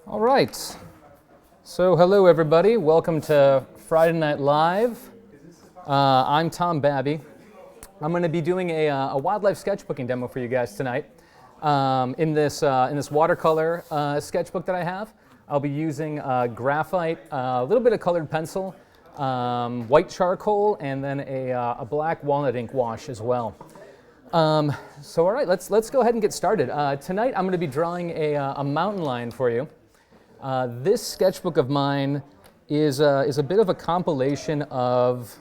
All right. So hello, everybody. Welcome to Friday Night Live. I'm Tom Babbey. I'm going to be doing a wildlife sketchbooking demo for you guys tonight. In this watercolor sketchbook that I have, I'll be using graphite, a little bit of colored pencil, white charcoal, and then a black walnut ink wash as well. So all right, let's go ahead and get started. Tonight I'm going to be drawing a mountain lion for you. This sketchbook of mine is a bit of a compilation of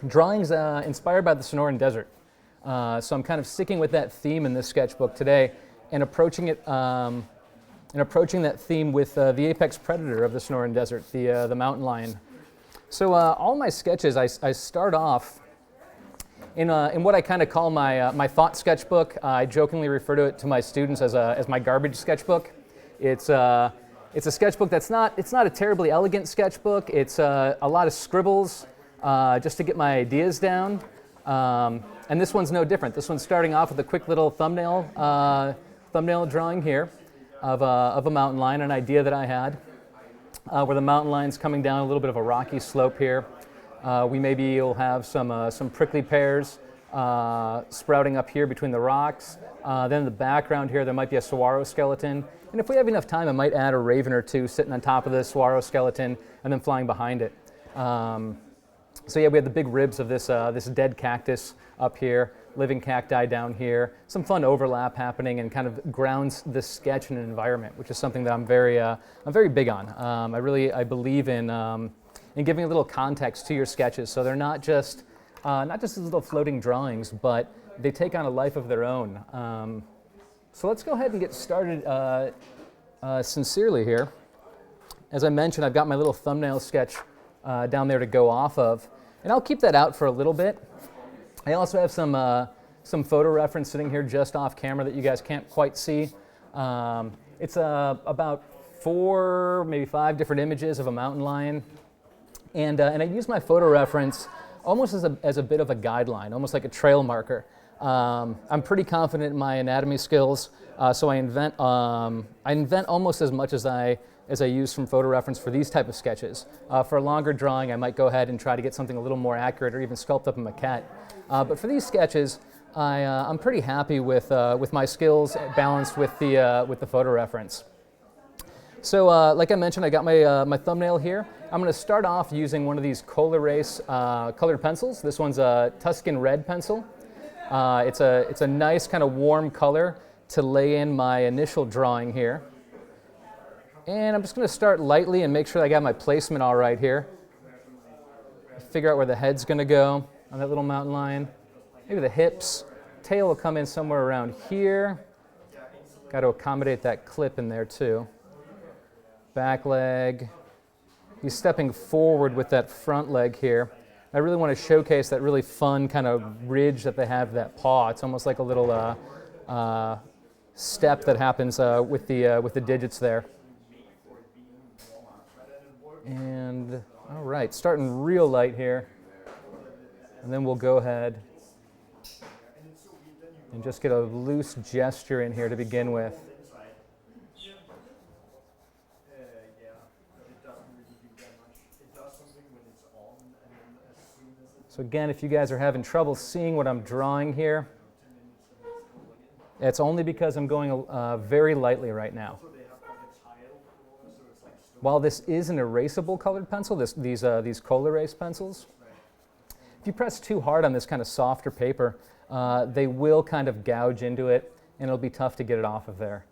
drawings inspired by the Sonoran Desert. So I'm kind of sticking with that theme in this sketchbook today and approaching that theme with the apex predator of the Sonoran Desert, the mountain lion. So all my sketches, I start off in what I kind of call my thought sketchbook. I jokingly refer to it to my students as my garbage sketchbook. It's a sketchbook that's not a terribly elegant sketchbook. It's a lot of scribbles just to get my ideas down. And this one's no different. This one's starting off with a quick little thumbnail drawing here of a mountain lion, an idea that I had, where the mountain lion's coming down a little bit of a rocky slope here. We'll have some prickly pears sprouting up here between the rocks. Then in the background here, there might be a saguaro skeleton. And if we have enough time, I might add a raven or two sitting on top of this saguaro skeleton and then flying behind it. So yeah, we have the big ribs of this dead cactus up here, living cacti down here. Some fun overlap happening and kind of grounds this sketch in an environment, which is something that I'm very big on. I believe in giving a little context to your sketches, so they're not just these little floating drawings, but they take on a life of their own. So let's go ahead and get started sincerely here. As I mentioned, I've got my little thumbnail sketch down there to go off of, and I'll keep that out for a little bit. I also have some photo reference sitting here just off camera that you guys can't quite see. It's about 4, maybe 5 different images of a mountain lion, and I use my photo reference almost as a bit of a guideline, almost like a trail marker. I'm pretty confident in my anatomy skills, so I invent almost as much as I use from photo reference for these type of sketches. For a longer drawing, I might go ahead and try to get something a little more accurate or even sculpt up a maquette. But for these sketches, I'm pretty happy with my skills balanced with the photo reference. So like I mentioned, I got my thumbnail here. I'm going to start off using one of these Coal Erase colored pencils. This one's a Tuscan red pencil. It's a nice kind of warm color to lay in my initial drawing here. And I'm just going to start lightly and make sure I got my placement all right here. Figure out where the head's going to go on that little mountain lion. Maybe the hips. Tail will come in somewhere around here. Got to accommodate that clip in there too. Back leg. He's stepping forward with that front leg here. I really want to showcase that really fun kind of ridge that they have, that paw. It's almost like a little step that happens with the digits there. And all right, starting real light here, and then we'll go ahead and just get a loose gesture in here to begin with. So again, if you guys are having trouble seeing what I'm drawing here, it's only because I'm going very lightly right now. While this is an erasable colored pencil, these Coal Erase pencils, if you press too hard on this kind of softer paper, they will kind of gouge into it, and it'll be tough to get it off of there.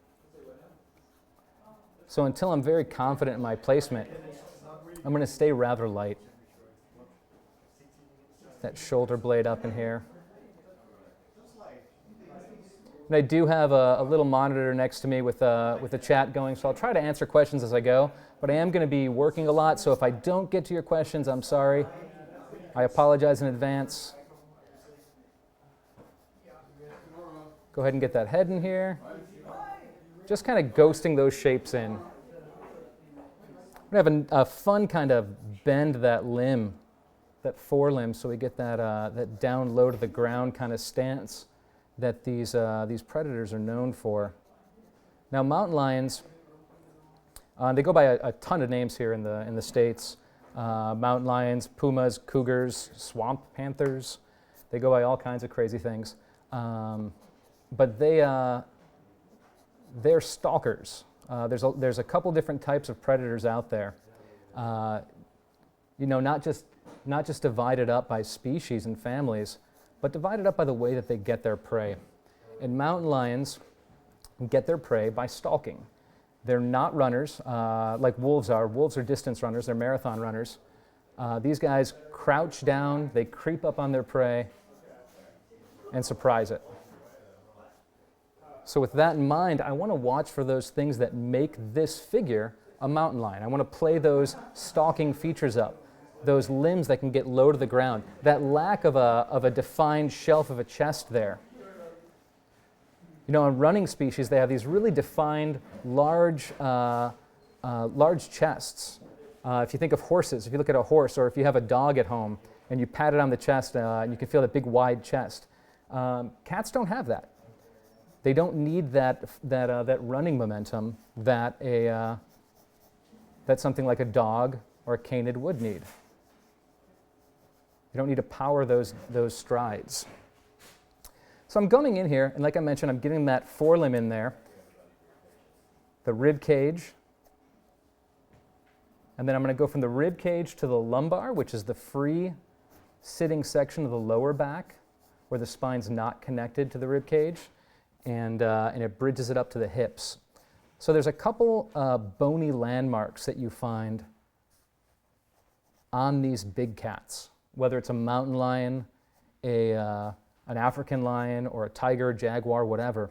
So until I'm very confident in my placement, I'm going to stay rather light. That shoulder blade up in here. And I do have a little monitor next to me with the chat going, so I'll try to answer questions as I go. But I am going to be working a lot, so if I don't get to your questions, I'm sorry. I apologize in advance. Go ahead and get that head in here. Just kind of ghosting those shapes in. We're going to have a fun kind of bend that limb, that forelimb, so we get that down low to the ground kind of stance that these predators are known for. Now mountain lions, they go by a ton of names here in the States. Mountain lions, pumas, cougars, swamp panthers. They go by all kinds of crazy things. But they're stalkers. There's a couple different types of predators out there. Not just divided up by species and families, but divided up by the way that they get their prey. And mountain lions get their prey by stalking. They're not runners like wolves are. Wolves are distance runners. They're marathon runners. These guys crouch down, they creep up on their prey, and surprise it. So with that in mind, I want to watch for those things that make this figure a mountain lion. I want to play those stalking features up, those limbs that can get low to the ground, that lack of a defined shelf of a chest there. In running species, they have these really defined, large chests. If you think of horses, if you look at a horse, or if you have a dog at home and you pat it on the chest, and you can feel that big, wide chest. Cats don't have that. They don't need that running momentum that something like a dog or a canid would need. You don't need to power those strides. So I'm going in here, and like I mentioned, I'm getting that forelimb in there, the rib cage, and then I'm going to go from the rib cage to the lumbar, which is the free sitting section of the lower back, where the spine's not connected to the rib cage, and it bridges it up to the hips. So there's a couple bony landmarks that you find on these big cats, whether it's a mountain lion, an African lion, or a tiger, jaguar, whatever.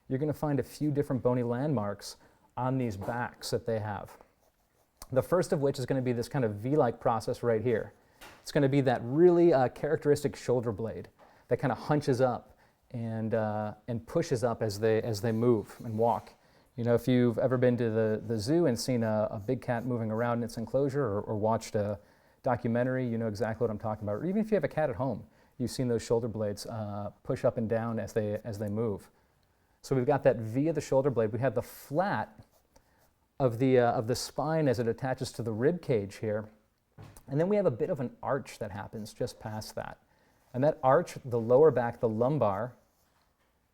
You're going to find a few different bony landmarks on these backs that they have. The first of which is going to be this kind of V-like process right here. It's going to be that really characteristic shoulder blade that kind of hunches up and pushes up as they move and walk. If you've ever been to the zoo and seen a big cat moving around in its enclosure, or watched a documentary, you know exactly what I'm talking about. Or even if you have a cat at home, you've seen those shoulder blades push up and down as they move. So we've got that V of the shoulder blade. We have the flat of the spine as it attaches to the rib cage here. And then we have a bit of an arch that happens just past that. And that arch, the lower back, the lumbar,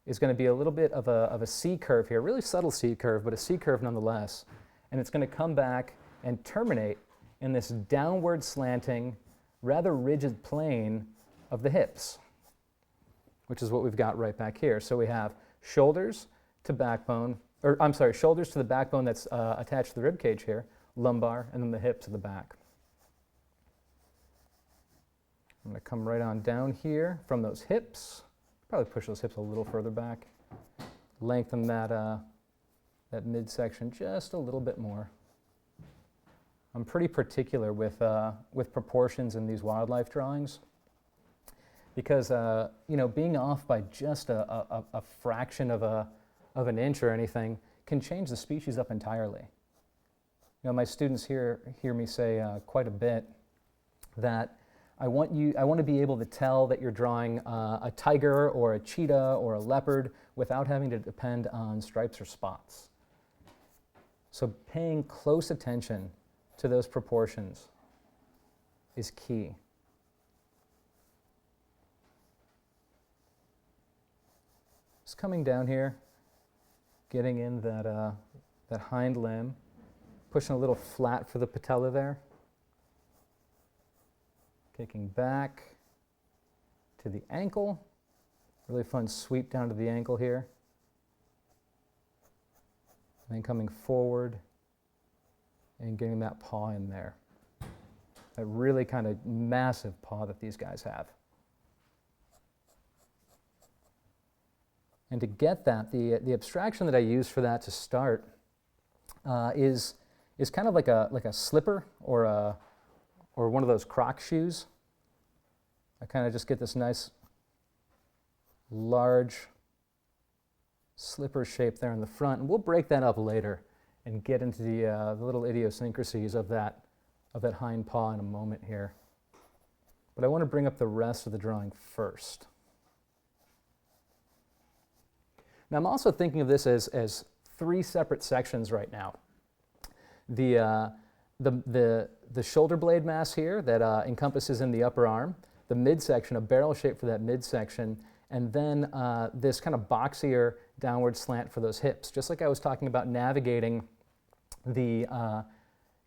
is going to be a little bit of a C curve here, really subtle C curve, but a C curve nonetheless. And it's going to come back and terminate in this downward slanting, rather rigid plane of the hips, which is what we've got right back here. So we have shoulders to backbone, shoulders to the backbone that's attached to the rib cage here, lumbar, and then the hips at the back. I'm going to come right on down here from those hips. Probably push those hips a little further back. Lengthen that midsection just a little bit more. I'm pretty particular with proportions in these wildlife drawings because being off by just a fraction of an inch or anything can change the species up entirely. My students hear me say quite a bit that I want to be able to tell that you're drawing a tiger or a cheetah or a leopard without having to depend on stripes or spots. So paying close attention to those proportions is key. Just coming down here, getting in that hind limb, pushing a little flat for the patella there. Kicking back to the ankle. Really fun sweep down to the ankle here. And then coming forward and getting that paw in there. That really kind of massive paw that these guys have. And to get that, the abstraction that I use for that to start is kind of like a slipper or one of those Croc shoes. I kind of just get this nice, large slipper shape there in the front, and we'll break that up later and get into the little idiosyncrasies of that hind paw in a moment here. But I want to bring up the rest of the drawing first. Now I'm also thinking of this as three separate sections right now. The shoulder blade mass here that encompasses in the upper arm, the midsection, a barrel shape for that midsection, and then this kind of boxier downward slant for those hips. Just like I was talking about navigating the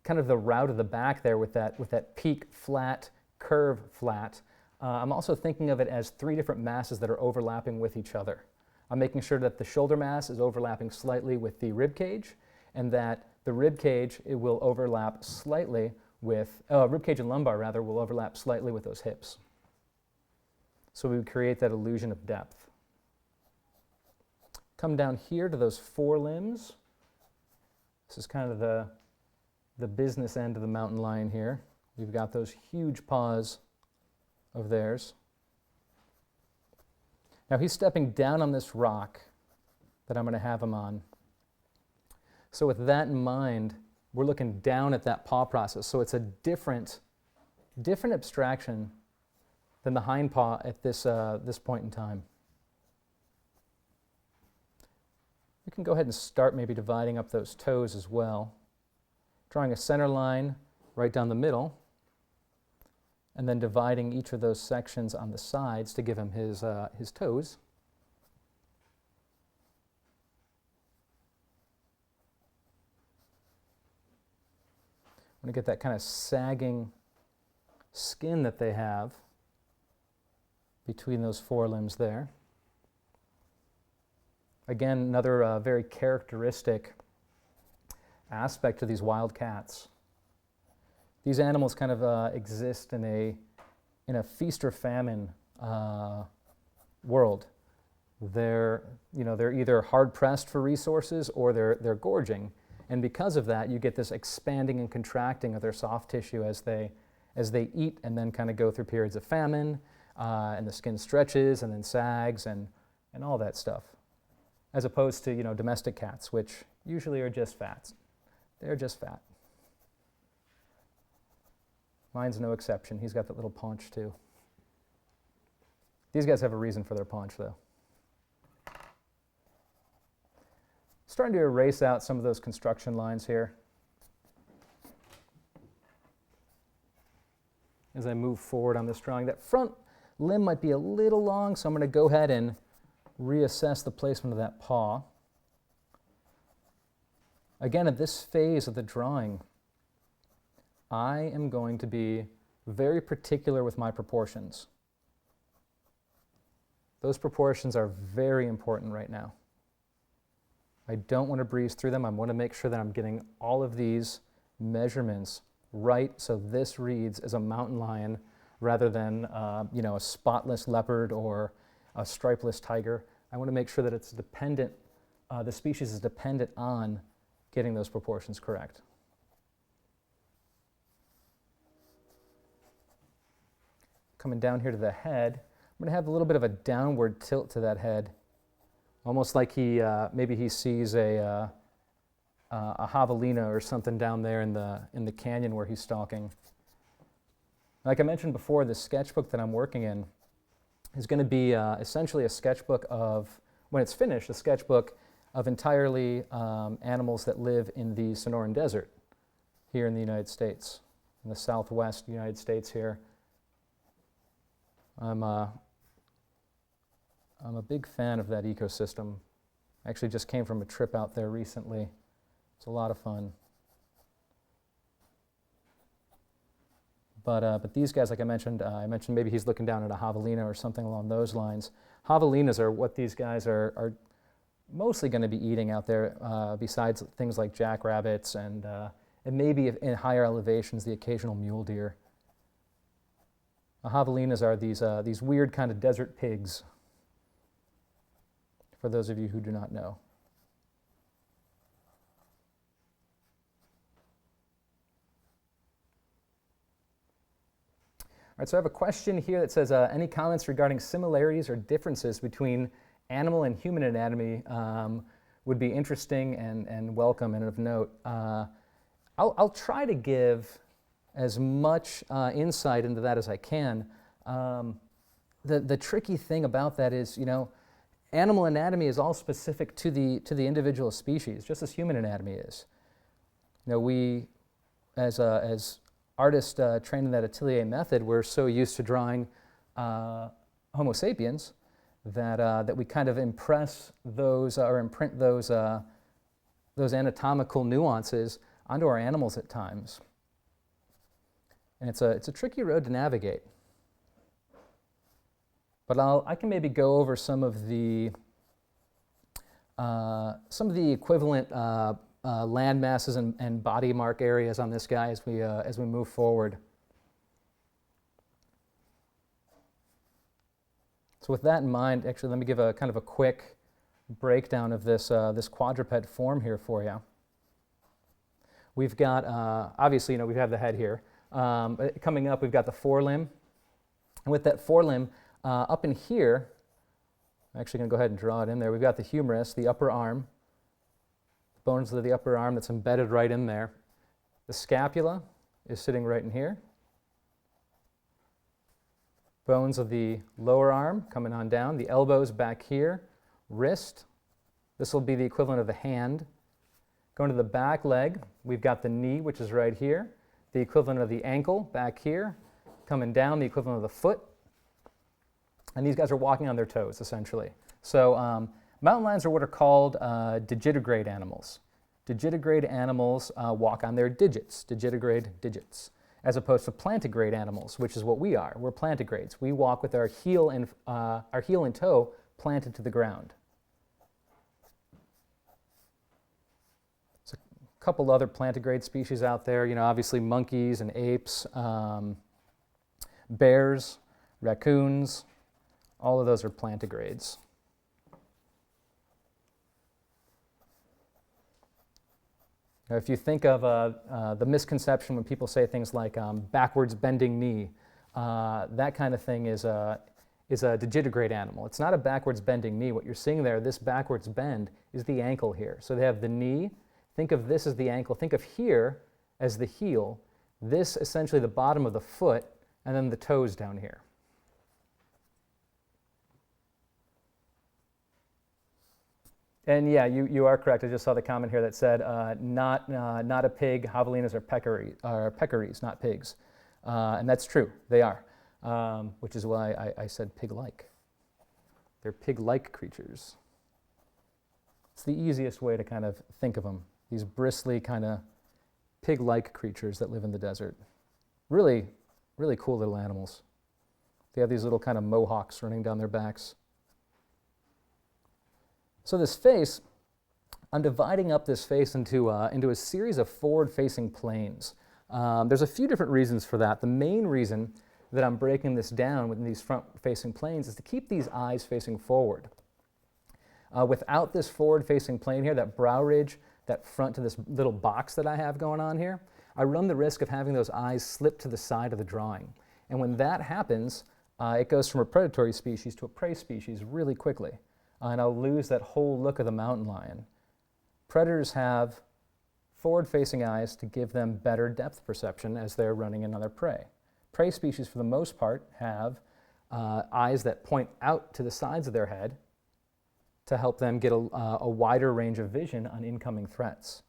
kind of the route of the back there with that peak flat, curve flat. I'm also thinking of it as three different masses that are overlapping with each other. I'm making sure that the shoulder mass is overlapping slightly with the rib cage, and that the rib cage will overlap slightly with, rib cage and lumbar rather, will overlap slightly with those hips. So we would create that illusion of depth. Come down here to those forelimbs. This is kind of the business end of the mountain lion here. We've got those huge paws of theirs. Now he's stepping down on this rock that I'm going to have him on. So with that in mind, we're looking down at that paw process. So it's a different abstraction than the hind paw at this point in time. We can go ahead and start maybe dividing up those toes as well. Drawing a center line right down the middle, and then dividing each of those sections on the sides to give him his toes. I'm going to get that kind of sagging skin that they have between those forelimbs there. Again, another very characteristic aspect of these wild cats. These animals kind of exist in a feast or famine world. They're either hard pressed for resources or they're gorging, and because of that, you get this expanding and contracting of their soft tissue as they eat, and then kind of go through periods of famine, and the skin stretches and then sags and all that stuff, as opposed to domestic cats, which usually are just fat. They're just fat. Mine's no exception. He's got that little paunch too. These guys have a reason for their paunch though. Starting to erase out some of those construction lines here as I move forward on this drawing. That front limb might be a little long, so I'm going to go ahead and reassess the placement of that paw. Again, at this phase of the drawing, I am going to be very particular with my proportions. Those proportions are very important right now. I don't want to breeze through them. I want to make sure that I'm getting all of these measurements right, so this reads as a mountain lion rather than a spotless leopard or a stripeless tiger. I want to make sure that it's dependent, the species is dependent on getting those proportions correct. Coming down here to the head, I'm going to have a little bit of a downward tilt to that head, almost like maybe he sees a javelina or something down there in the canyon where he's stalking. Like I mentioned before, the sketchbook that I'm working in is going to be essentially a sketchbook of, when it's finished, a sketchbook of entirely animals that live in the Sonoran Desert here in the United States, in the southwest United States here. I'm a big fan of that ecosystem. I actually just came from a trip out there recently. It's a lot of fun. But these guys, like I mentioned maybe he's looking down at a javelina or something along those lines. Javelinas are what these guys are mostly going to be eating out there, besides things like jackrabbits and maybe in higher elevations, the occasional mule deer. Javelinas are these weird kind of desert pigs, for those of you who do not know. All right, so I have a question here that says, any comments regarding similarities or differences between animal and human anatomy would be interesting and welcome and of note. I'll try to give as much insight into that as I can. The tricky thing about that is, animal anatomy is all specific to the individual species, just as human anatomy is. You know, we, as artists trained in that Atelier method, we're so used to drawing Homo sapiens that we kind of impress those or imprint those anatomical nuances onto our animals at times. And it's a tricky road to navigate. But I can maybe go over some of the equivalent land masses and body mark areas on this guy as we move forward. So with that in mind, actually, let me give a kind of a quick breakdown of this this quadruped form here for you. We've got obviously, you know, we have the head here. Coming up, we've got the forelimb, and with that forelimb up in here, I'm actually going to go ahead and draw it in there. We've got the humerus, the upper arm, bones of the upper arm that's embedded right in there. The scapula is sitting right in here. Bones of the lower arm coming on down. The elbows back here. Wrist. This will be the equivalent of the hand. Going to the back leg, we've got the knee, which is right here. The equivalent of the ankle back here. Coming down, the equivalent of the foot. And these guys are walking on their toes, essentially. So mountain lions are what are called digitigrade animals. Digitigrade animals walk on their digits, digitigrade digits, as opposed to plantigrade animals, which is what we are. We're plantigrades. We walk with our heel and toe planted to the ground. So a couple other plantigrade species out there, you know, obviously monkeys and apes, bears, raccoons. All of those are plantigrades. Now, if you think of the misconception when people say things like backwards bending knee, that kind of thing is a digitigrade animal. It's not a backwards bending knee. What you're seeing there, this backwards bend, is the ankle here. So they have the knee. Think of this as the ankle. Think of here as the heel. This essentially the bottom of the foot, and then the toes down here. And yeah, you are correct. I just saw the comment here that said not a pig. Javelinas are peccaries, not pigs. And that's true. They are, which is why I said pig-like. They're pig-like creatures. It's the easiest way to kind of think of them. These bristly kind of pig-like creatures that live in the desert. Really, really cool little animals. They have these little kind of mohawks running down their backs. So this face, I'm dividing up this face into a series of forward-facing planes. There's a few different reasons for that. The main reason that I'm breaking this down within these front-facing planes is to keep these eyes facing forward. Without this forward-facing plane here, that brow ridge, that front to this little box that I have going on here, I run the risk of having those eyes slip to the side of the drawing. And when that happens, it goes from a predatory species to a prey species really quickly. And I'll lose that whole look of the mountain lion. Predators have forward-facing eyes to give them better depth perception as they're running another prey. Prey species, for the most part, have eyes that point out to the sides of their head to help them get a wider range of vision on incoming threats.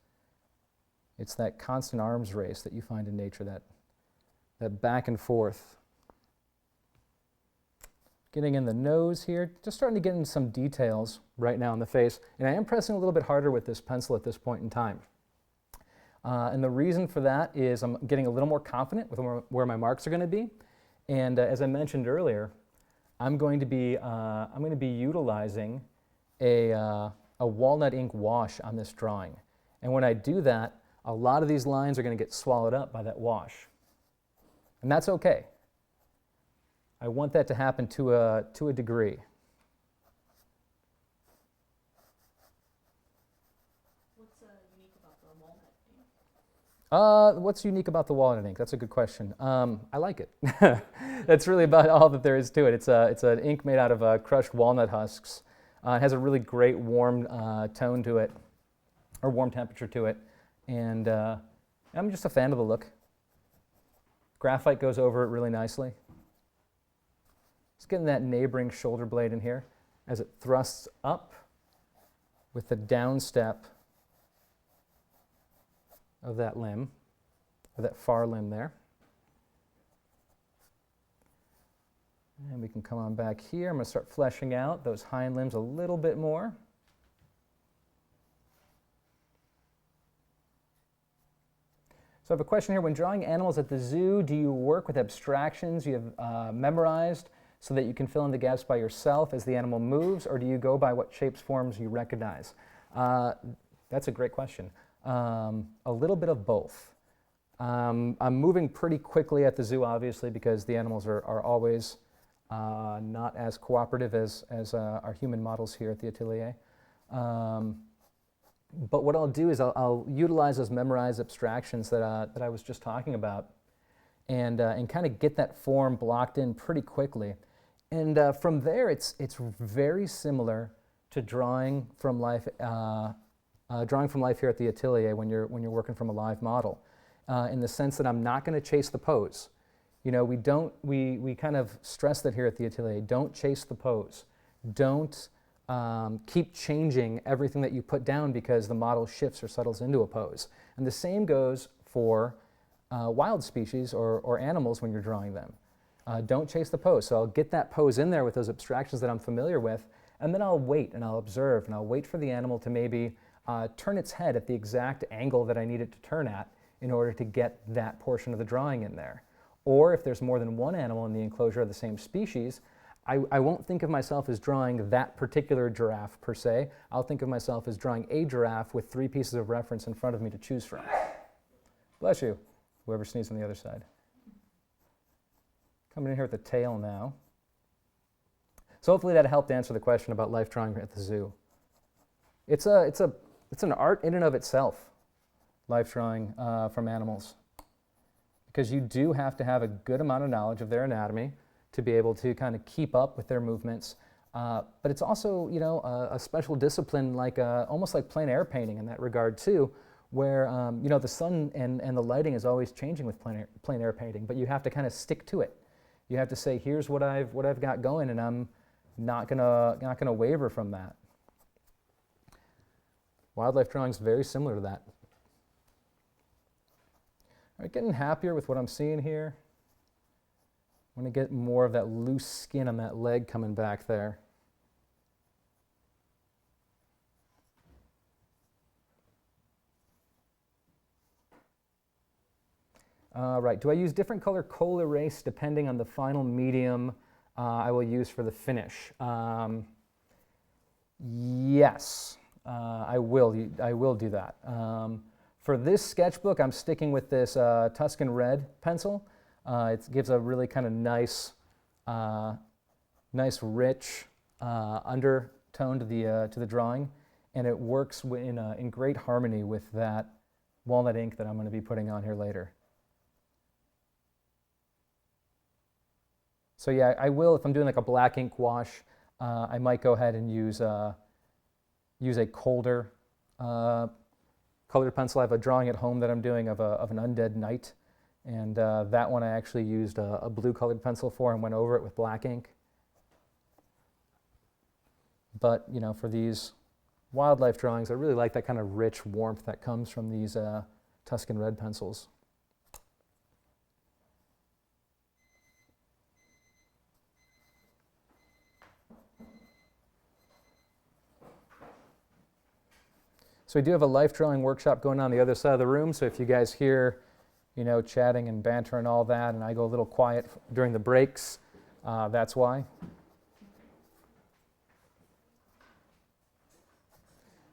It's that constant arms race that you find in nature, that back and forth. Getting in the nose here, just starting to get into some details right now in the face. And I am pressing a little bit harder with this pencil at this point in time. And the reason for that is I'm getting a little more confident with where my marks are going to be. And as I mentioned earlier, I'm going to be utilizing a walnut ink wash on this drawing. And when I do that, a lot of these lines are going to get swallowed up by that wash. And that's okay. I want that to happen to a degree. What's unique about the walnut ink? What's unique about the walnut ink? That's a good question. I like it. That's really about all that there is to it. It's an ink made out of crushed walnut husks. It has a really great warm tone to it, or warm temperature to it. And I'm just a fan of the look. Graphite goes over it really nicely. Just getting that neighboring shoulder blade in here. as it thrusts up with the down step of that limb, or that far limb there. And we can come on back here. I'm going to start fleshing out those hind limbs a little bit more. So I have a question here. When drawing animals at the zoo, do you work with abstractions you have memorized so that you can fill in the gaps by yourself as the animal moves, or do you go by what shapes, forms you recognize? That's a great question. A little bit of both. I'm moving pretty quickly at the zoo, obviously, because the animals are always not as cooperative as our human models here at the Atelier. But what I'll do is I'll utilize those memorized abstractions that I was just talking about and kind of get that form blocked in pretty quickly. And from there, it's very similar to drawing from life here at the Atelier when you're working from a live model, in the sense that I'm not going to chase the pose. You know, we kind of stress that here at the Atelier. Don't chase the pose. Don't keep changing everything that you put down because the model shifts or settles into a pose. And the same goes for wild species or animals when you're drawing them. Don't chase the pose. So I'll get that pose in there with those abstractions that I'm familiar with, and then I'll wait and I'll observe and I'll wait for the animal to maybe turn its head at the exact angle that I need it to turn at in order to get that portion of the drawing in there. Or if there's more than one animal in the enclosure of the same species, I won't think of myself as drawing that particular giraffe per se. I'll think of myself as drawing a giraffe with 3 pieces of reference in front of me to choose from. Bless you, whoever sneezed on the other side. Coming in here with the tail now. So hopefully that helped answer the question about life drawing at the zoo. It's an art in and of itself, life drawing from animals, because you do have to have a good amount of knowledge of their anatomy to be able to kind of keep up with their movements. But it's also, you know, a special discipline, like almost like plein air painting in that regard too, where you know, the sun and the lighting is always changing with plein air painting, but you have to kind of stick to it. You have to say, here's what I've got going, and I'm not gonna waver from that. Wildlife drawing is very similar to that. All right, getting happier with what I'm seeing here. I want to get more of that loose skin on that leg coming back there. Right, do I use different color coal erase depending on the final medium I will use for the finish? Yes, I will do that. For this sketchbook, I'm sticking with this Tuscan Red pencil. It gives a really kind of nice, rich undertone to the drawing, and it works in great harmony with that walnut ink that I'm going to be putting on here later. So yeah, I will, if I'm doing like a black ink wash, I might go ahead and use a colder colored pencil. I have a drawing at home that I'm doing of an undead knight. And that one I actually used a blue colored pencil for and went over it with black ink. But, you know, for these wildlife drawings, I really like that kind of rich warmth that comes from these Tuscan Red pencils. So we do have a life drawing workshop going on the other side of the room, so if you guys hear, you know, chatting and banter and all that, and I go a little quiet during the breaks, that's why.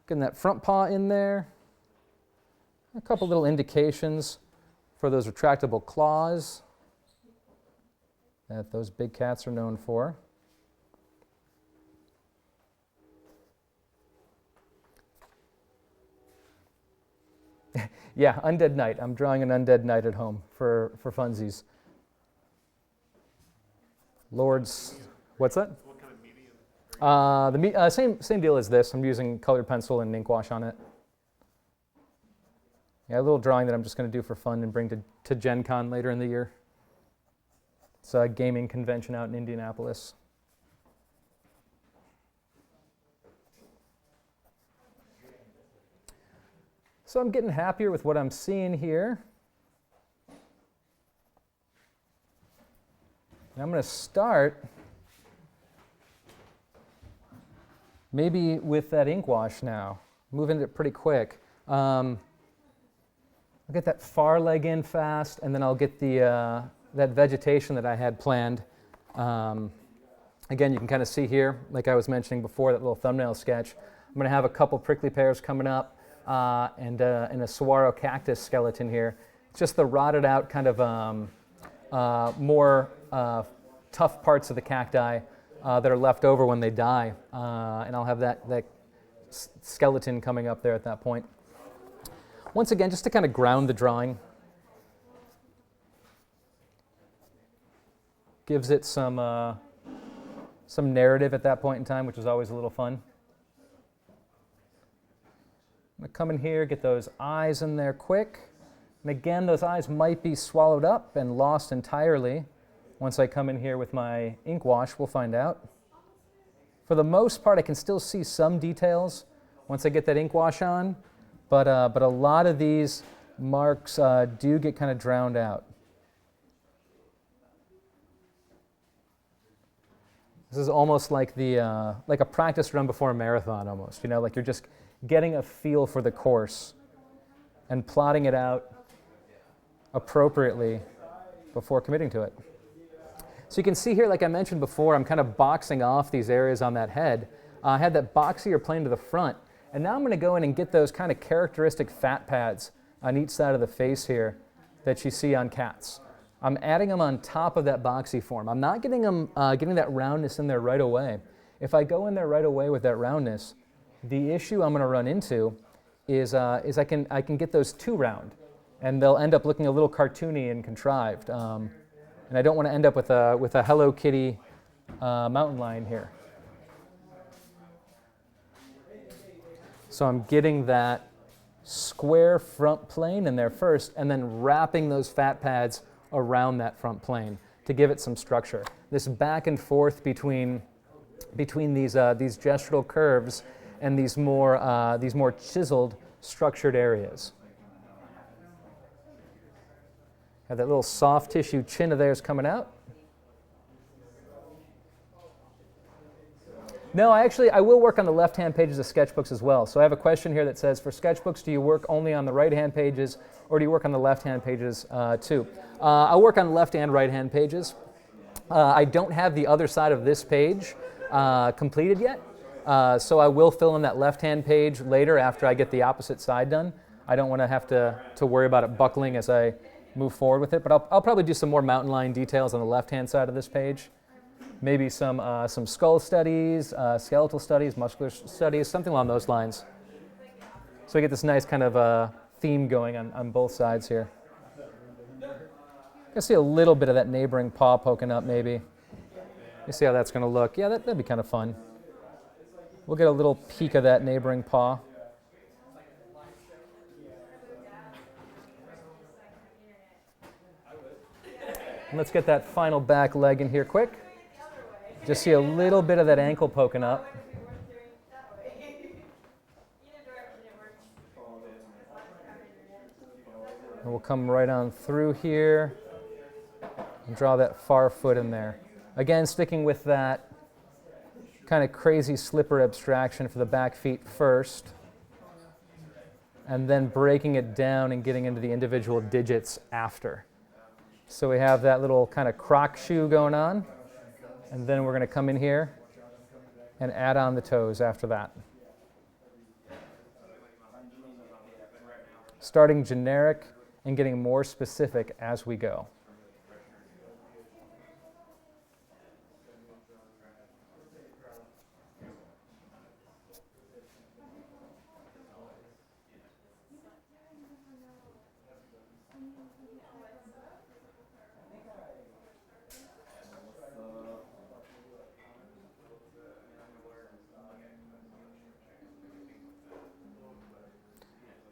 Getting that front paw in there. A couple little indications for those retractable claws that those big cats are known for. Yeah, undead knight. I'm drawing an undead knight at home for funsies. Lords, what's that? What kind of medium? Same deal as this. I'm using colored pencil and ink wash on it. Yeah, a little drawing that I'm just going to do for fun and bring to Gen Con later in the year. It's a gaming convention out in Indianapolis. So I'm getting happier with what I'm seeing here. And I'm going to start maybe with that ink wash now, moving it pretty quick. I'll get that far leg in fast, and then I'll get the that vegetation that I had planned. Again, you can kind of see here, like I was mentioning before, that little thumbnail sketch. I'm going to have a couple prickly pears coming up and a saguaro cactus skeleton here. It's just the rotted out kind of more tough parts of the cacti that are left over when they die. And I'll have that skeleton coming up there at that point. Once again, just to kind of ground the drawing. Gives it some narrative at that point in time, which is always a little fun. I'm going to come in here, get those eyes in there quick. And again, those eyes might be swallowed up and lost entirely. Once I come in here with my ink wash, we'll find out. For the most part, I can still see some details once I get that ink wash on, but a lot of these marks do get kind of drowned out. This is almost like like a practice run before a marathon almost, you know, like you're just getting a feel for the course and plotting it out appropriately before committing to it. So you can see here, like I mentioned before, I'm kind of boxing off these areas on that head. I had that boxier plane to the front, and now I'm going to go in and get those kind of characteristic fat pads on each side of the face here that you see on cats. I'm adding them on top of that boxy form. I'm not getting that roundness in there right away. If I go in there right away with that roundness, the issue I'm going to run into is I can get those too round, and they'll end up looking a little cartoony and contrived. And I don't want to end up with a Hello Kitty mountain lion here. So I'm getting that square front plane in there first, and then wrapping those fat pads around that front plane to give it some structure. This back and forth between these gestural curves and these more chiseled, structured areas. Have that little soft tissue chin of theirs coming out. No, I will work on the left-hand pages of sketchbooks as well. So I have a question here that says, for sketchbooks, do you work only on the right-hand pages, or do you work on the left-hand pages too? I'll work on left and right-hand pages. I don't have the other side of this page completed yet, so I will fill in that left-hand page later after I get the opposite side done. I don't want to have to worry about it buckling as I move forward with it, but I'll probably do some more mountain lion details on the left-hand side of this page. Maybe some skull studies, skeletal studies, muscular studies, something along those lines. So we get this nice kind of theme going on both sides here. I see a little bit of that neighboring paw poking up maybe. You see how that's going to look. Yeah, that'd be kind of fun. We'll get a little peek of that neighboring paw. And let's get that final back leg in here quick. Just see a little bit of that ankle poking up. And we'll come right on through here and draw that far foot in there. Again, sticking with that kind of crazy slipper abstraction for the back feet first, and then breaking it down and getting into the individual digits after. So we have that little kind of croc shoe going on. And then we're going to come in here and add on the toes after that. Starting generic and getting more specific as we go.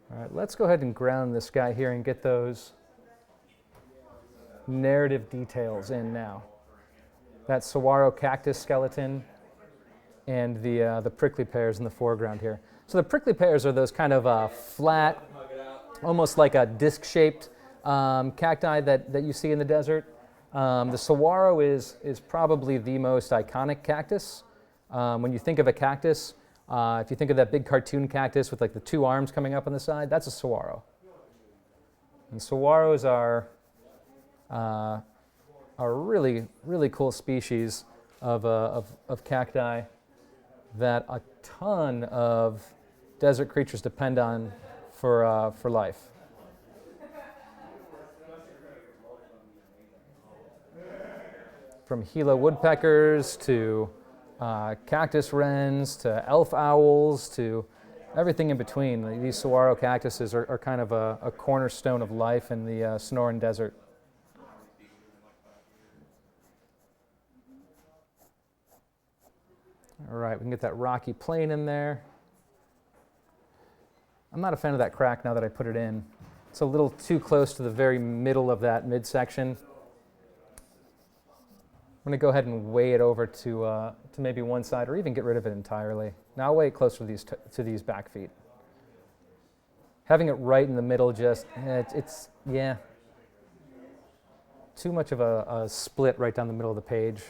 All right, let's go ahead and ground this guy here and get those narrative details in now. That saguaro cactus skeleton and the prickly pears in the foreground here. So the prickly pears are those kind of flat, almost like a disc-shaped cacti that you see in the desert. The saguaro is probably the most iconic cactus. When you think of a cactus, if you think of that big cartoon cactus with like the two arms coming up on the side, that's a saguaro. And saguaros are really, really cool species of cacti that a ton of desert creatures depend on for life. From Gila woodpeckers to cactus wrens to elf owls to everything in between. These saguaro cactuses are kind of a cornerstone of life in the Sonoran Desert. All right, we can get that rocky plain in there. I'm not a fan of that crack now that I put it in. It's a little too close to the very middle of that midsection. I'm going to go ahead and weigh it over to maybe one side, or even get rid of it entirely. Now I'll weigh it closer to these back feet. Having it right in the middle just, it's too much of a split right down the middle of the page.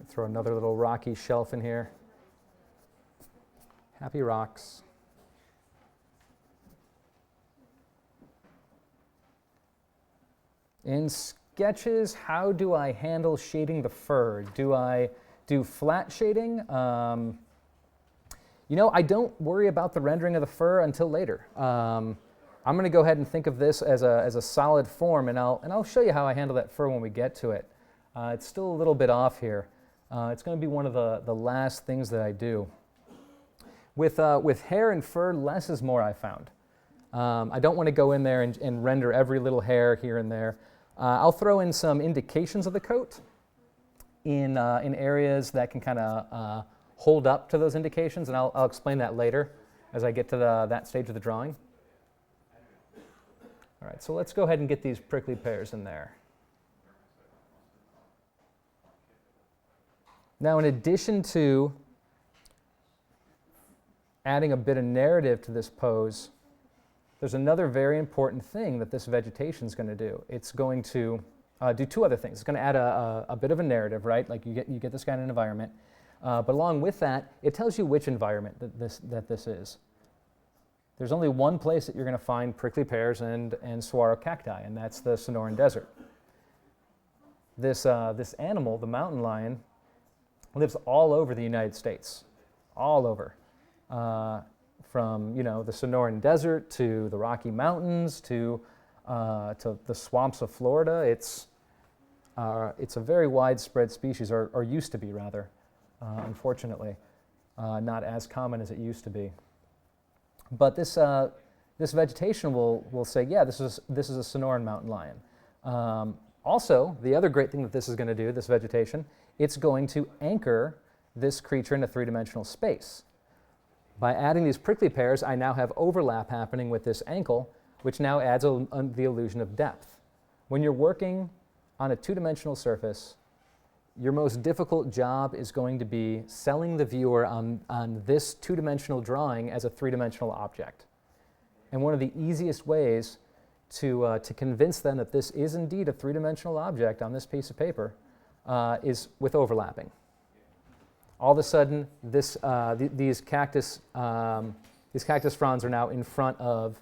Throw another little rocky shelf in here. Happy rocks. In sketches, how do I handle shading the fur? Do I do flat shading? I don't worry about the rendering of the fur until later. I'm going to go ahead and think of this as a solid form, and I'll show you how I handle that fur when we get to it. It's still a little bit off here. It's going to be one of the last things that I do. With hair and fur, less is more, I found. I don't want to go in there and render every little hair here and there. I'll throw in some indications of the coat in areas that can kind of hold up to those indications, and I'll explain that later as I get to that stage of the drawing. All right, so let's go ahead and get these prickly pears in there. Now, in addition to adding a bit of narrative to this pose, there's another very important thing that this vegetation is going to do. It's going to do two other things. It's going to add a bit of a narrative, right? Like you get this guy in an environment, but along with that, it tells you which environment that this is. There's only one place that you're going to find prickly pears and saguaro cacti, and that's the Sonoran Desert. This animal, the mountain lion, lives all over the United States, all over. From the Sonoran Desert to the Rocky Mountains to the swamps of Florida. It's a very widespread species, or used to be rather, unfortunately, not as common as it used to be. But this vegetation will say, yeah, this is a Sonoran mountain lion. Also, the other great thing that this is going to do, this vegetation, it's going to anchor this creature in a three-dimensional space. By adding these prickly pears, I now have overlap happening with this ankle, which now adds the illusion of depth. When you're working on a two-dimensional surface, your most difficult job is going to be selling the viewer on this two-dimensional drawing as a three-dimensional object. And one of the easiest ways to convince them that this is indeed a three-dimensional object on this piece of paper is with overlapping. All of a sudden, these cactus fronds are now in front of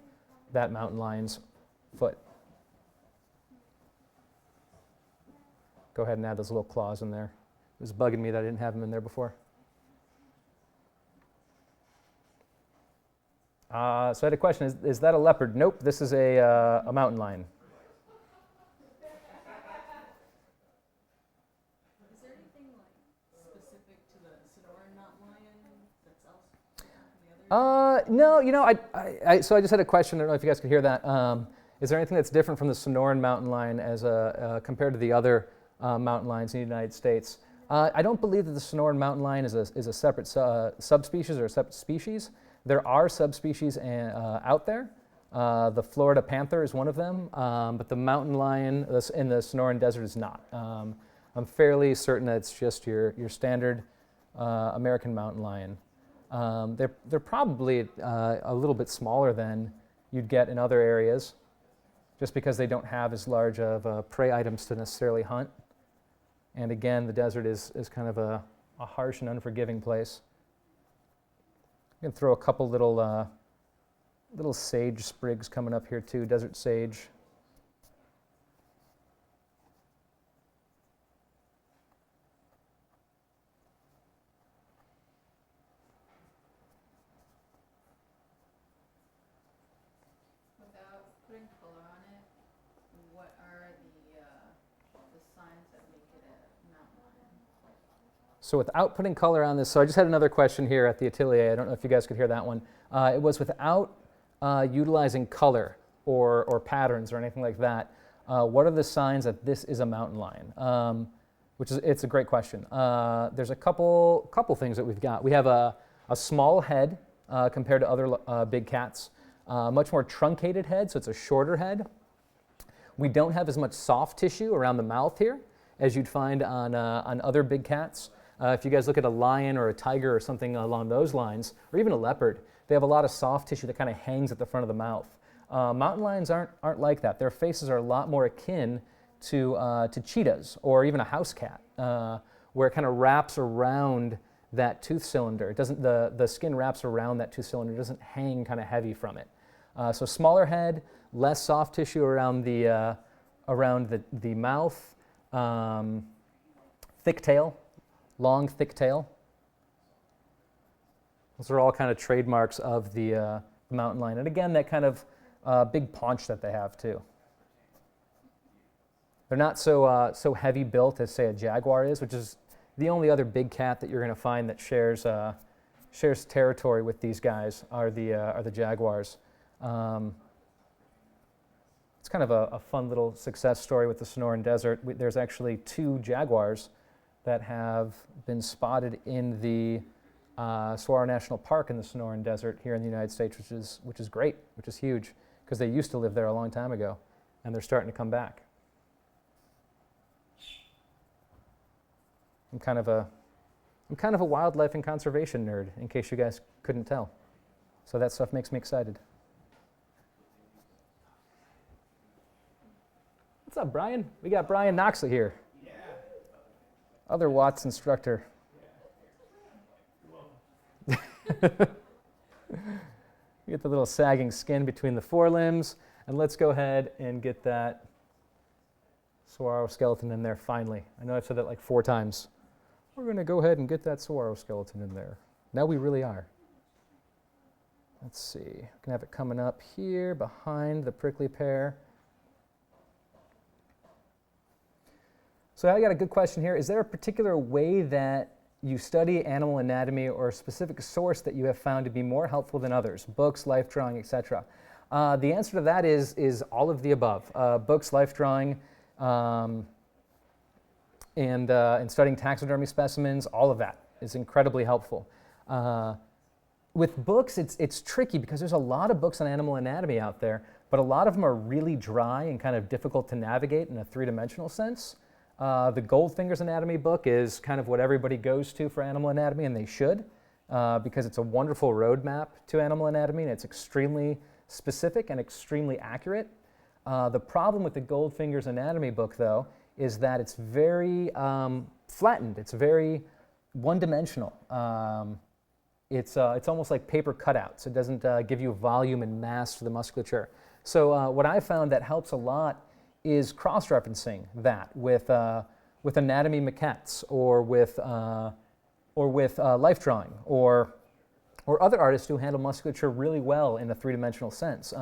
that mountain lion's foot. Go ahead and add those little claws in there. It was bugging me that I didn't have them in there before. So I had a question, is that a leopard? Nope, this is a mountain lion. Is there anything specific to the Sonoran mountain lion that's else from the other? No, so I just had a question, I don't know if you guys could hear that. Is there anything that's different from the Sonoran mountain lion as compared to the other mountain lions in the United States? I don't believe that the Sonoran mountain lion is a separate subspecies or a separate species. There are subspecies out there. The Florida panther is one of them, but the mountain lion in the Sonoran Desert is not. I'm fairly certain that it's just your standard American mountain lion. They're probably a little bit smaller than you'd get in other areas, just because they don't have as large of prey items to necessarily hunt. And again, the desert is kind of a harsh and unforgiving place. I'm going to throw a couple little sage sprigs coming up here too, desert sage. Without putting color on it, what are the signs that make it a mountain lion? So without putting color on this, so I just had another question here at the Atelier. I don't know if you guys could hear that one. It was without utilizing color or patterns or anything like that. What are the signs that this is a mountain lion? It's a great question. There's a couple things that we've got. We have a small head compared to other big cats. Much more truncated head, so it's a shorter head. We don't have as much soft tissue around the mouth here as you'd find on other big cats. If you guys look at a lion or a tiger or something along those lines, or even a leopard, they have a lot of soft tissue that kind of hangs at the front of the mouth. Mountain lions aren't like that. Their faces are a lot more akin to cheetahs or even a house cat, where it kind of wraps around that tooth cylinder. It doesn't. The skin wraps around that tooth cylinder. It doesn't hang kind of heavy from it. So smaller head, less soft tissue around the mouth, thick tail, long thick tail. Those are all kind of trademarks of the mountain lion. And again, that kind of big paunch that they have too. They're not so heavy built as, say, a jaguar is, which is the only other big cat that you're going to find that shares territory with these guys are the jaguars. It's kind of a fun little success story with the Sonoran Desert. There's actually 2 jaguars that have been spotted in the Saguaro National Park in the Sonoran Desert here in the United States, which is great, which is huge, because they used to live there a long time ago, and they're starting to come back. I'm kind of a wildlife and conservation nerd, in case you guys couldn't tell. So that stuff makes me excited. What's up, Brian? We got Brian Knoxley here. Yeah. Other Watts instructor. Yeah. You get the little sagging skin between the forelimbs, and let's go ahead and get that saguaro skeleton in there finally. I know I've said that like 4 times. We're going to go ahead and get that saguaro skeleton in there. Now we really are. Let's see. We can have it coming up here behind the prickly pear. So I got a good question here. Is there a particular way that you study animal anatomy or a specific source that you have found to be more helpful than others? Books, life drawing, etc. The answer to that is all of the above. Books, life drawing, and studying taxidermy specimens, all of that is incredibly helpful. With books, it's tricky because there's a lot of books on animal anatomy out there, but a lot of them are really dry and kind of difficult to navigate in a 3-dimensional sense. The Goldfinger's Anatomy book is kind of what everybody goes to for animal anatomy, and they should, because it's a wonderful roadmap to animal anatomy, and it's extremely specific and extremely accurate. The problem with the Goldfinger's Anatomy book, though, is that it's very flattened. It's very one-dimensional. It's almost like paper cutouts. It doesn't give you volume and mass to the musculature. So what I found that helps a lot is cross-referencing that with anatomy maquettes or with life drawing or other artists who handle musculature really well in a 3-dimensional sense.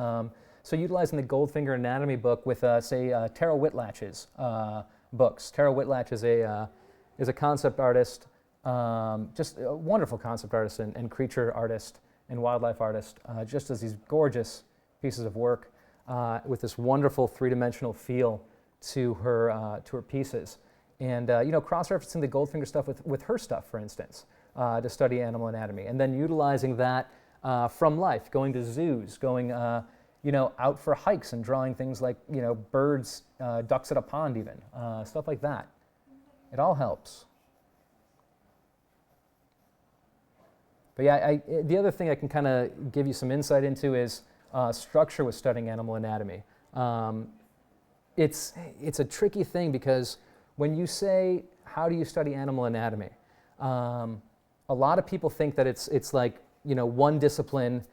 So utilizing the Goldfinger Anatomy book with, say, Terrell Whitlatch's books. Terrell Whitlatch is a concept artist, just a wonderful concept artist and creature artist and wildlife artist, just does these gorgeous pieces of work with this wonderful 3-dimensional feel to her pieces. And cross-referencing the Goldfinger stuff with her stuff, for instance, to study animal anatomy, and then utilizing that from life, going to zoos, going out for hikes and drawing things like birds, ducks at a pond, even stuff like that. It all helps. But yeah, the other thing I can kind of give you some insight into is structure with studying animal anatomy. It's a tricky thing because when you say, how do you study animal anatomy? A lot of people think that it's like, one discipline,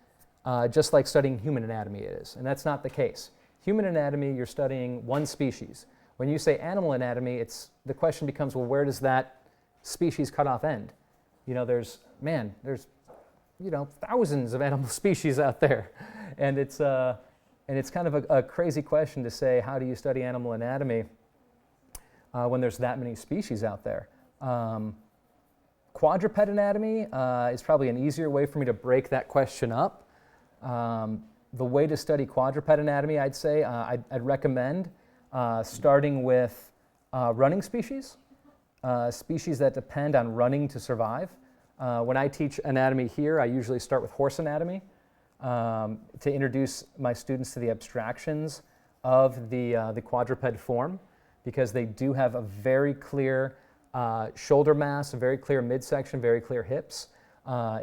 just like studying human anatomy is, and that's not the case. Human anatomy, you're studying one species. When you say animal anatomy, the question becomes, well, where does that species cutoff end? There's thousands of animal species out there, and it's kind of a crazy question to say, how do you study animal anatomy when there's that many species out there? Quadruped anatomy is probably an easier way for me to break that question up. The way to study quadruped anatomy, I'd say, I'd recommend starting with running species, species that depend on running to survive. When I teach anatomy here, I usually start with horse anatomy to introduce my students to the abstractions of the quadruped form, because they do have a very clear shoulder mass, a very clear midsection, very clear hips.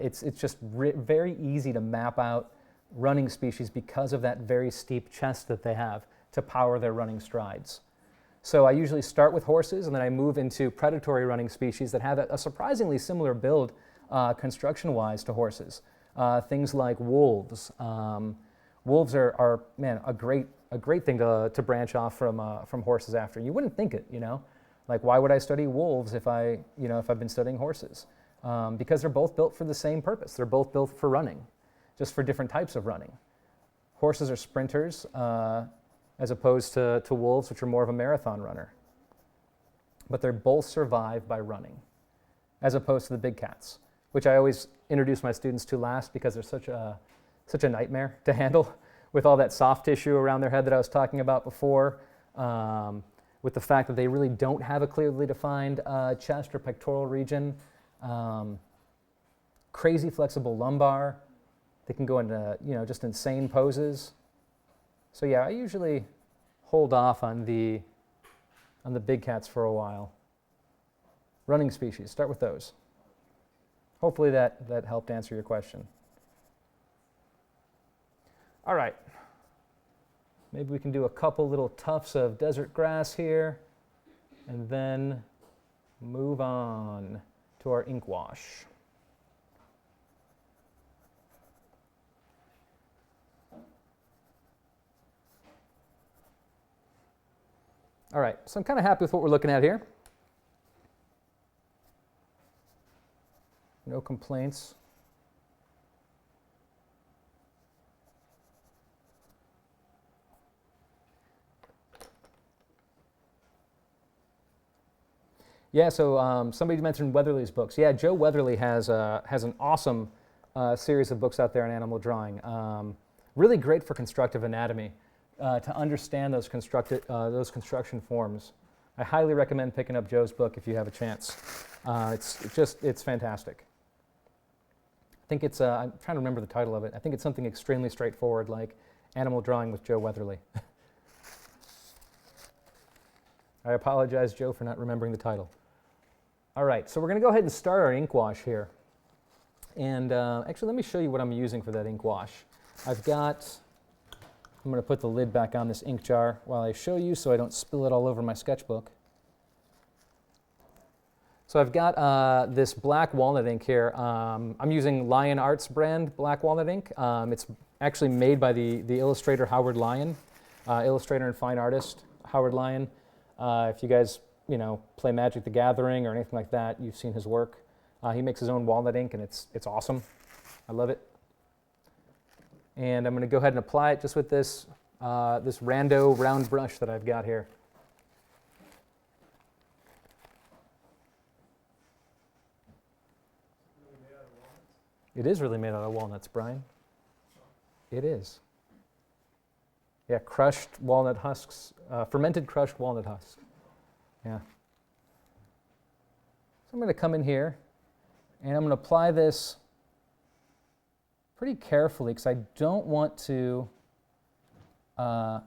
It's just very easy to map out running species because of that very steep chest that they have to power their running strides. So I usually start with horses, and then I move into predatory running species that have a surprisingly similar build construction-wise to horses. Things like wolves. Wolves are a great thing to branch off from horses after. You wouldn't think it, Like, why would I study wolves if I've been studying horses? Because they're both built for the same purpose. They're both built for running, just for different types of running. Horses are sprinters, as opposed to wolves, which are more of a marathon runner. But they both survive by running, as opposed to the big cats, which I always introduce my students to last because they're such a nightmare to handle with all that soft tissue around their head that I was talking about before, with the fact that they really don't have a clearly defined chest or pectoral region, crazy flexible lumbar. They can go into just insane poses. So yeah, I usually hold off on the big cats for a while. Running species, start with those. Hopefully that helped answer your question. All right. Maybe we can do a couple little tufts of desert grass here, and then move on to our ink wash. All right, so I'm kind of happy with what we're looking at here. No complaints. Yeah, so somebody mentioned Weatherly's books. Yeah, Joe Weatherly has an awesome series of books out there on animal drawing. Really great for constructive anatomy. To understand those construction forms. I highly recommend picking up Joe's book if you have a chance. It's fantastic. I think it's, I'm trying to remember the title of it. I think it's something extremely straightforward like Animal Drawing with Joe Weatherly. I apologize, Joe, for not remembering the title. All right, so we're going to go ahead and start our ink wash here. And actually, let me show you what I'm using for that ink wash. I'm going to put the lid back on this ink jar while I show you so I don't spill it all over my sketchbook. So I've got this black walnut ink here. I'm using Lion Arts brand black walnut ink. It's actually made by the illustrator Howard Lyon, illustrator and fine artist Howard Lyon. If you guys play Magic the Gathering or anything like that, you've seen his work. He makes his own walnut ink, and it's awesome. I love it. And I'm going to go ahead and apply it just with this rando round brush that I've got here. It is really made out of walnuts, Brian. It is. Yeah, crushed walnut husks, fermented crushed walnut husks. Yeah. So I'm going to come in here, and I'm going to apply this pretty carefully because I don't want to go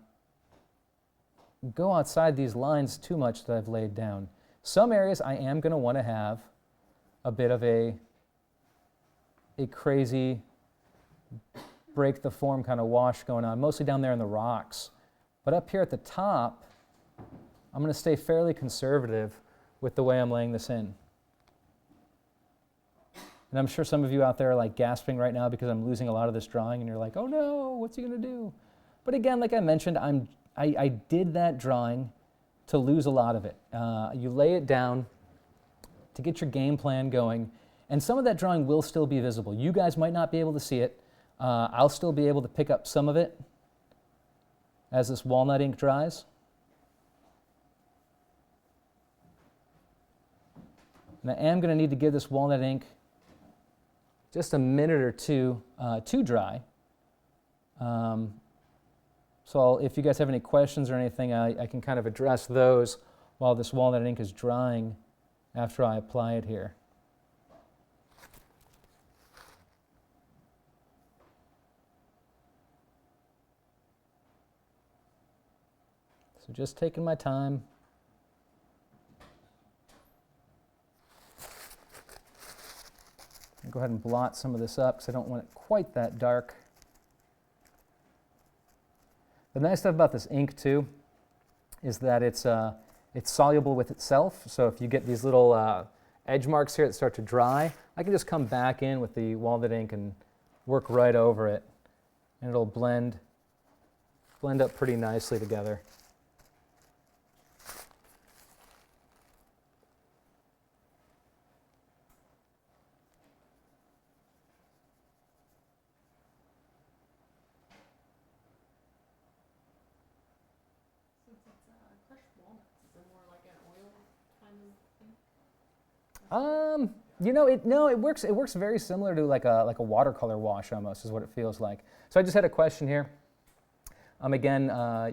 outside these lines too much that I've laid down. Some areas I am going to want to have a bit of a a crazy break the form kind of wash going on, mostly down there in the rocks. But up here at the top, I'm going to stay fairly conservative with the way I'm laying this in. And I'm sure some of you out there are like gasping right now because I'm losing a lot of this drawing and you're like, oh no, what's he going to do? But again, like I mentioned, I did that drawing to lose a lot of it. You lay it down to get your game plan going, and some of that drawing will still be visible. You guys might not be able to see it. I'll still be able to pick up some of it as this walnut ink dries. And I am going to need to give this walnut ink just a minute or two to dry. So if you guys have any questions or anything, I can kind of address those while this walnut ink is drying after I apply it here. So just taking my time. I'll go ahead and blot some of this up because I don't want it quite that dark. The nice stuff about this ink too is that it's soluble with itself. So if you get these little edge marks here that start to dry, I can just come back in with the walnut ink and work right over it, and it'll blend up pretty nicely together. You know, it works. It works very similar to like a watercolor wash almost, is what it feels like. So I just had a question here. Again,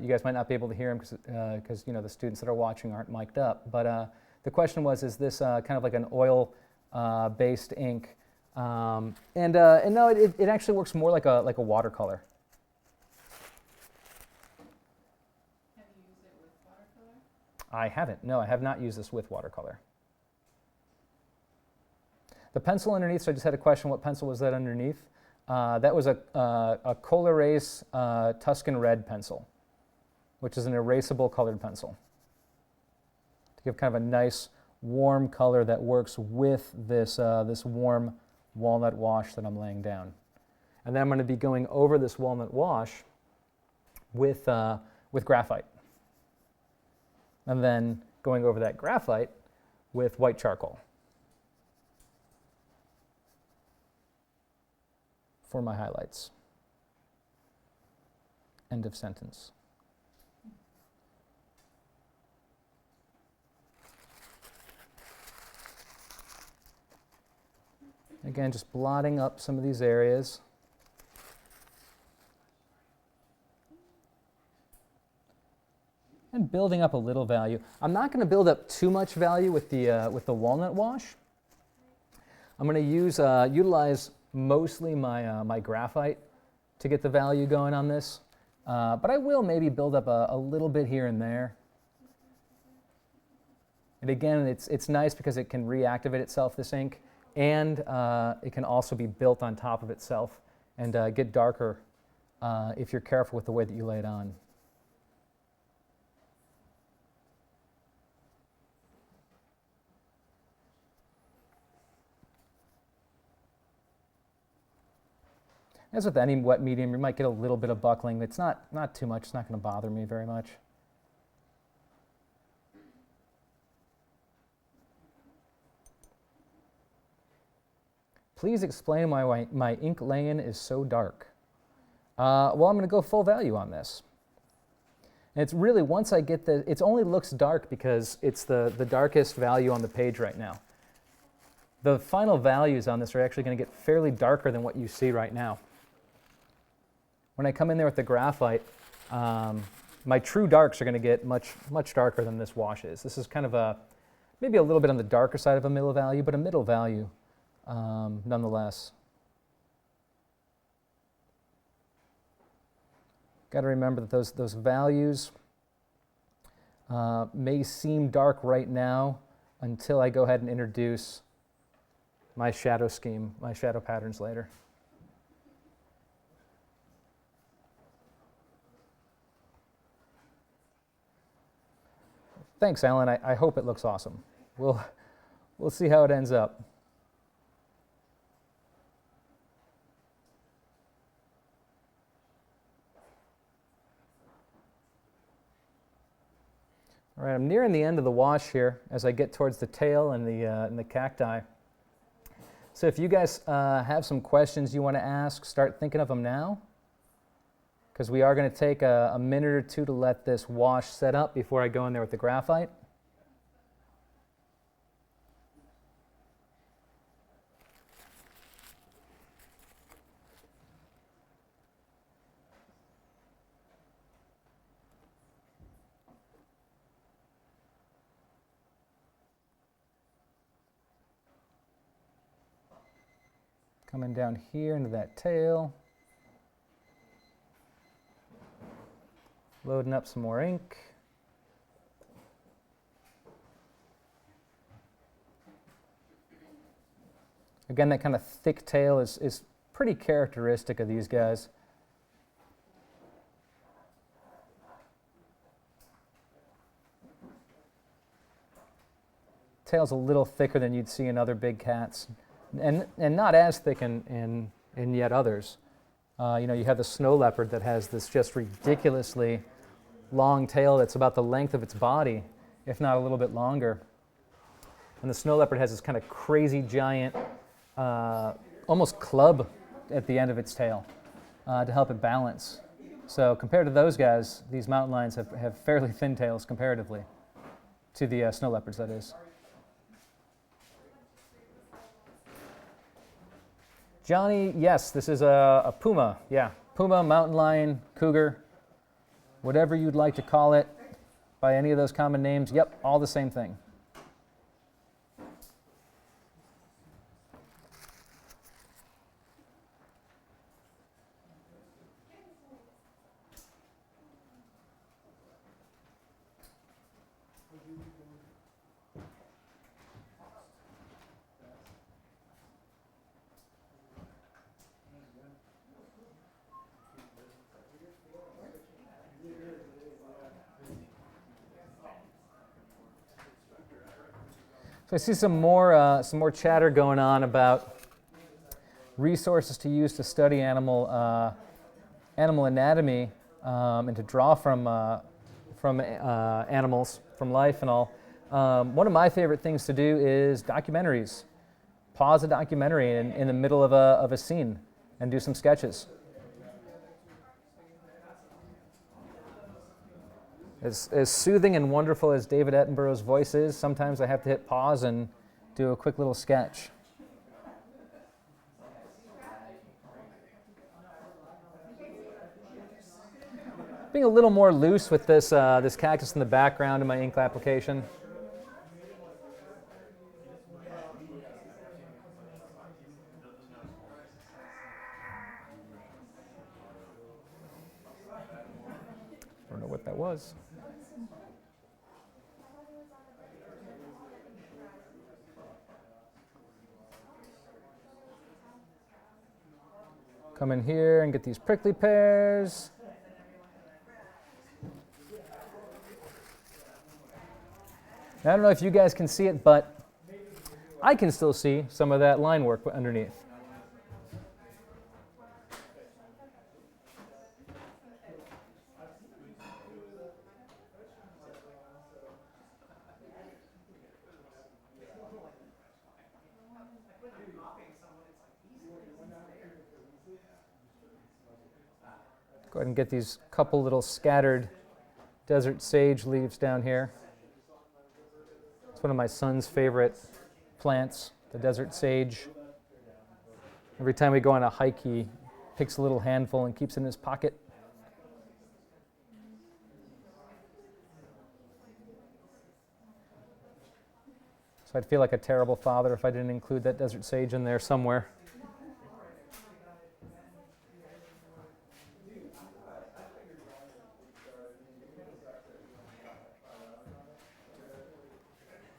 you guys might not be able to hear him because you know the students that are watching aren't mic'd up. But the question was, is this kind of like an oil based ink? And no, it actually works more like a watercolor. Have you used it with watercolor? I haven't. No, I have not used this with watercolor. The pencil underneath, so I just had a question, what pencil was that underneath? That was a Col-Erase Tuscan Red pencil, which is an erasable colored pencil, to give kind of a nice warm color that works with this, this warm walnut wash that I'm laying down. And then I'm going to be going over this walnut wash with graphite. And then going over that graphite with white charcoal for my highlights. End of sentence. Again, just blotting up some of these areas. And building up a little value. I'm not going to build up too much value with the walnut wash. I'm going to utilize mostly my graphite to get the value going on this. But I will maybe build up a little bit here and there. And again, it's nice because it can reactivate itself, this ink, and it can also be built on top of itself and get darker if you're careful with the way that you lay it on. As with any wet medium, you might get a little bit of buckling. It's not too much. It's not going to bother me very much. Please explain why my ink lay-in is so dark. Well, I'm going to go full value on this. And it's really, once I get it only looks dark because it's the darkest value on the page right now. The final values on this are actually going to get fairly darker than what you see right now. When I come in there with the graphite, my true darks are going to get much darker than this wash is. This is kind of maybe a little bit on the darker side of a middle value, but a middle value nonetheless. Got to remember that those values may seem dark right now until I go ahead and introduce my shadow scheme, my shadow patterns later. Thanks, Alan. I hope it looks awesome. We'll see how it ends up. All right, I'm nearing the end of the wash here as I get towards the tail and the cacti. So if you guys have some questions you want to ask, start thinking of them now, because we are going to take a minute or two to let this wash set up before I go in there with the graphite. Coming down here into that tail. Loading up some more ink. Again, that kind of thick tail is pretty characteristic of these guys. Tail's a little thicker than you'd see in other big cats. And not as thick in yet others. You have the snow leopard that has this just ridiculously long tail that's about the length of its body, if not a little bit longer. And the snow leopard has this kind of crazy giant, almost club at the end of its tail to help it balance. So compared to those guys, these mountain lions have fairly thin tails comparatively to the snow leopards, that is. Johnny, yes, this is a puma. Yeah, puma, mountain lion, cougar, whatever you'd like to call it by any of those common names. Yep, all the same thing. So I see some more chatter going on about resources to use to study animal anatomy and to draw from animals, from life and all. One of my favorite things to do is documentaries. Pause a documentary in the middle of a scene and do some sketches. As soothing and wonderful as David Attenborough's voice is, sometimes I have to hit pause and do a quick little sketch. Being a little more loose with this cactus in the background in my ink application. I don't know what that was. Come in here and get these prickly pears. I don't know if you guys can see it, but I can still see some of that line work underneath. Go ahead and get these couple little scattered desert sage leaves down here. It's one of my son's favorite plants, the desert sage. Every time we go on a hike, he picks a little handful and keeps it in his pocket. So I'd feel like a terrible father if I didn't include that desert sage in there somewhere.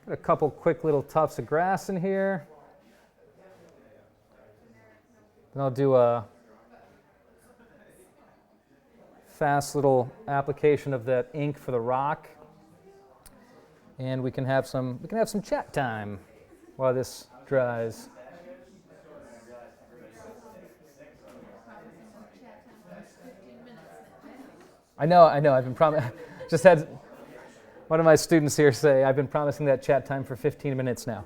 Got a couple quick little tufts of grass in here. Then I'll do a fast little application of that ink for the rock, and we can have some chat time while this dries. I know. I've been just had one of my students here say, I've been promising that chat time for 15 minutes now.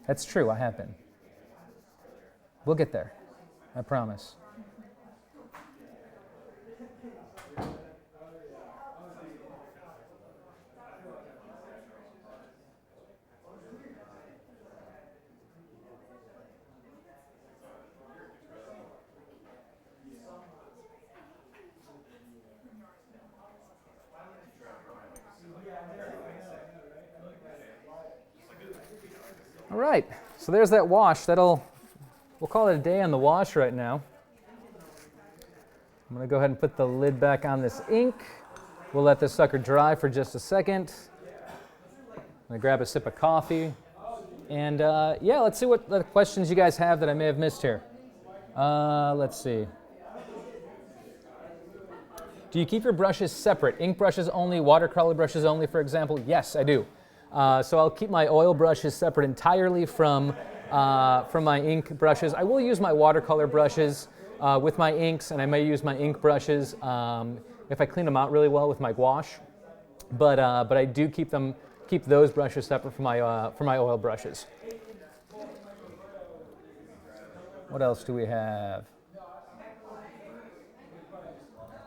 That's true, I have been. We'll get there, I promise. All right, so there's that wash. We'll call it a day on the wash right now. I'm going to go ahead and put the lid back on this ink. We'll let this sucker dry for just a second. I'm going to grab a sip of coffee. And yeah, let's see what the questions you guys have that I may have missed here. Let's see. Do you keep your brushes separate? Ink brushes only, watercolor brushes only, for example? Yes, I do. So I'll keep my oil brushes separate entirely from my ink brushes. I will use my watercolor brushes with my inks, and I may use my ink brushes if I clean them out really well with my gouache. But I do keep those brushes separate from my oil brushes. What else do we have?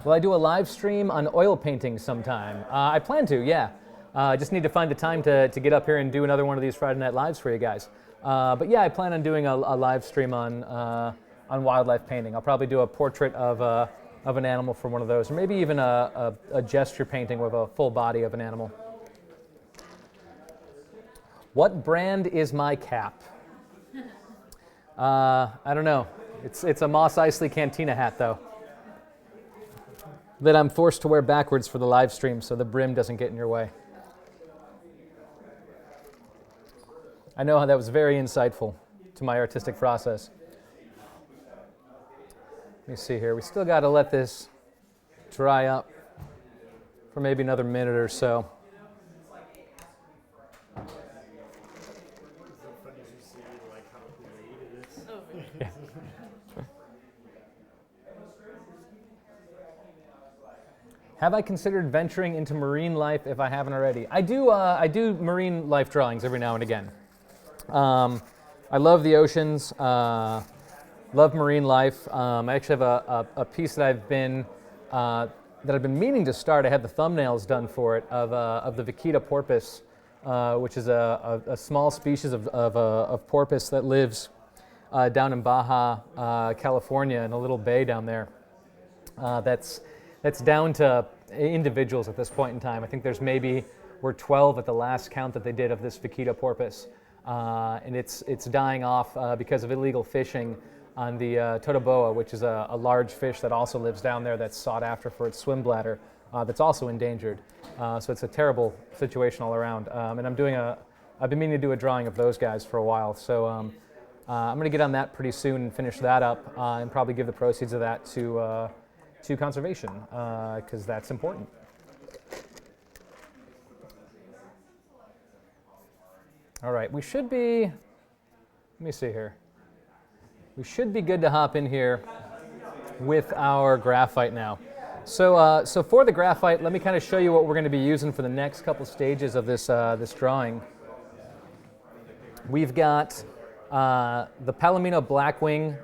Will I do a live stream on oil painting sometime? I plan to, yeah. I just need to find the time to get up here and do another one of these Friday Night Lives for you guys. But yeah, I plan on doing a live stream on wildlife painting. I'll probably do a portrait of an animal from one of those, or maybe even a gesture painting with a full body of an animal. What brand is my cap? I don't know. It's a Mos Eisley Cantina hat, though, that I'm forced to wear backwards for the live stream so the brim doesn't get in your way. I know how that was very insightful to my artistic process. Let me see here. We still got to let this dry up for maybe another minute or so. Yeah. Have I considered venturing into marine life if I haven't already? I do marine life drawings every now and again. I love the oceans, love marine life. I actually have a piece that I've been meaning to start. I had the thumbnails done for it of the vaquita porpoise, which is a small species of porpoise that lives down in Baja, California, in a little bay down there. That's down to individuals at this point in time. I think we're 12 at the last count that they did of this vaquita porpoise. And it's dying off because of illegal fishing on the Totoboa, which is a large fish that also lives down there that's sought after for its swim bladder, that's also endangered. So it's a terrible situation all around. And I've been meaning to do a drawing of those guys for a while. So I'm going to get on that pretty soon and finish that up and probably give the proceeds of that to conservation because that's important. All right, we should be, let me see here. We should be good to hop in here with our graphite now. So for the graphite, let me kind of show you what we're going to be using for the next couple stages of this drawing. We've got the Palomino Blackwing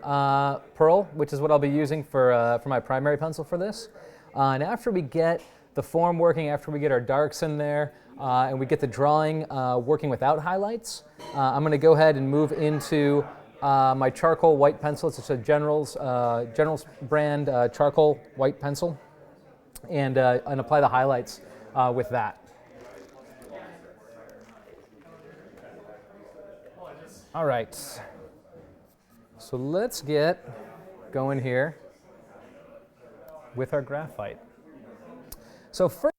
pearl, which is what I'll be using for my primary pencil for this. And after we get the form working, after we get our darks in there, and we get the drawing working without highlights, I'm going to go ahead and move into my charcoal white pencil. It's just a General's brand charcoal white pencil, and apply the highlights with that. All right, so let's get going here with our graphite. So first,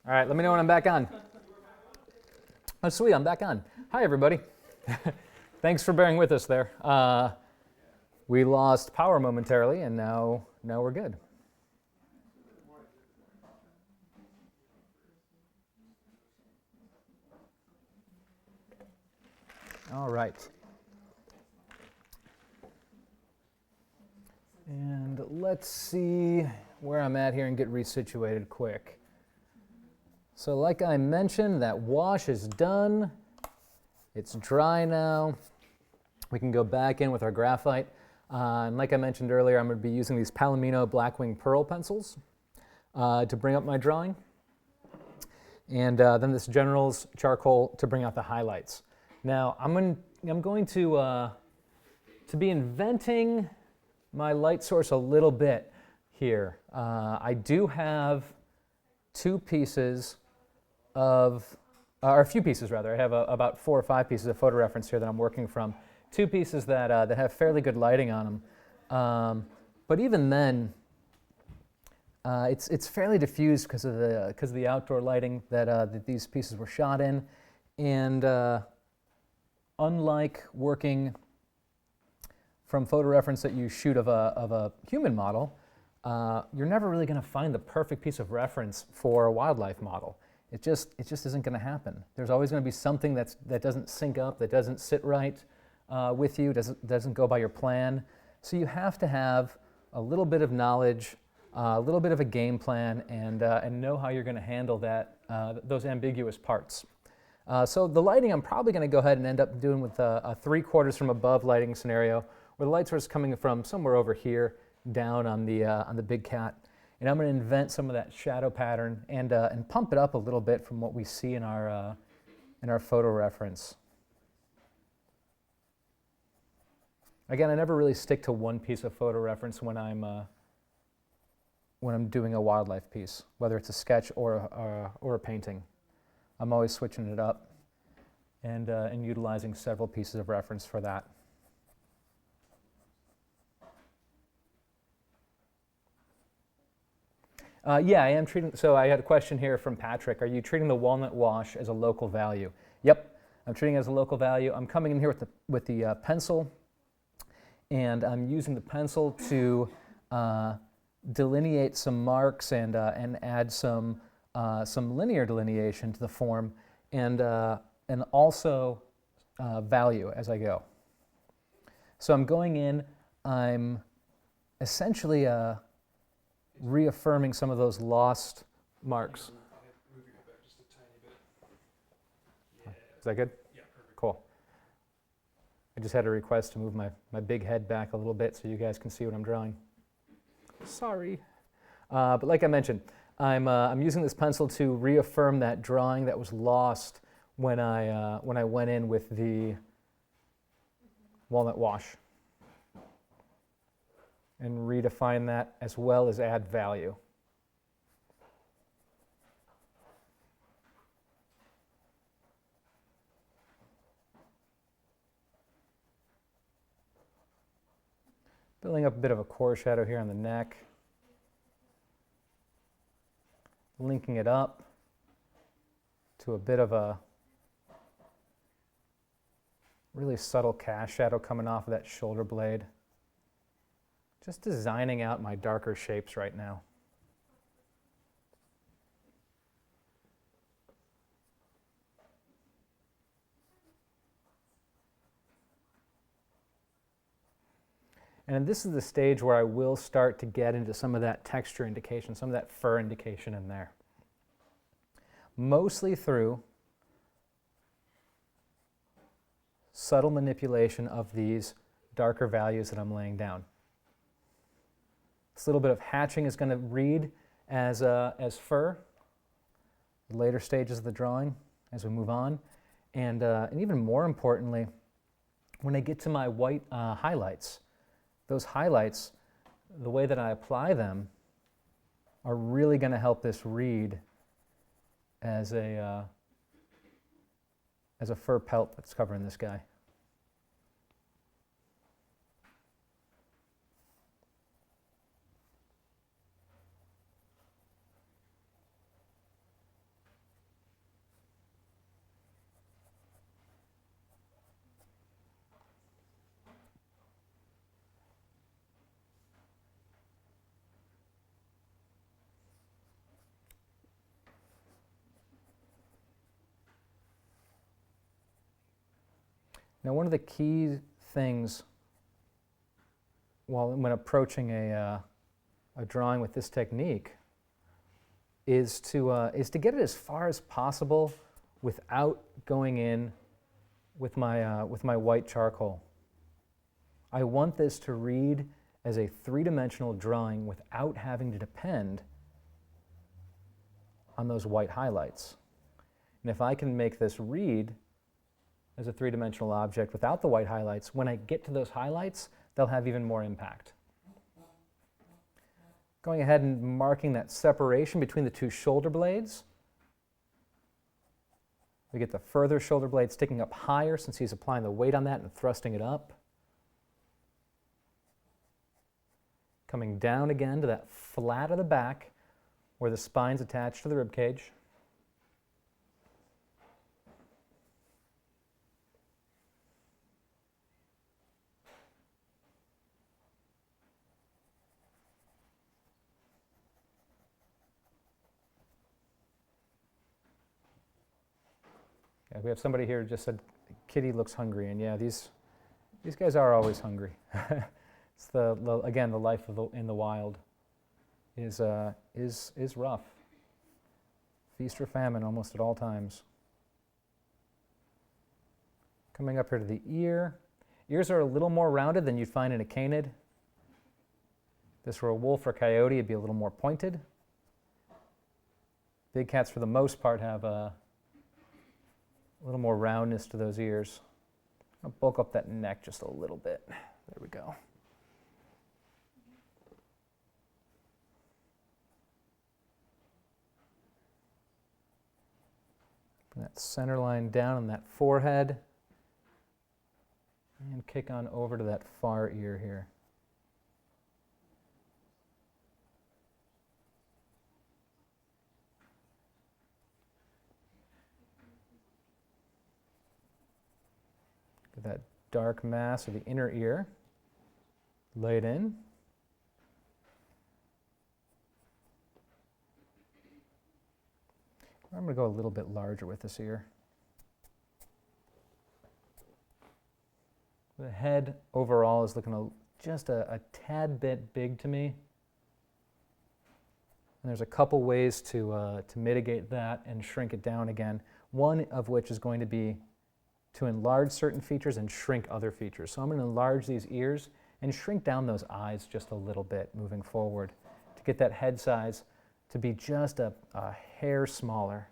All right, let me know when I'm back on. Oh, sweet, I'm back on. Hi, everybody. Thanks for bearing with us there. We lost power momentarily, and now we're good. All right. And let's see where I'm at here and get resituated quick. So like I mentioned, that wash is done. It's dry now. We can go back in with our graphite. And like I mentioned earlier, I'm going to be using these Palomino Blackwing Pearl pencils to bring up my drawing. And then this General's charcoal to bring out the highlights. Now, I'm going to be inventing my light source a little bit here. I do have two pieces of, or a few pieces rather. I have about 4 or 5 pieces of photo reference here that I'm working from. 2 pieces that have fairly good lighting on them. But even then, it's fairly diffused because of the outdoor lighting that these pieces were shot in. And unlike working from photo reference that you shoot of a human model, you're never really going to find the perfect piece of reference for a wildlife model. It just isn't going to happen. There's always going to be something that doesn't sync up, that doesn't sit right with you, doesn't go by your plan. So you have to have a little bit of knowledge, a little bit of a game plan, and know how you're going to handle those ambiguous parts. So the lighting, I'm probably going to go ahead and end up doing with a 3/4 from above lighting scenario, where the light source is coming from somewhere over here, down on the big cat. And I'm going to invent some of that shadow pattern and pump it up a little bit from what we see in our photo reference. Again, I never really stick to one piece of photo reference when I'm doing a wildlife piece, whether it's a sketch or a painting. I'm always switching it up and utilizing several pieces of reference for that. Yeah, I am treating, so I had a question here from Patrick. Are you treating the walnut wash as a local value? Yep, I'm treating it as a local value. I'm coming in here with the pencil, and I'm using the pencil to delineate some marks and add some linear delineation to the form, and also value as I go. So I'm going in, I'm essentially reaffirming some of those lost marks. Move your head back just a tiny bit. Yeah. Is that good? Yeah, perfect. Cool. I just had a request to move my big head back a little bit so you guys can see what I'm drawing. Sorry. But like I mentioned, I'm using this pencil to reaffirm that drawing that was lost when I went in with the walnut wash, and redefine that as well as add value. Building up a bit of a core shadow here on the neck. Linking it up to a bit of a really subtle cast shadow coming off of that shoulder blade. Just designing out my darker shapes right now. And this is the stage where I will start to get into some of that texture indication, some of that fur indication in there. Mostly through subtle manipulation of these darker values that I'm laying down. This little bit of hatching is going to read as fur, later stages of the drawing as we move on. And even more importantly, when I get to my white highlights, those highlights, the way that I apply them, are really going to help this read as a fur pelt that's covering this guy. Now, one of the key things when approaching a drawing with this technique is to get it as far as possible without going in with my white charcoal. I want this to read as a three-dimensional drawing without having to depend on those white highlights. And if I can make this read as a three-dimensional object without the white highlights, when I get to those highlights, they'll have even more impact. Going ahead and marking that separation between the two shoulder blades. We get the further shoulder blade sticking up higher since he's applying the weight on that and thrusting it up. Coming down again to that flat of the back where the spine's attached to the rib cage. Yeah, we have somebody here who just said, Kitty looks hungry, and yeah, these guys are always hungry. It's again, the life in the wild is rough. Feast or famine almost at all times. Coming up here to the ear. Ears are a little more rounded than you'd find in a canid. If this were a wolf or coyote, it'd be a little more pointed. Big cats, for the most part, have a little more roundness to those ears. I'll bulk up that neck just a little bit. There we go. Bring that center line down on that forehead. And kick on over to that far ear here. Get that dark mass of the inner ear. Lay it in. I'm going to go a little bit larger with this ear. The head overall is looking just a tad bit big to me. And there's a couple ways to mitigate that and shrink it down again. One of which is going to be to enlarge certain features and shrink other features. So I'm going to enlarge these ears and shrink down those eyes just a little bit moving forward to get that head size to be just a hair smaller.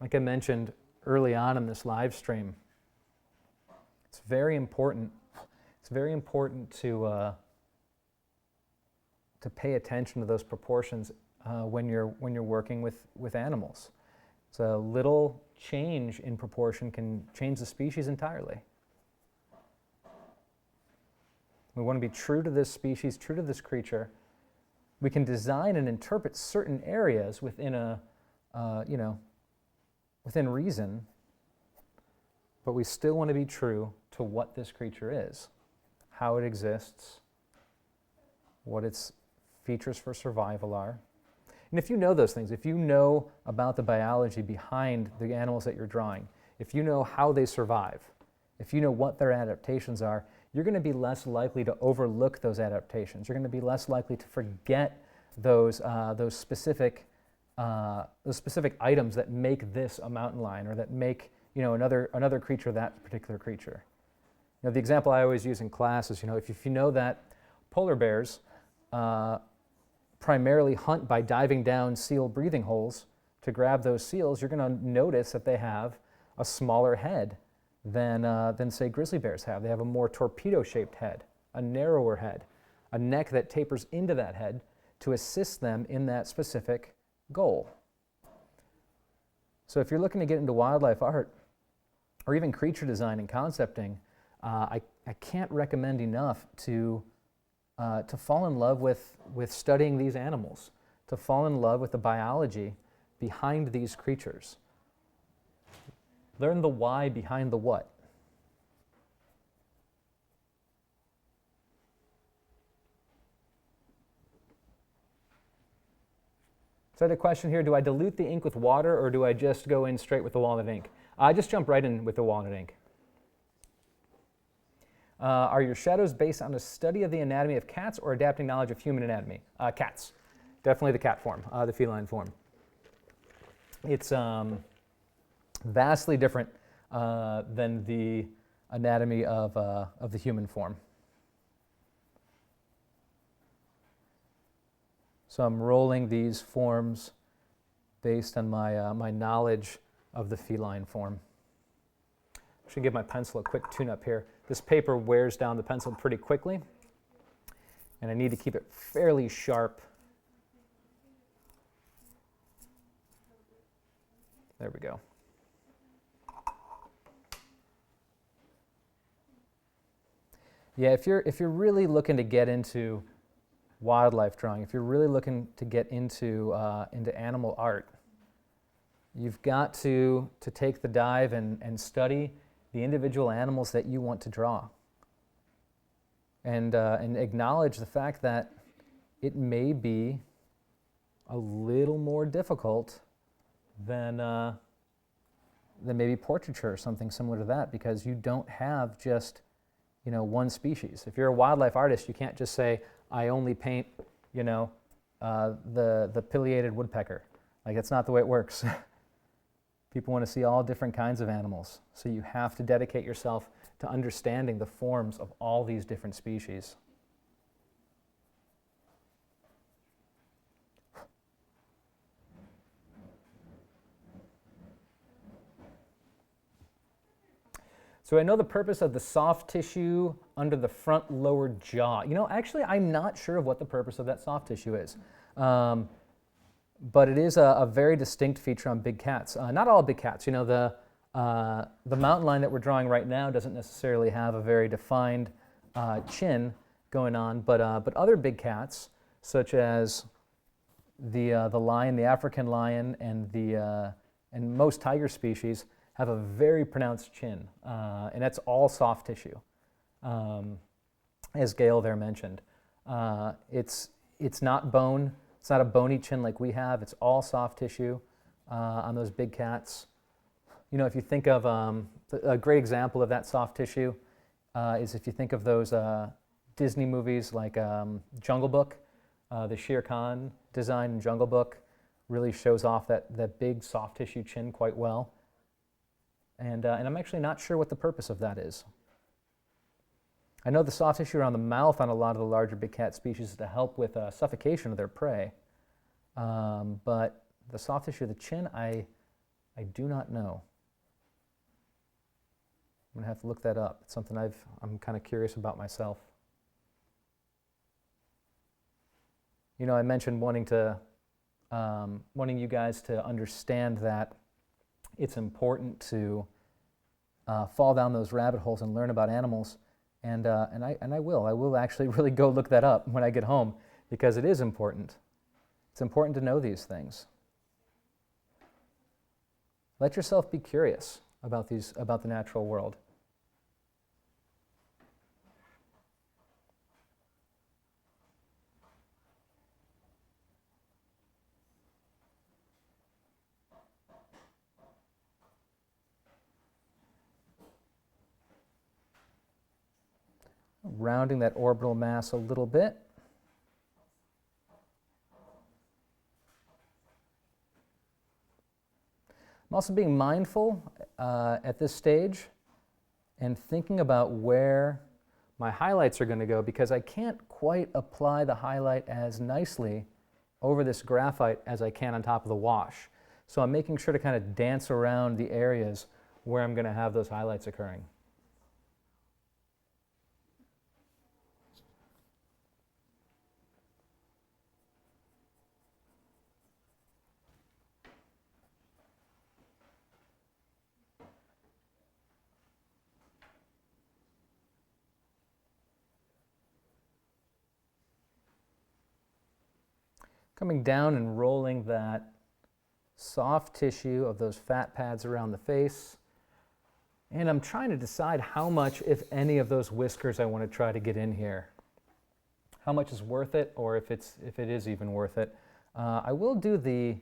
Like I mentioned early on in this live stream, it's very important. It's very important to pay attention to those proportions when you're working with animals. So a little change in proportion can change the species entirely. We want to be true to this species, true to this creature. We can design and interpret certain areas within within reason, but we still want to be true to what this creature is, how it exists, what its features for survival are. And if you know those things, if you know about the biology behind the animals that you're drawing, if you know how they survive, if you know what their adaptations are, you're going to be less likely to overlook those adaptations. You're going to be less likely to forget those specific items that make this a mountain lion or that make another creature that particular creature. The example I always use in class is if you know that polar bears primarily hunt by diving down seal breathing holes to grab those seals, you're going to notice that they have a smaller head than say grizzly bears have. They have a more torpedo-shaped head, a narrower head, a neck that tapers into that head to assist them in that specific goal. So if you're looking to get into wildlife art or even creature design and concepting, I can't recommend enough to fall in love with studying these animals, to fall in love with the biology behind these creatures. Learn the why behind the what. So I had a question here, do I dilute the ink with water or do I just go in straight with the walnut ink? I just jump right in with the walnut ink. Are your shadows based on a study of the anatomy of cats or adapting knowledge of human anatomy? Cats. Definitely the cat form, the feline form. It's vastly different than the anatomy of the human form. So I'm rolling these forms based on my knowledge of the feline form. I should give my pencil a quick tune-up here. This paper wears down the pencil pretty quickly, and I need to keep it fairly sharp. There we go. Yeah, if you're really looking to get into wildlife drawing, if you're really looking to get into animal art, you've got to take the dive and study the individual animals that you want to draw, and acknowledge the fact that it may be a little more difficult than maybe portraiture or something similar to that, because you don't have just one species. If you're a wildlife artist, you can't just say, I only paint the pileated woodpecker. Like, that's not the way it works. People want to see all different kinds of animals, so you have to dedicate yourself to understanding the forms of all these different species. So I know the purpose of the soft tissue under the front lower jaw. Actually, I'm not sure of what the purpose of that soft tissue is. But it is a very distinct feature on big cats. Not all big cats. The mountain lion that we're drawing right now doesn't necessarily have a very defined chin going on, but other big cats, such as the lion, the African lion, and most tiger species, have a very pronounced chin, and that's all soft tissue, as Gail there mentioned. It's not bone. It's not a bony chin like we have. It's all soft tissue on those big cats. If you think of a great example of that soft tissue is if you think of those Disney movies like Jungle Book. The Shere Khan design in Jungle Book really shows off that big soft tissue chin quite well. And I'm actually not sure what the purpose of that is. I know the soft tissue around the mouth on a lot of the larger big cat species is to help with suffocation of their prey. But the soft tissue of the chin, I do not know. I'm going to have to look that up. It's something I'm kind of curious about myself. I mentioned wanting you guys to understand that it's important to fall down those rabbit holes and learn about animals, and I will actually really go look that up when I get home, because it is important. It's important to know these things. Let yourself be curious about the natural world. Rounding that orbital mass a little bit. I'm also being mindful at this stage and thinking about where my highlights are going to go, because I can't quite apply the highlight as nicely over this graphite as I can on top of the wash. So I'm making sure to kind of dance around the areas where I'm going to have those highlights occurring. Coming down and rolling that soft tissue of those fat pads around the face. And I'm trying to decide how much, if any, of those whiskers I want to try to get in here. How much is worth it, or if it is even worth it. I will do the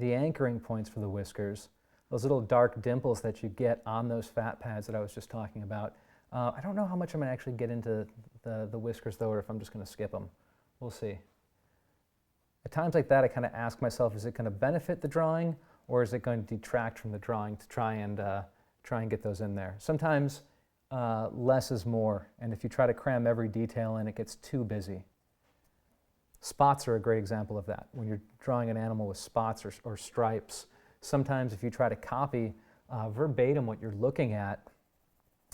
anchoring points for the whiskers, those little dark dimples that you get on those fat pads that I was just talking about. I don't know how much I'm going to actually get into the whiskers, though, or if I'm just going to skip them. We'll see. At times like that, I kind of ask myself, is it going to benefit the drawing, or is it going to detract from the drawing to try and get those in there? Sometimes less is more, and if you try to cram every detail in, it gets too busy. Spots are a great example of that. When you're drawing an animal with spots or stripes, sometimes if you try to copy verbatim what you're looking at,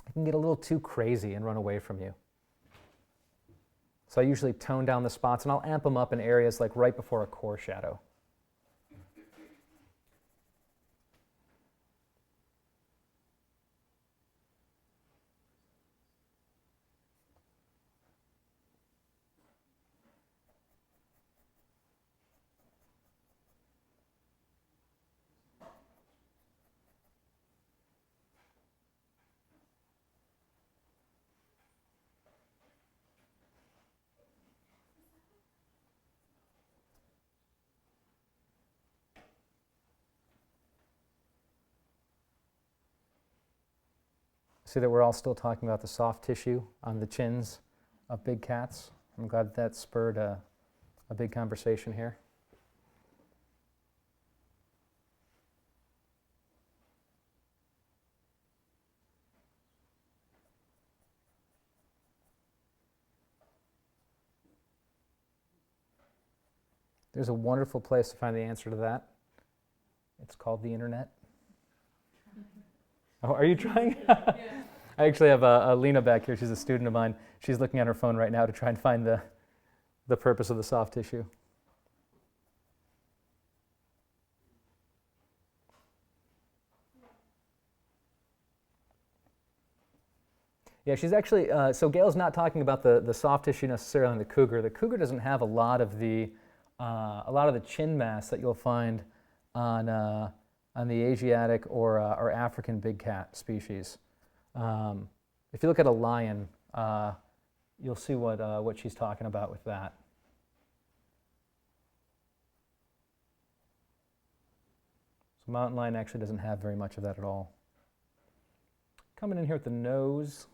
it can get a little too crazy and run away from you. So I usually tone down the spots, and I'll amp them up in areas like right before a core shadow. See that we're all still talking about the soft tissue on the chins of big cats. I'm glad that spurred a big conversation here. There's a wonderful place to find the answer to that. It's called the internet. Oh, are you trying? Yeah. I actually have Lena back here. She's a student of mine. She's looking at her phone right now to try and find the purpose of the soft tissue. Yeah, she's actually, so Gail's not talking about the soft tissue necessarily on the cougar. The cougar doesn't have a lot of the chin mass that you'll find on the Asiatic or African big cat species. If you look at a lion, you'll see what she's talking about with that. So mountain lion actually doesn't have very much of that at all. Coming in here with the nose.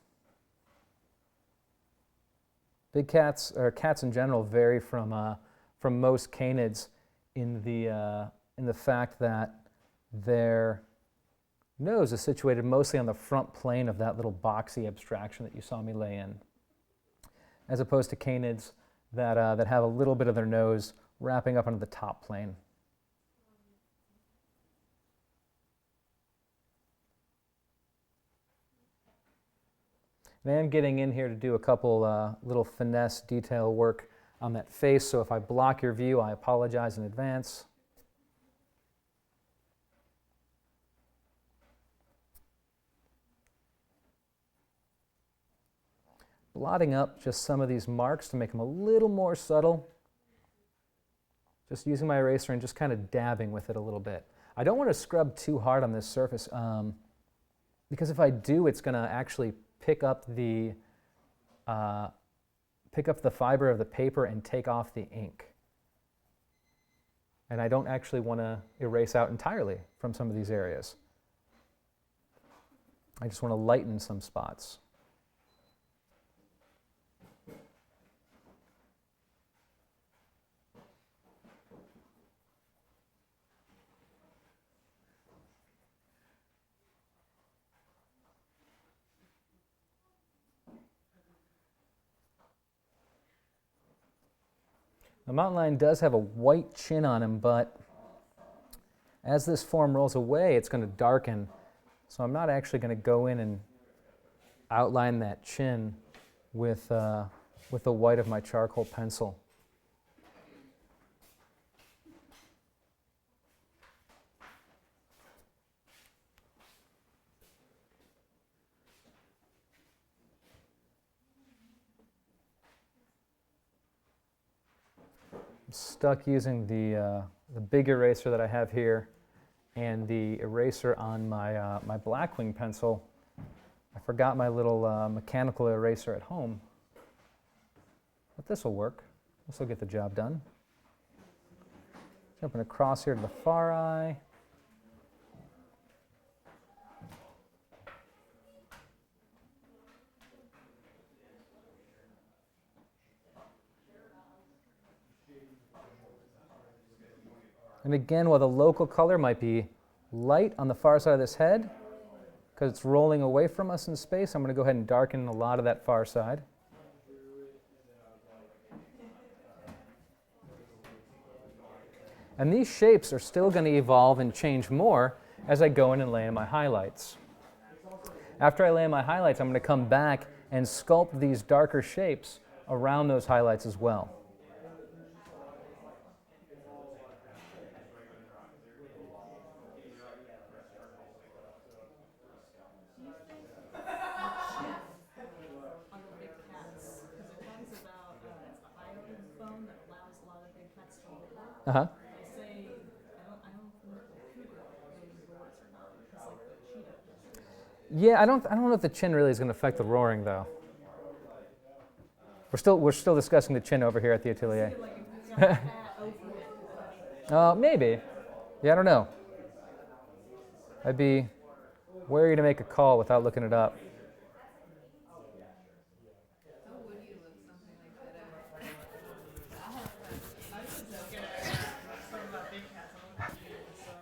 Big cats, or cats in general, vary from most canids in the fact that their nose is situated mostly on the front plane of that little boxy abstraction that you saw me lay in, as opposed to canids that have a little bit of their nose wrapping up onto the top plane. And I am getting in here to do a couple little finesse detail work on that face, so if I block your view, I apologize in advance. Blotting up just some of these marks to make them a little more subtle. Just using my eraser and just kind of dabbing with it a little bit. I don't want to scrub too hard on this surface because if I do, it's going to actually pick up the fiber of the paper and take off the ink. And I don't actually want to erase out entirely from some of these areas. I just want to lighten some spots. The mountain lion does have a white chin on him, but as this form rolls away, it's going to darken. So I'm not actually going to go in and outline that chin with the white of my charcoal pencil. Stuck using the big eraser that I have here and the eraser on my Blackwing pencil. I forgot my little mechanical eraser at home, but this will work. This will get the job done. Jumping across here to the far eye. And again, while the local color might be light on the far side of this head, because it's rolling away from us in space, I'm going to go ahead and darken a lot of that far side. And these shapes are still going to evolve and change more as I go in and lay in my highlights. After I lay in my highlights, I'm going to come back and sculpt these darker shapes around those highlights as well. Uh-huh. Yeah, I don't know if the chin really is going to affect the roaring though. We're still discussing the chin over here at the Atelier. Maybe. Yeah, I don't know. I'd be wary to make a call without looking it up. How would you look something like that?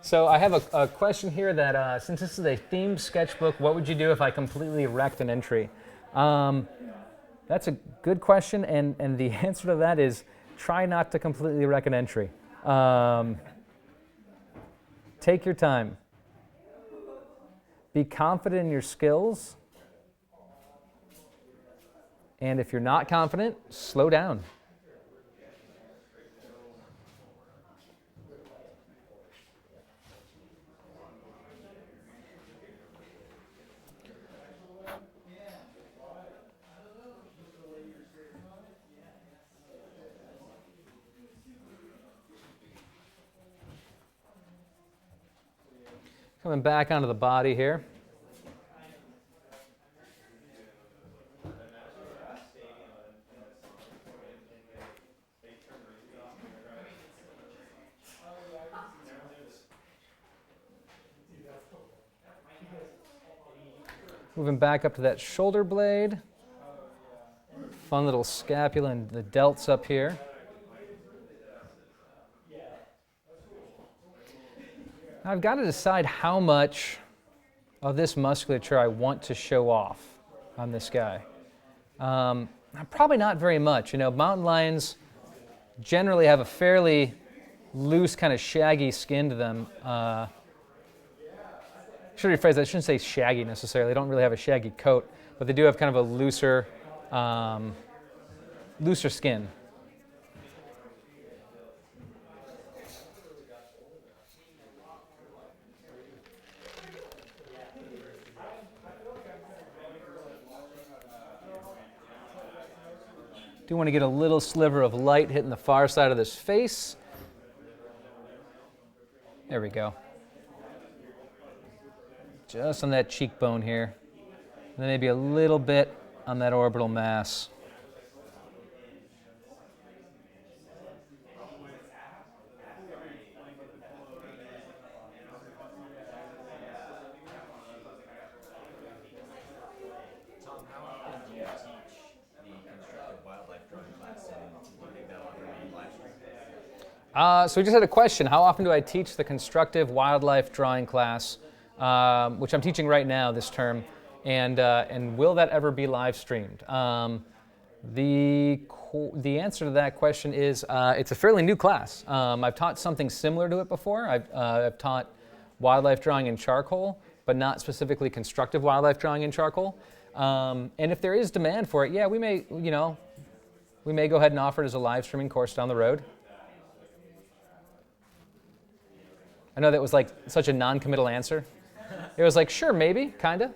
So I have a question here that since this is a themed sketchbook, what would you do if I completely wrecked an entry? That's a good question, and the answer to that is try not to completely wreck an entry. Take your time. Be confident in your skills. And if you're not confident, slow down. Coming back onto the body here. Moving back up to that shoulder blade. Fun little scapula and the delts up here. Now I've got to decide how much of this musculature I want to show off on this guy. Probably not very much. You know, mountain lions generally have a fairly loose, kind of shaggy skin to them. Should rephrase that. I shouldn't say shaggy necessarily. They don't really have a shaggy coat, but they do have kind of a looser skin. Do want to get a little sliver of light hitting the far side of this face. There we go. Just on that cheekbone here. And then maybe a little bit on that orbital mass. So we just had a question. How often do I teach the constructive wildlife drawing class, which I'm teaching right now this term, and will that ever be live streamed? The answer to that question is it's a fairly new class. I've taught something similar to it before. I've taught wildlife drawing in charcoal, but not specifically constructive wildlife drawing in charcoal. And if there is demand for it, yeah, we may go ahead and offer it as a live streaming course down the road. I know that was like such a non-committal answer. It was like, sure, maybe, kind of.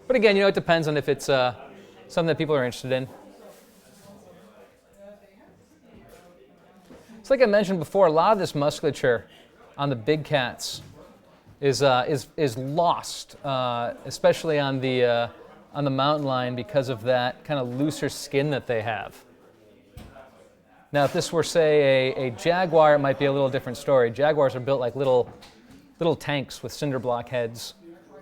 But again, it depends on if it's something that people are interested in. It's like I mentioned before, a lot of this musculature on the big cats is lost, especially on the mountain lion because of that kind of looser skin that they have. Now, if this were, say, a jaguar, it might be a little different story. Jaguars are built like little tanks with cinder block heads.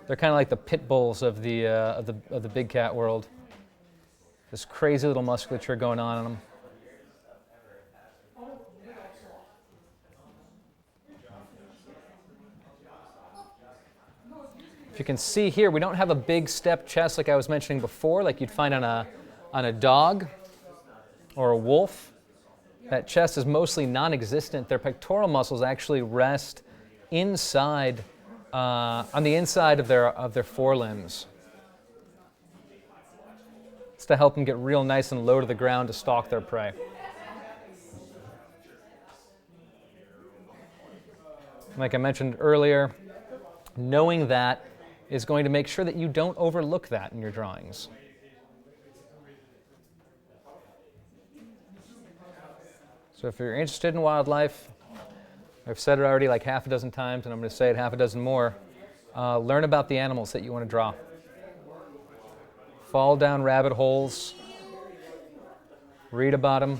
They're kind of like the pit bulls of the big cat world. This crazy little musculature going on in them. If you can see here, we don't have a big step chest like I was mentioning before, like you'd find on a dog or a wolf. That chest is mostly non-existent. Their pectoral muscles actually rest inside, on the inside of their forelimbs. It's to help them get real nice and low to the ground to stalk their prey. Like I mentioned earlier, knowing that is going to make sure that you don't overlook that in your drawings. So if you're interested in wildlife, I've said it already like half a dozen times, and I'm going to say it half a dozen more, learn about the animals that you want to draw. Fall down rabbit holes, read about them.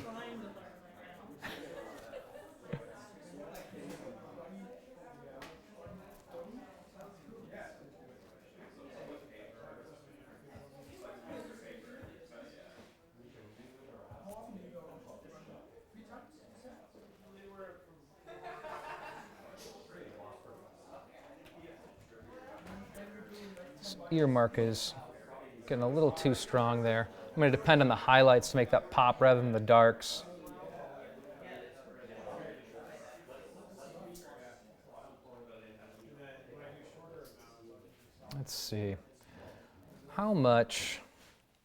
This earmark is getting a little too strong there. I'm going to depend on the highlights to make that pop rather than the darks. Let's see. How much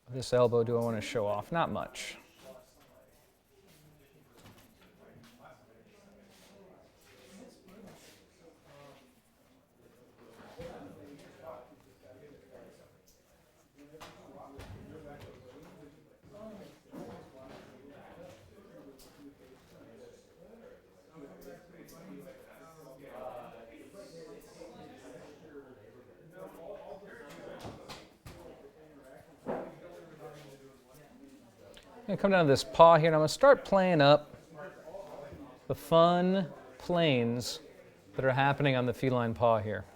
of this elbow do I want to show off? Not much. I'm going to come down to this paw here, and I'm going to start playing up the fun planes that are happening on the feline paw here.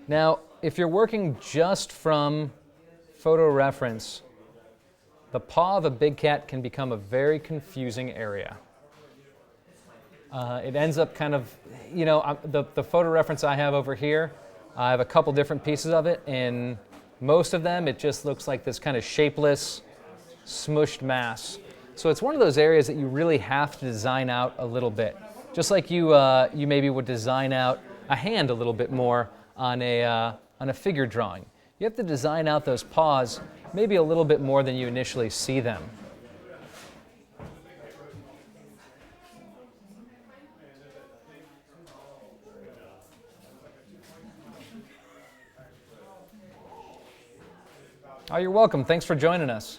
Now, if you're working just from photo reference, the paw of a big cat can become a very confusing area. It ends up kind of, you know, the photo reference I have over here, I have a couple different pieces of it, and most of them it just looks like this kind of shapeless, smushed mass. So it's one of those areas that you really have to design out a little bit. Just like you maybe would design out a hand a little bit more on a figure drawing. You have to design out those paws maybe a little bit more than you initially see them. Oh, you're welcome. Thanks for joining us.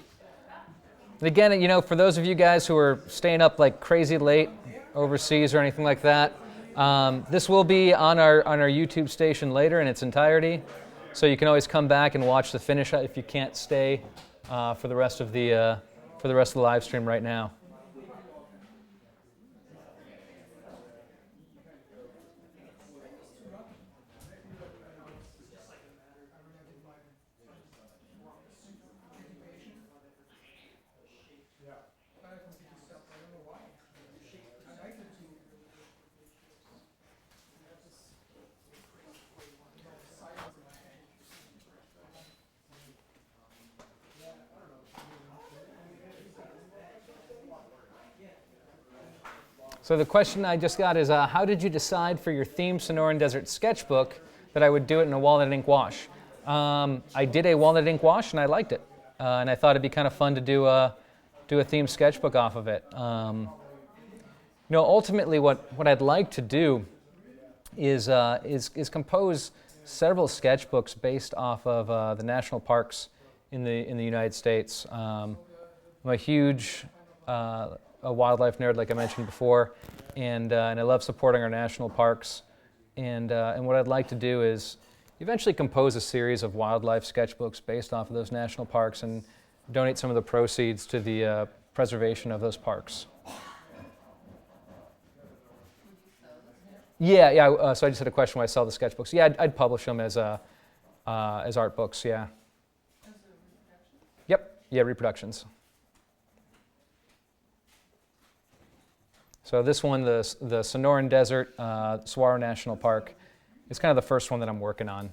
And again, you know, for those of you guys who are staying up like crazy late overseas or anything like that, this will be on our YouTube station later in its entirety. So you can always come back and watch the finish if you can't stay for the rest of the live stream right now. So the question I just got is, how did you decide for your theme Sonoran Desert sketchbook that I would do it in a walnut ink wash? I did a walnut ink wash and I liked it. And I thought it'd be kind of fun to do a theme sketchbook off of it. You know, ultimately what I'd like to do is compose several sketchbooks based off of the national parks in the United States. I'm a huge a wildlife nerd, like I mentioned before, and I love supporting our national parks. And what I'd like to do is eventually compose a series of wildlife sketchbooks based off of those national parks and donate some of the proceeds to the preservation of those parks. Yeah. So I just had a question why I sell the sketchbooks. Yeah, I'd publish them as art books. Yeah. Yep. Yeah, reproductions. So this one, the Sonoran Desert, Saguaro National Park, is kind of the first one that I'm working on.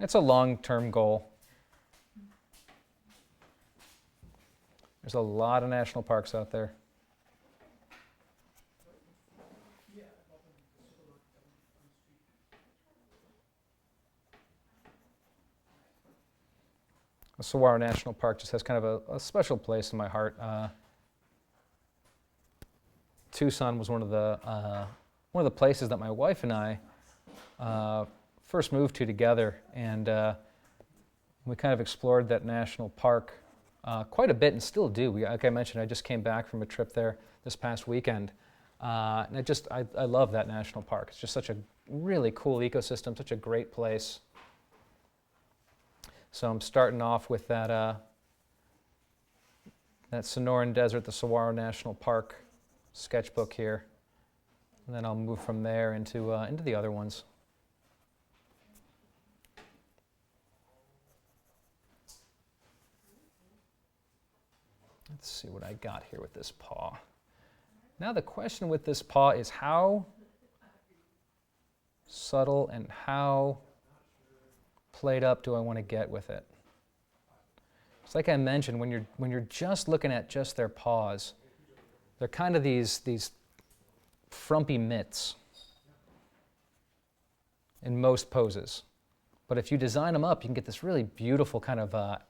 It's a long-term goal. There's a lot of national parks out there. The Saguaro National Park just has kind of a special place in my heart. Tucson was one of the places that my wife and I first moved to together, and we kind of explored that national park quite a bit, and still do. Like I mentioned, I just came back from a trip there this past weekend, and I love that national park. It's just such a really cool ecosystem, such a great place. So I'm starting off with that Sonoran Desert, the Saguaro National Park sketchbook here, and then I'll move from there into the other ones. Let's see what I got here with this paw. Now the question with this paw is how subtle and how played up do I want to get with it? It's like I mentioned, when you're just looking at just their paws, they're kind of these frumpy mitts in most poses. But if you design them up, you can get this really beautiful kind of a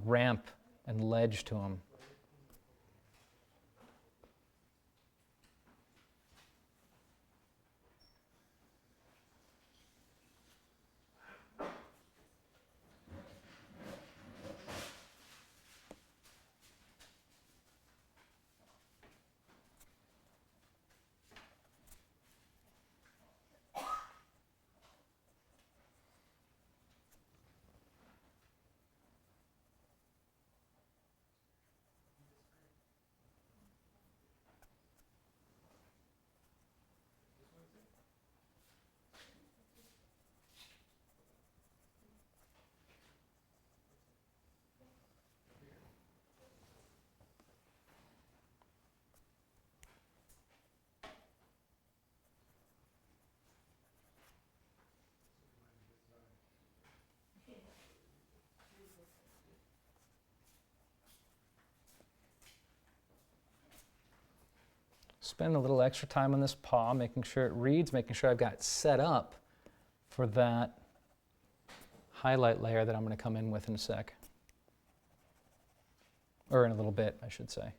ramp and ledge to them. Spend a little extra time on this paw, making sure it reads, making sure I've got it set up for that highlight layer that I'm going to come in with in a sec. Or in a little bit, I should say.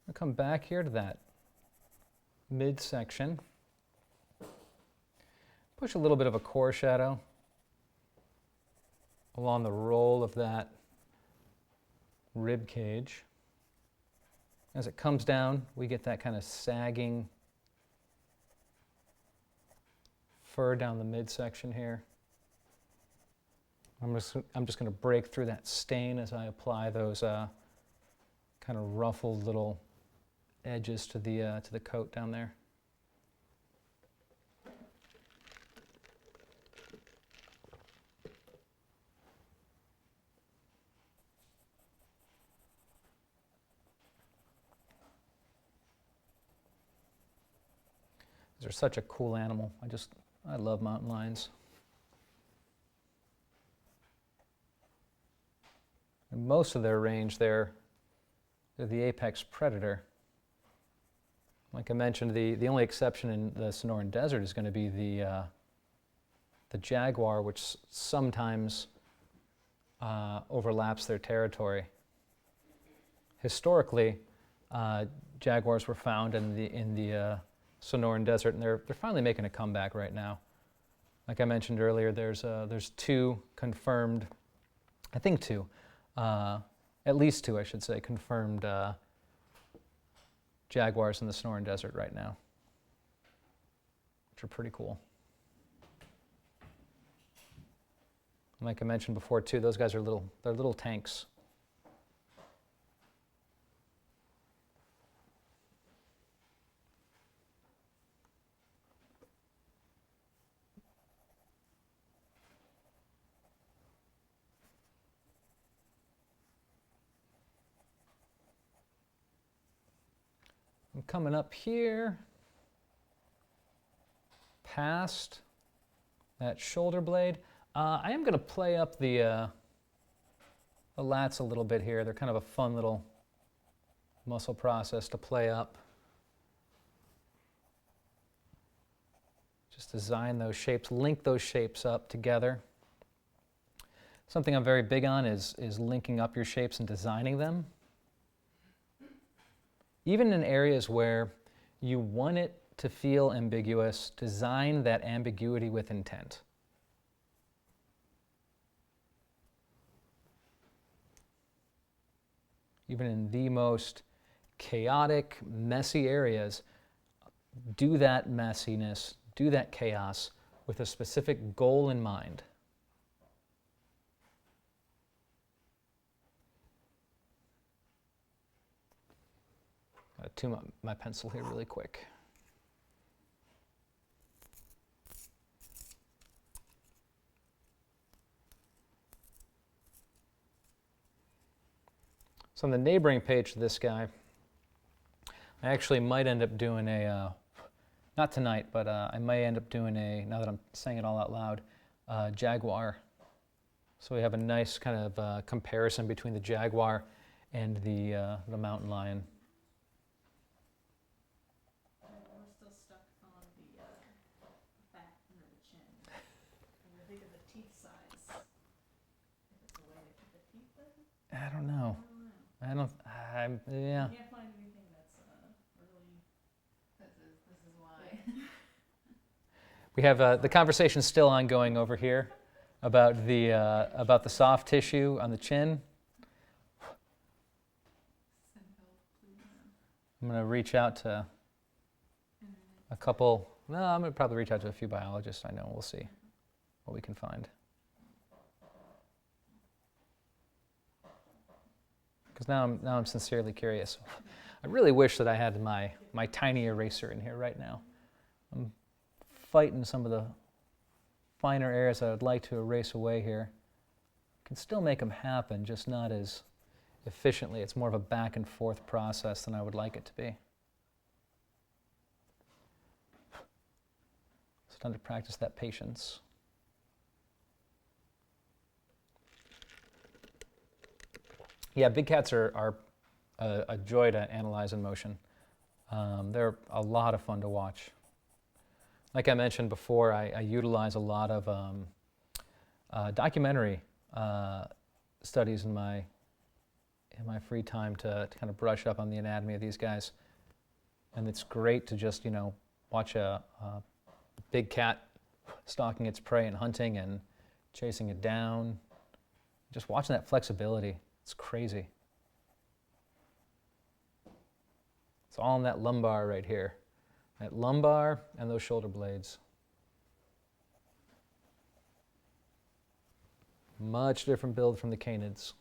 I'll come back here to that midsection. Push a little bit of a core shadow along the roll of that rib cage. As it comes down, we get that kind of sagging fur down the midsection here. I'm just going to break through that stain as I apply those kind of ruffled little edges to the coat down there. They're such a cool animal. I love mountain lions. And most of their range they're the apex predator. Like I mentioned, the only exception in the Sonoran Desert is going to be the jaguar, which sometimes overlaps their territory. Historically, jaguars were found in the Sonoran Desert, and they're finally making a comeback right now. Like I mentioned earlier, there's two confirmed, I think two, at least two, I should say, confirmed jaguars in the Sonoran Desert right now, which are pretty cool. And like I mentioned before too, those guys are little tanks. I'm coming up here, past that shoulder blade. I am going to play up the lats a little bit here. They're kind of a fun little muscle process to play up. Just design those shapes, link those shapes up together. Something I'm very big on is linking up your shapes and designing them. Even in areas where you want it to feel ambiguous, design that ambiguity with intent. Even in the most chaotic, messy areas, do that messiness, do that chaos with a specific goal in mind. Gotta tune up my pencil here really quick. So on the neighboring page to this guy, I actually might end up doing a, not tonight, but I may end up doing a, now that I'm saying it all out loud, Jaguar. So we have a nice kind of comparison between the Jaguar and the mountain lion. We're still stuck on the back under the chin. When you think of the teeth size, if it's a way to keep the teeth there, I don't know. I don't know. Yeah. I can't find anything that's really. This is why. We have the conversation still ongoing over here about the soft tissue on the chin. Send help, please. I'm going to reach out to a couple. No, I'm going to probably reach out to a few biologists I know. We'll see what we can find. Because now I'm sincerely curious. I really wish that I had my tiny eraser in here right now. I'm fighting some of the finer areas that I'd like to erase away here. Can still make them happen, just not as efficiently. It's more of a back and forth process than I would like it to be. It's time to practice that patience. Yeah, big cats are a joy to analyze in motion. They're a lot of fun to watch. Like I mentioned before, I utilize a lot of documentary studies in my free time to kind of brush up on the anatomy of these guys. And it's great to just, watch a big cat stalking its prey and hunting and chasing it down. Just watching that flexibility. It's crazy. It's all in that lumbar right here. That lumbar and those shoulder blades. Much different build from the canids,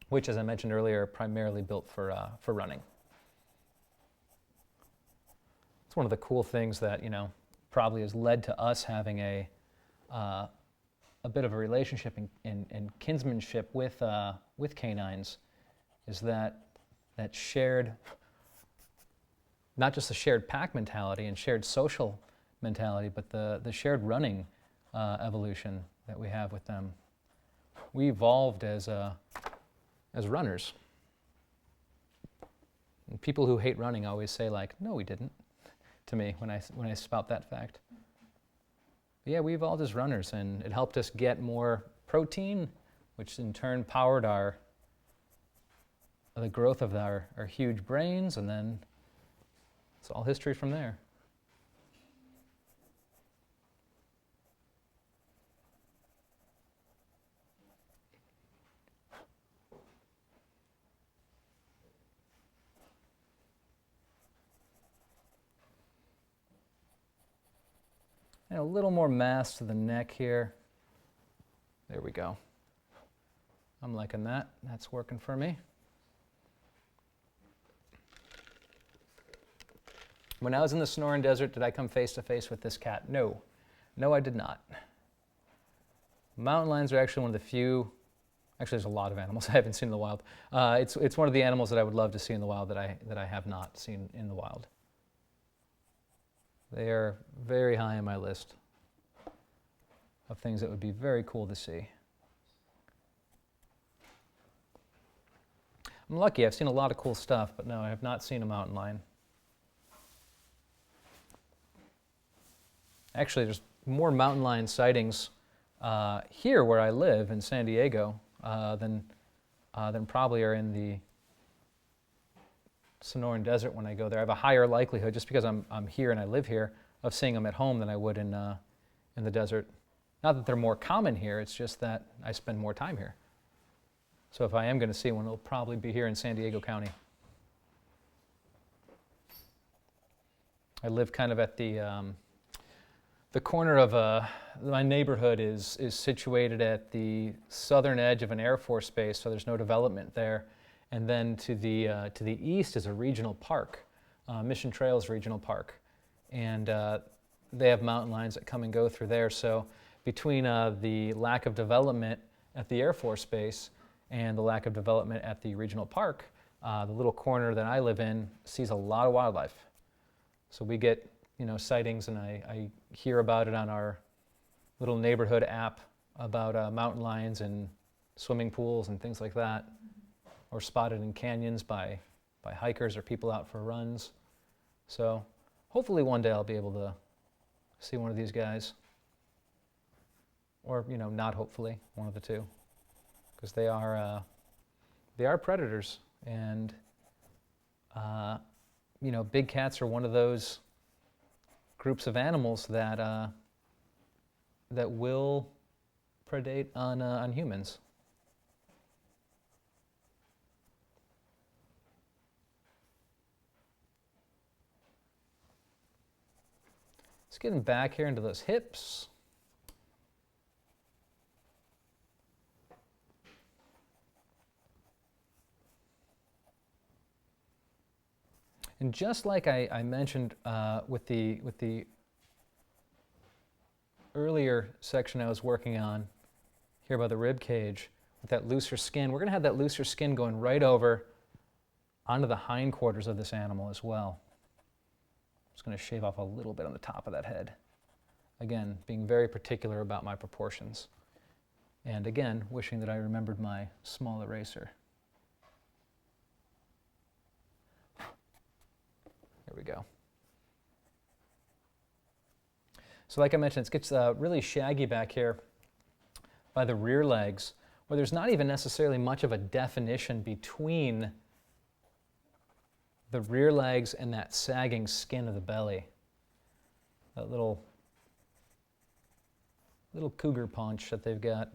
which, as I mentioned earlier, are primarily built for running. It's one of the cool things that, probably has led to us having a bit of a relationship and kinsmanship with canines, is that shared, not just the shared pack mentality and shared social mentality, but the shared running evolution that we have with them. We evolved as runners. And people who hate running always say, like, no, we didn't, to me when I spout that fact. But yeah, we evolved as runners, and it helped us get more protein, which in turn powered the growth of our huge brains, and then it's all history from there. And a little more mass to the neck here. There we go. I'm liking that. That's working for me. When I was in the Sonoran Desert, did I come face to face with this cat? No. No, I did not. Mountain lions are actually one of the few, Actually, there's a lot of animals I haven't seen in the wild. It's one of the animals that I would love to see in the wild that I have not seen in the wild. They are very high on my list of things that would be very cool to see. I'm lucky, I've seen a lot of cool stuff, but no, I have not seen a mountain lion. Actually, there's more mountain lion sightings here where I live in San Diego than probably are in the Sonoran Desert when I go there. I have a higher likelihood, just because I'm here and I live here, of seeing them at home than I would in the desert. Not that they're more common here, it's just that I spend more time here. So if I am going to see one, it'll probably be here in San Diego County. I live kind of at the corner of my neighborhood is situated at the southern edge of an Air Force base, so there's no development there. And then to the east is a regional park, Mission Trails Regional Park. And they have mountain lions that come and go through there. So between the lack of development at the Air Force Base and the lack of development at the regional park, the little corner that I live in sees a lot of wildlife. So we get, sightings, and I hear about it on our little neighborhood app about mountain lions and swimming pools and things like that, or spotted in canyons by hikers or people out for runs. So hopefully one day I'll be able to see one of these guys. Or, not hopefully, one of the two. Because they are predators. And, big cats are one of those groups of animals that will predate on humans. Let's get back here into those hips. And just like I mentioned with the earlier section I was working on here by the rib cage, with that looser skin, we're going to have that looser skin going right over onto the hindquarters of this animal as well. Just going to shave off a little bit on the top of that head. Again, being very particular about my proportions. And again, wishing that I remembered my small eraser. There we go. So like I mentioned, it gets really shaggy back here by the rear legs, where there's not even necessarily much of a definition between the rear legs and that sagging skin of the belly. That little cougar paunch that they've got.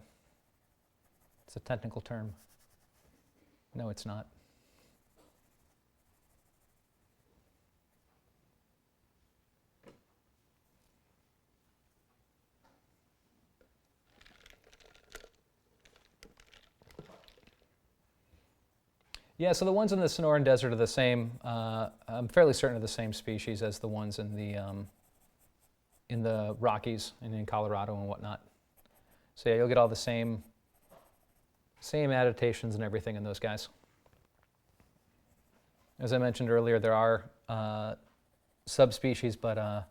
It's a technical term. No, it's not. Yeah, so the ones in the Sonoran Desert are the same. I'm fairly certain of the same species as the ones in the Rockies and in Colorado and whatnot. So yeah, you'll get all the same adaptations and everything in those guys. As I mentioned earlier, there are subspecies, but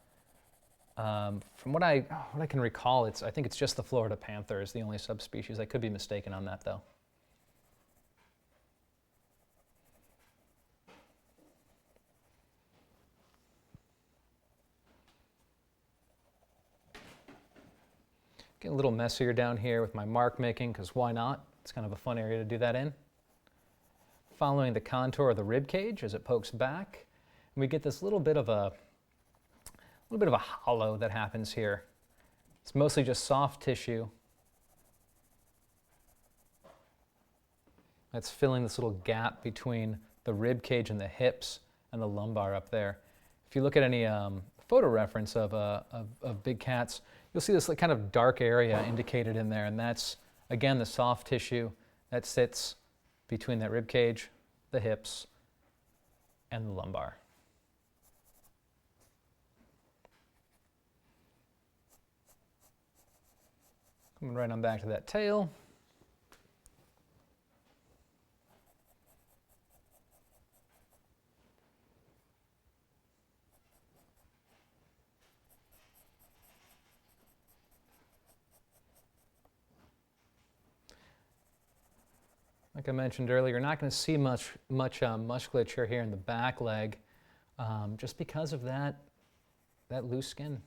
from what I can recall, I think it's just the Florida panther is the only subspecies. I could be mistaken on that though. Getting a little messier down here with my mark making, because why not? It's kind of a fun area to do that in. Following the contour of the rib cage as it pokes back, and we get this little bit of a hollow that happens here. It's mostly just soft tissue that's filling this little gap between the rib cage and the hips and the lumbar up there. If you look at any photo reference of big cats, you'll see this kind of dark area indicated in there, and that's, again, the soft tissue that sits between that rib cage, the hips, and the lumbar. Coming right on back to that tail. Like I mentioned earlier, you're not going to see much musculature here in the back leg, just because of that loose skin.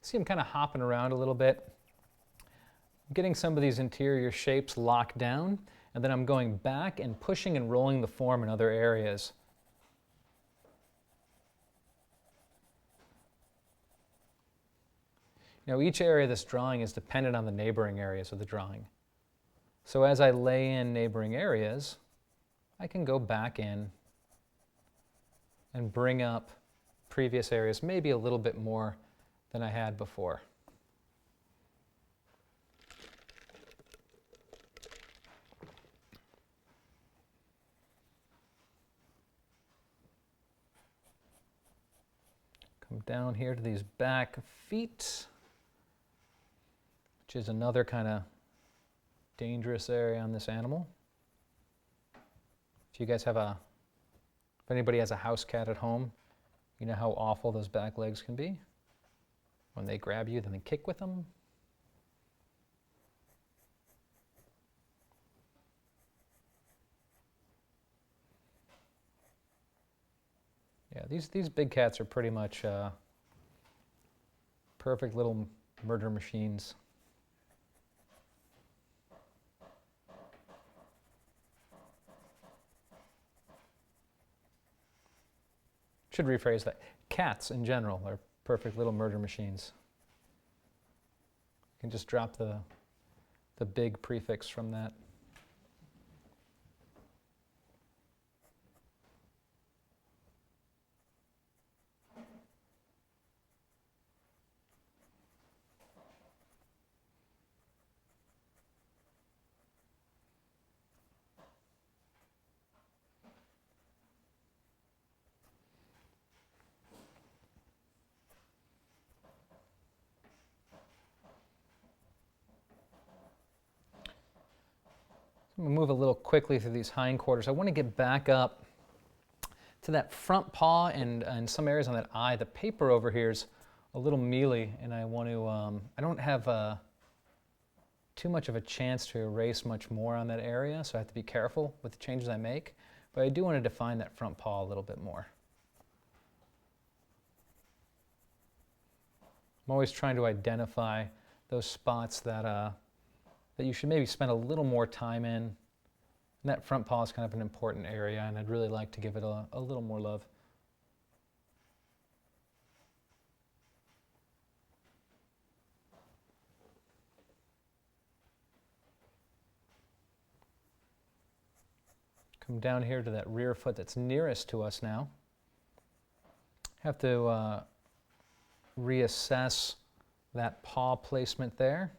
See I'm kind of hopping around a little bit, getting some of these interior shapes locked down, and then I'm going back and pushing and rolling the form in other areas. Now each area of this drawing is dependent on the neighboring areas of the drawing. So as I lay in neighboring areas, I can go back in and bring up previous areas, maybe a little bit more than I had before. Come down here to these back feet, which is another kind of dangerous area on this animal. If anybody has a house cat at home, you know how awful those back legs can be. When they grab you, then they kick with them. Yeah, these big cats are pretty much perfect little murder machines. Should rephrase that. Cats in general are perfect little murder machines. You can just drop the big prefix from that. I'm going to move a little quickly through these hindquarters. I want to get back up to that front paw and some areas on that eye. The paper over here is a little mealy, and I want to, I don't have too much of a chance to erase much more on that area, so I have to be careful with the changes I make. But I do want to define that front paw a little bit more. I'm always trying to identify those spots that that you should maybe spend a little more time in. And that front paw is kind of an important area, and I'd really like to give it a little more love. Come down here to that rear foot that's nearest to us now. Have to reassess that paw placement there.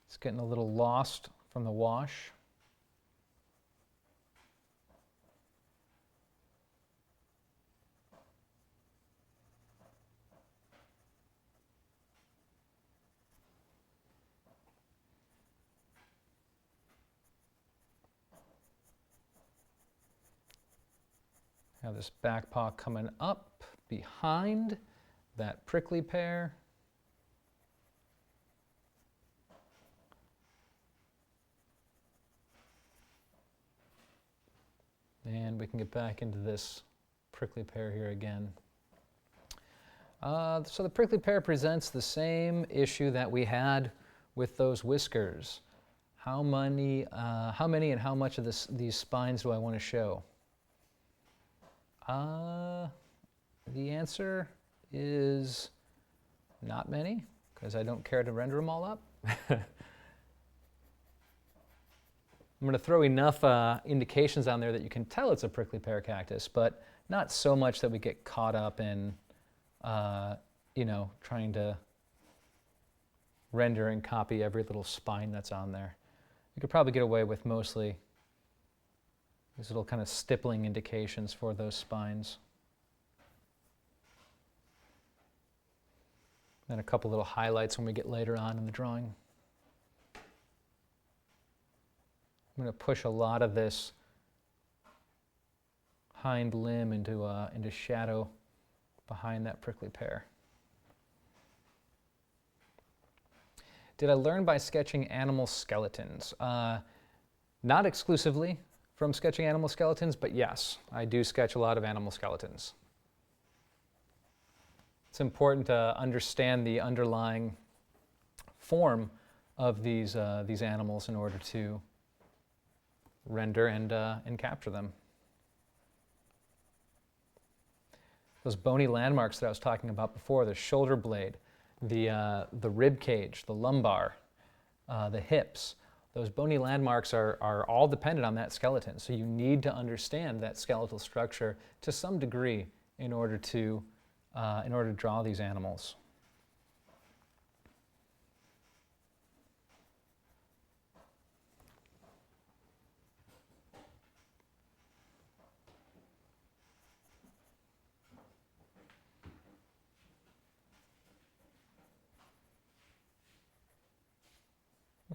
It's getting a little lost from the wash. Have this back paw coming up behind that prickly pear. And we can get back into this prickly pear here again. So the prickly pear presents the same issue that we had with those whiskers. How many and how much of these spines do I want to show? The answer is not many, because I don't care to render them all up. I'm going to throw enough indications on there that you can tell it's a prickly pear cactus, but not so much that we get caught up in, trying to render and copy every little spine that's on there. You could probably get away with mostly these little kind of stippling indications for those spines. Then a couple little highlights when we get later on in the drawing. I'm going to push a lot of this hind limb into shadow behind that prickly pear. Did I learn by sketching animal skeletons? Not exclusively from sketching animal skeletons, but yes, I do sketch a lot of animal skeletons. It's important to understand the underlying form of these animals in order to render and capture them. Those bony landmarks that I was talking about before, the shoulder blade, the rib cage, the lumbar, the hips, those bony landmarks are all dependent on that skeleton. So you need to understand that skeletal structure to some degree in order to draw these animals.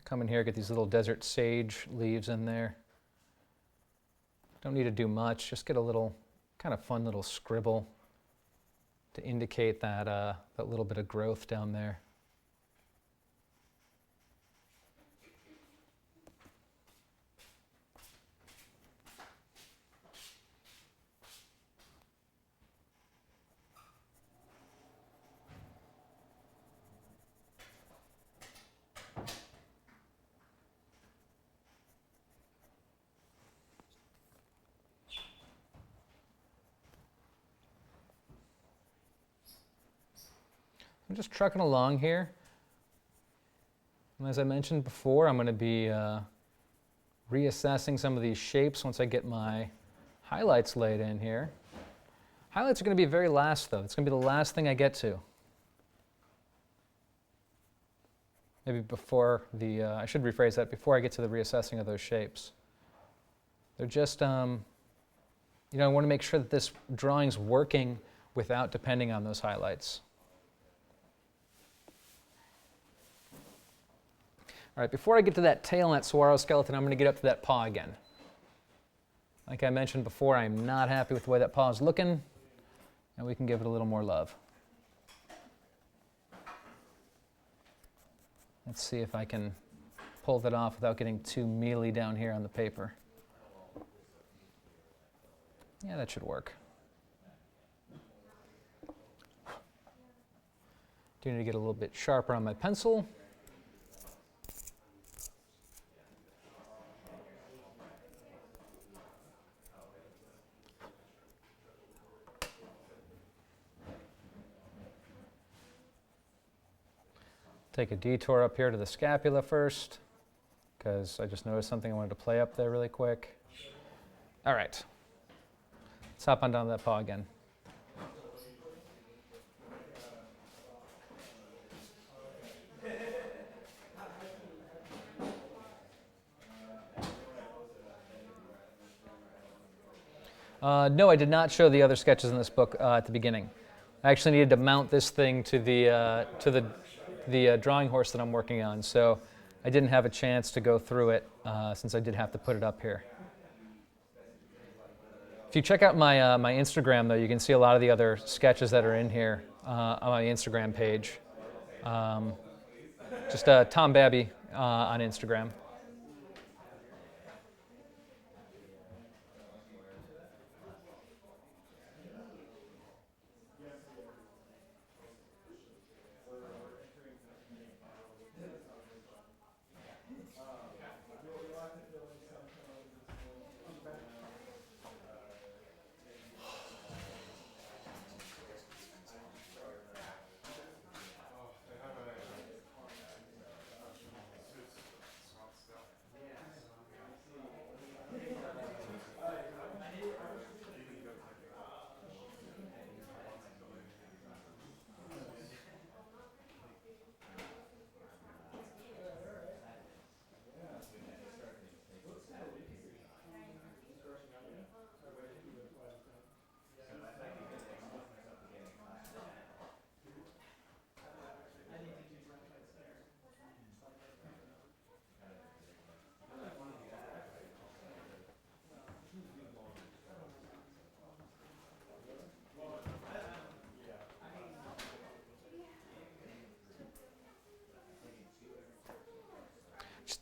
Come in here, get these little desert sage leaves in there. Don't need to do much, just get a little kind of fun little scribble to indicate that, that little bit of growth down there. I'm just trucking along here. And as I mentioned before, I'm going to be reassessing some of these shapes once I get my highlights laid in here. Highlights are going to be very last, though. It's going to be the last thing I get to. Maybe before the, I should rephrase that, before I get to the reassessing of those shapes. They're just, I want to make sure that this drawing's working without depending on those highlights. All right, before I get to that tail on that saguaro skeleton, I'm going to get up to that paw again. Like I mentioned before, I'm not happy with the way that paw is looking, and we can give it a little more love. Let's see if I can pull that off without getting too mealy down here on the paper. Yeah, that should work. Do need to get a little bit sharper on my pencil. Take a detour up here to the scapula first, because I just noticed something I wanted to play up there really quick. All right, let's hop on down to that paw again. No, I did not show the other sketches in this book at the beginning. I actually needed to mount this thing to the drawing horse that I'm working on, so I didn't have a chance to go through it since I did have to put it up here. If you check out my my Instagram, though, you can see a lot of the other sketches that are in here on my Instagram page. Just Tom Babbey on Instagram.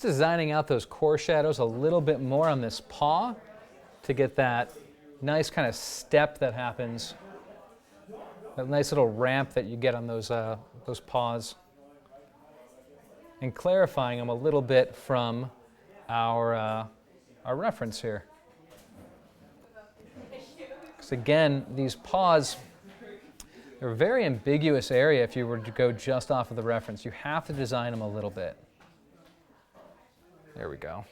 designing out those core shadows a little bit more on this paw to get that nice kind of step that happens, that nice little ramp that you get on those paws, and clarifying them a little bit from our reference here. Because again, these paws, they're a very ambiguous area if you were to go just off of the reference. You have to design them a little bit. There we go.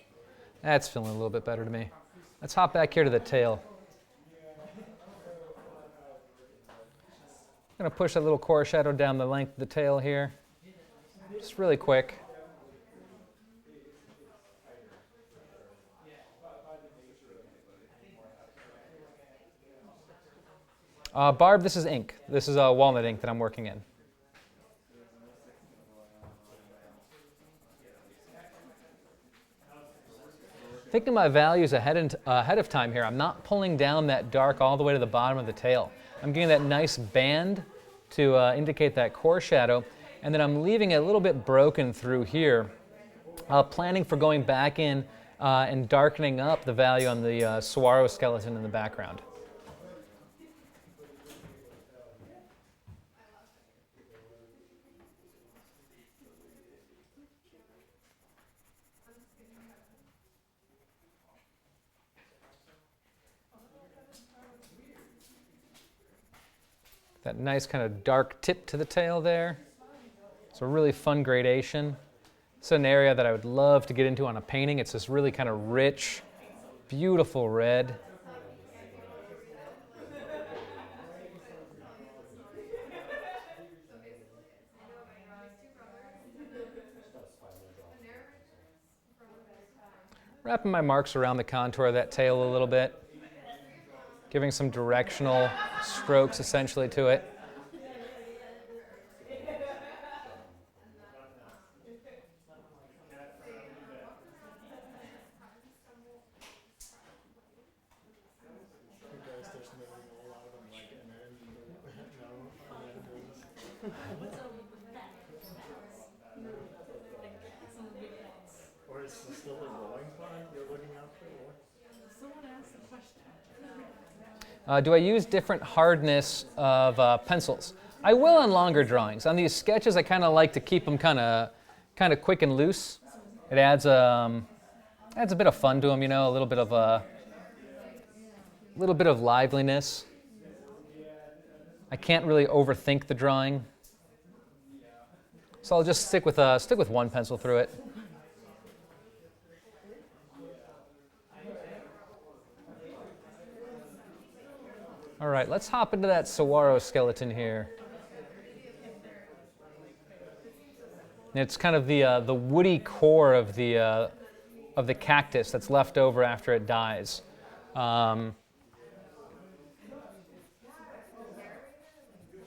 That's feeling a little bit better to me. Let's hop back here to the tail. I'm going to push a little core shadow down the length of the tail here, just really quick. Barb, this is ink. This is walnut ink that I'm working in. Thinking my values ahead of time here, I'm not pulling down that dark all the way to the bottom of the tail. I'm getting that nice band to indicate that core shadow, and then I'm leaving it a little bit broken through here, planning for going back in and darkening up the value on the saguaro skeleton in the background. That nice kind of dark tip to the tail there. It's a really fun gradation. It's an area that I would love to get into on a painting. It's this really kind of rich, beautiful red. Wrapping my marks around the contour of that tail a little bit, giving some directional strokes essentially to it. Or is this still a rolling pond you're looking out for? Someone asked the question. Do I use different hardness of pencils? I will on longer drawings. On these sketches, I kind of like to keep them kind of quick and loose. It adds a bit of fun to them, you know, a little bit of liveliness. I can't really overthink the drawing, so I'll just stick with one pencil through it. All right, let's hop into that saguaro skeleton here. And it's kind of the woody core of the cactus that's left over after it dies.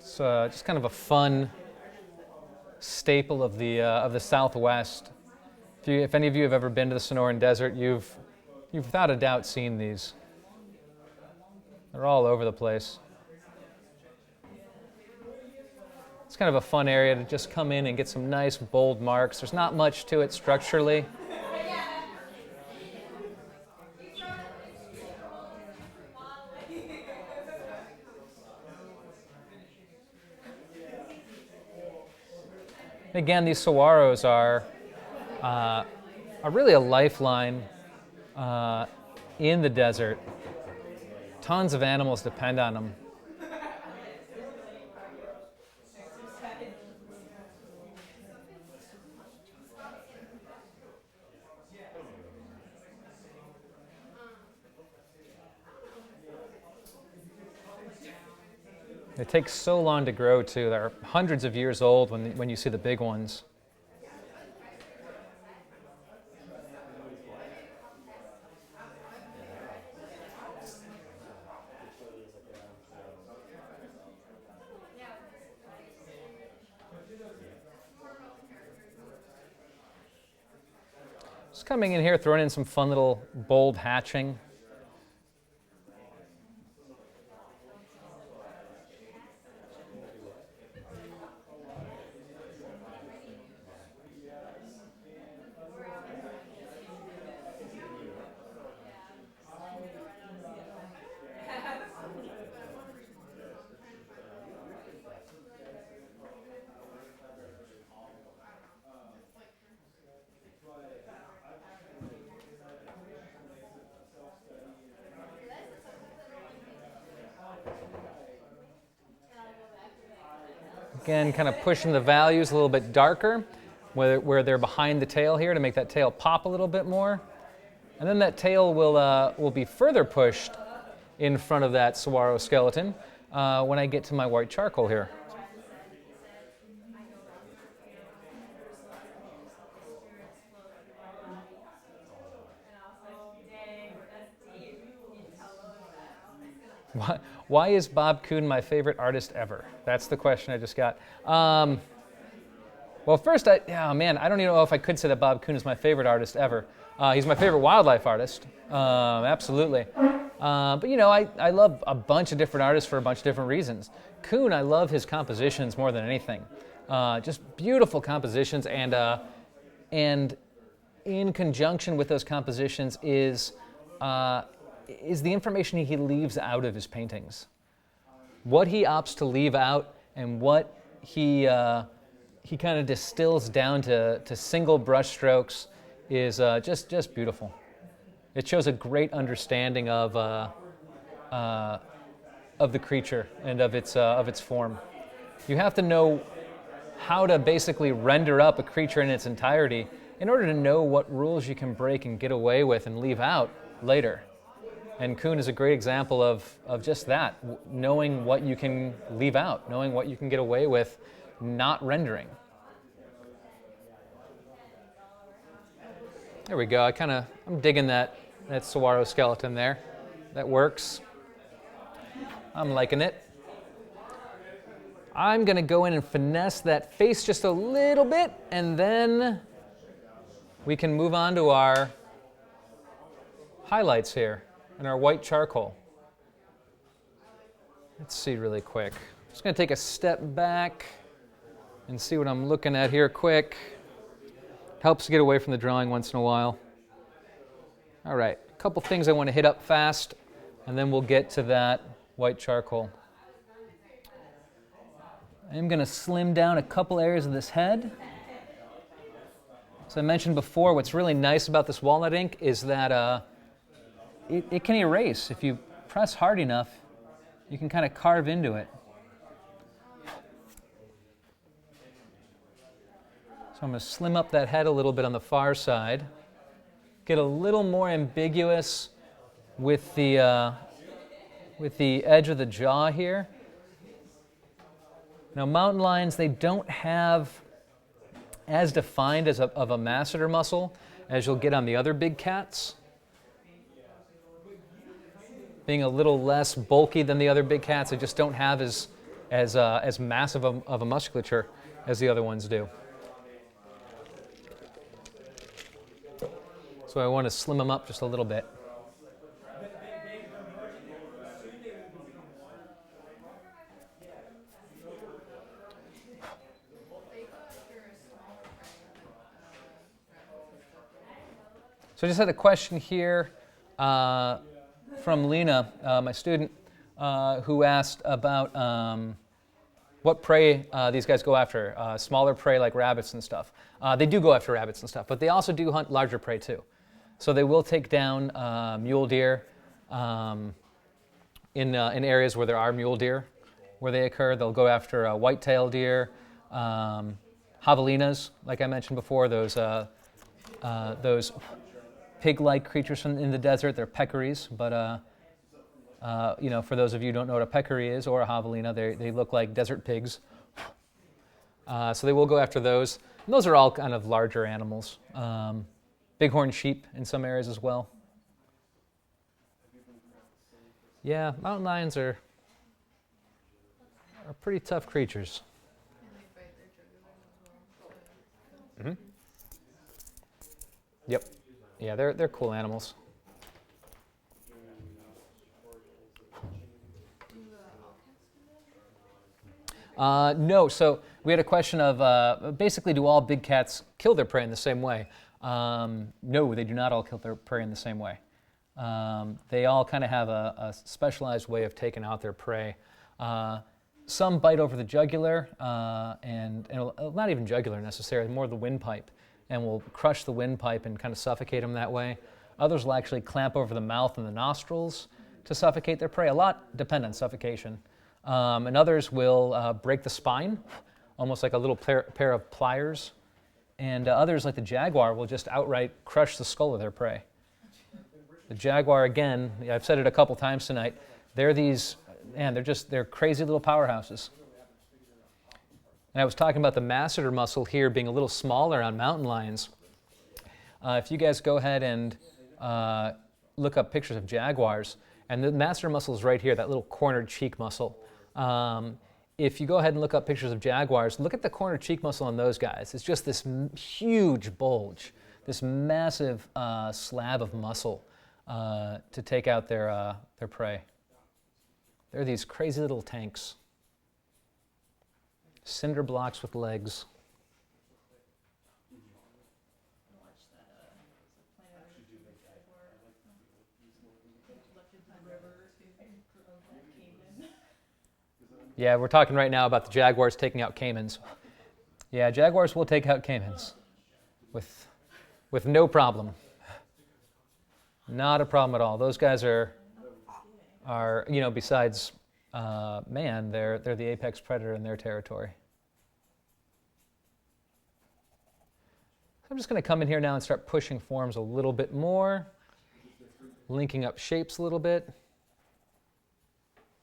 It's just kind of a fun staple of the Southwest. If any of you have ever been to the Sonoran Desert, you've without a doubt seen these. They're all over the place. It's kind of a fun area to just come in and get some nice bold marks. There's not much to it structurally. Again, these saguaros are really a lifeline in the desert. Tons of animals depend on them. They take so long to grow too. They're hundreds of years old when you see the big ones. Just coming in here, throwing in some fun little bold hatching. Again, kind of pushing the values a little bit darker, where they're behind the tail here to make that tail pop a little bit more. And then that tail will be further pushed in front of that saguaro skeleton when I get to my white charcoal here. Why is Bob Kuhn my favorite artist ever? That's the question I just got. Well, first, I don't even know if I could say that Bob Kuhn is my favorite artist ever. He's my favorite wildlife artist, absolutely. But you know, I love a bunch of different artists for a bunch of different reasons. Kuhn, I love his compositions more than anything. Just beautiful compositions, and in conjunction with those compositions is the information he leaves out of his paintings. What he opts to leave out and what he kind of distills down to single brush strokes is just beautiful. It shows a great understanding of the creature and of its form. You have to know how to basically render up a creature in its entirety in order to know what rules you can break and get away with and leave out later. And Kuhn is a great example of just that, knowing what you can leave out, knowing what you can get away with not rendering. There we go. I'm digging that saguaro skeleton there. That works. I'm liking it. I'm going to go in and finesse that face just a little bit, and then we can move on to our highlights here and our white charcoal. Let's see really quick. Just going to take a step back and see what I'm looking at here quick. Helps to get away from the drawing once in a while. All right, a couple things I want to hit up fast, and then we'll get to that white charcoal. I'm going to slim down a couple areas of this head. As I mentioned before, what's really nice about this walnut ink is that it can erase. If you press hard enough, you can kind of carve into it. So I'm going to slim up that head a little bit on the far side, get a little more ambiguous with the edge of the jaw here. Now, mountain lions, they don't have as defined of a masseter muscle as you'll get on the other big cats. Being a little less bulky than the other big cats, they just don't have as massive of a musculature as the other ones do. So I want to slim them up just a little bit. So I just had a question here from Lena, my student, who asked about what prey these guys go after, smaller prey like rabbits and stuff. They do go after rabbits and stuff, but they also do hunt larger prey too. So they will take down mule deer in areas where there are mule deer where they occur. They'll go after white-tailed deer, javelinas, like I mentioned before, those pig-like creatures in the desert. They're peccaries, but for those of you who don't know what a peccary is or a javelina, they look like desert pigs. So they will go after those. And those are all kind of larger animals. Bighorn sheep in some areas as well. Yeah, mountain lions are pretty tough creatures. Mm-hmm. Yep. Yeah, they're cool animals. No, so we had a question of basically, do all big cats kill their prey in the same way? No, they do not all kill their prey in the same way. They all kind of have a specialized way of taking out their prey. Some bite over the jugular, and not even jugular necessarily, more the windpipe, and will crush the windpipe and kind of suffocate them that way. Others will actually clamp over the mouth and the nostrils to suffocate their prey. A lot depend on suffocation. And others will break the spine almost like a little pair of pliers. And others, like the jaguar, will just outright crush the skull of their prey. The jaguar, again, I've said it a couple times tonight, they're these, man, they're crazy little powerhouses. And I was talking about the masseter muscle here being a little smaller on mountain lions. If you guys go ahead and look up pictures of jaguars, and the masseter muscle is right here, that little cornered cheek muscle. If you go ahead and look up pictures of jaguars, look at the cornered cheek muscle on those guys. It's just this huge bulge, this massive slab of muscle to take out their prey. They're these crazy little tanks. Cinder blocks with legs. Yeah, we're talking right now about the jaguars taking out caimans. Yeah, jaguars will take out caimans with no problem. Not a problem at all. Those guys are besides man, they're the apex predator in their territory. So I'm just going to come in here now and start pushing forms a little bit more, linking up shapes a little bit.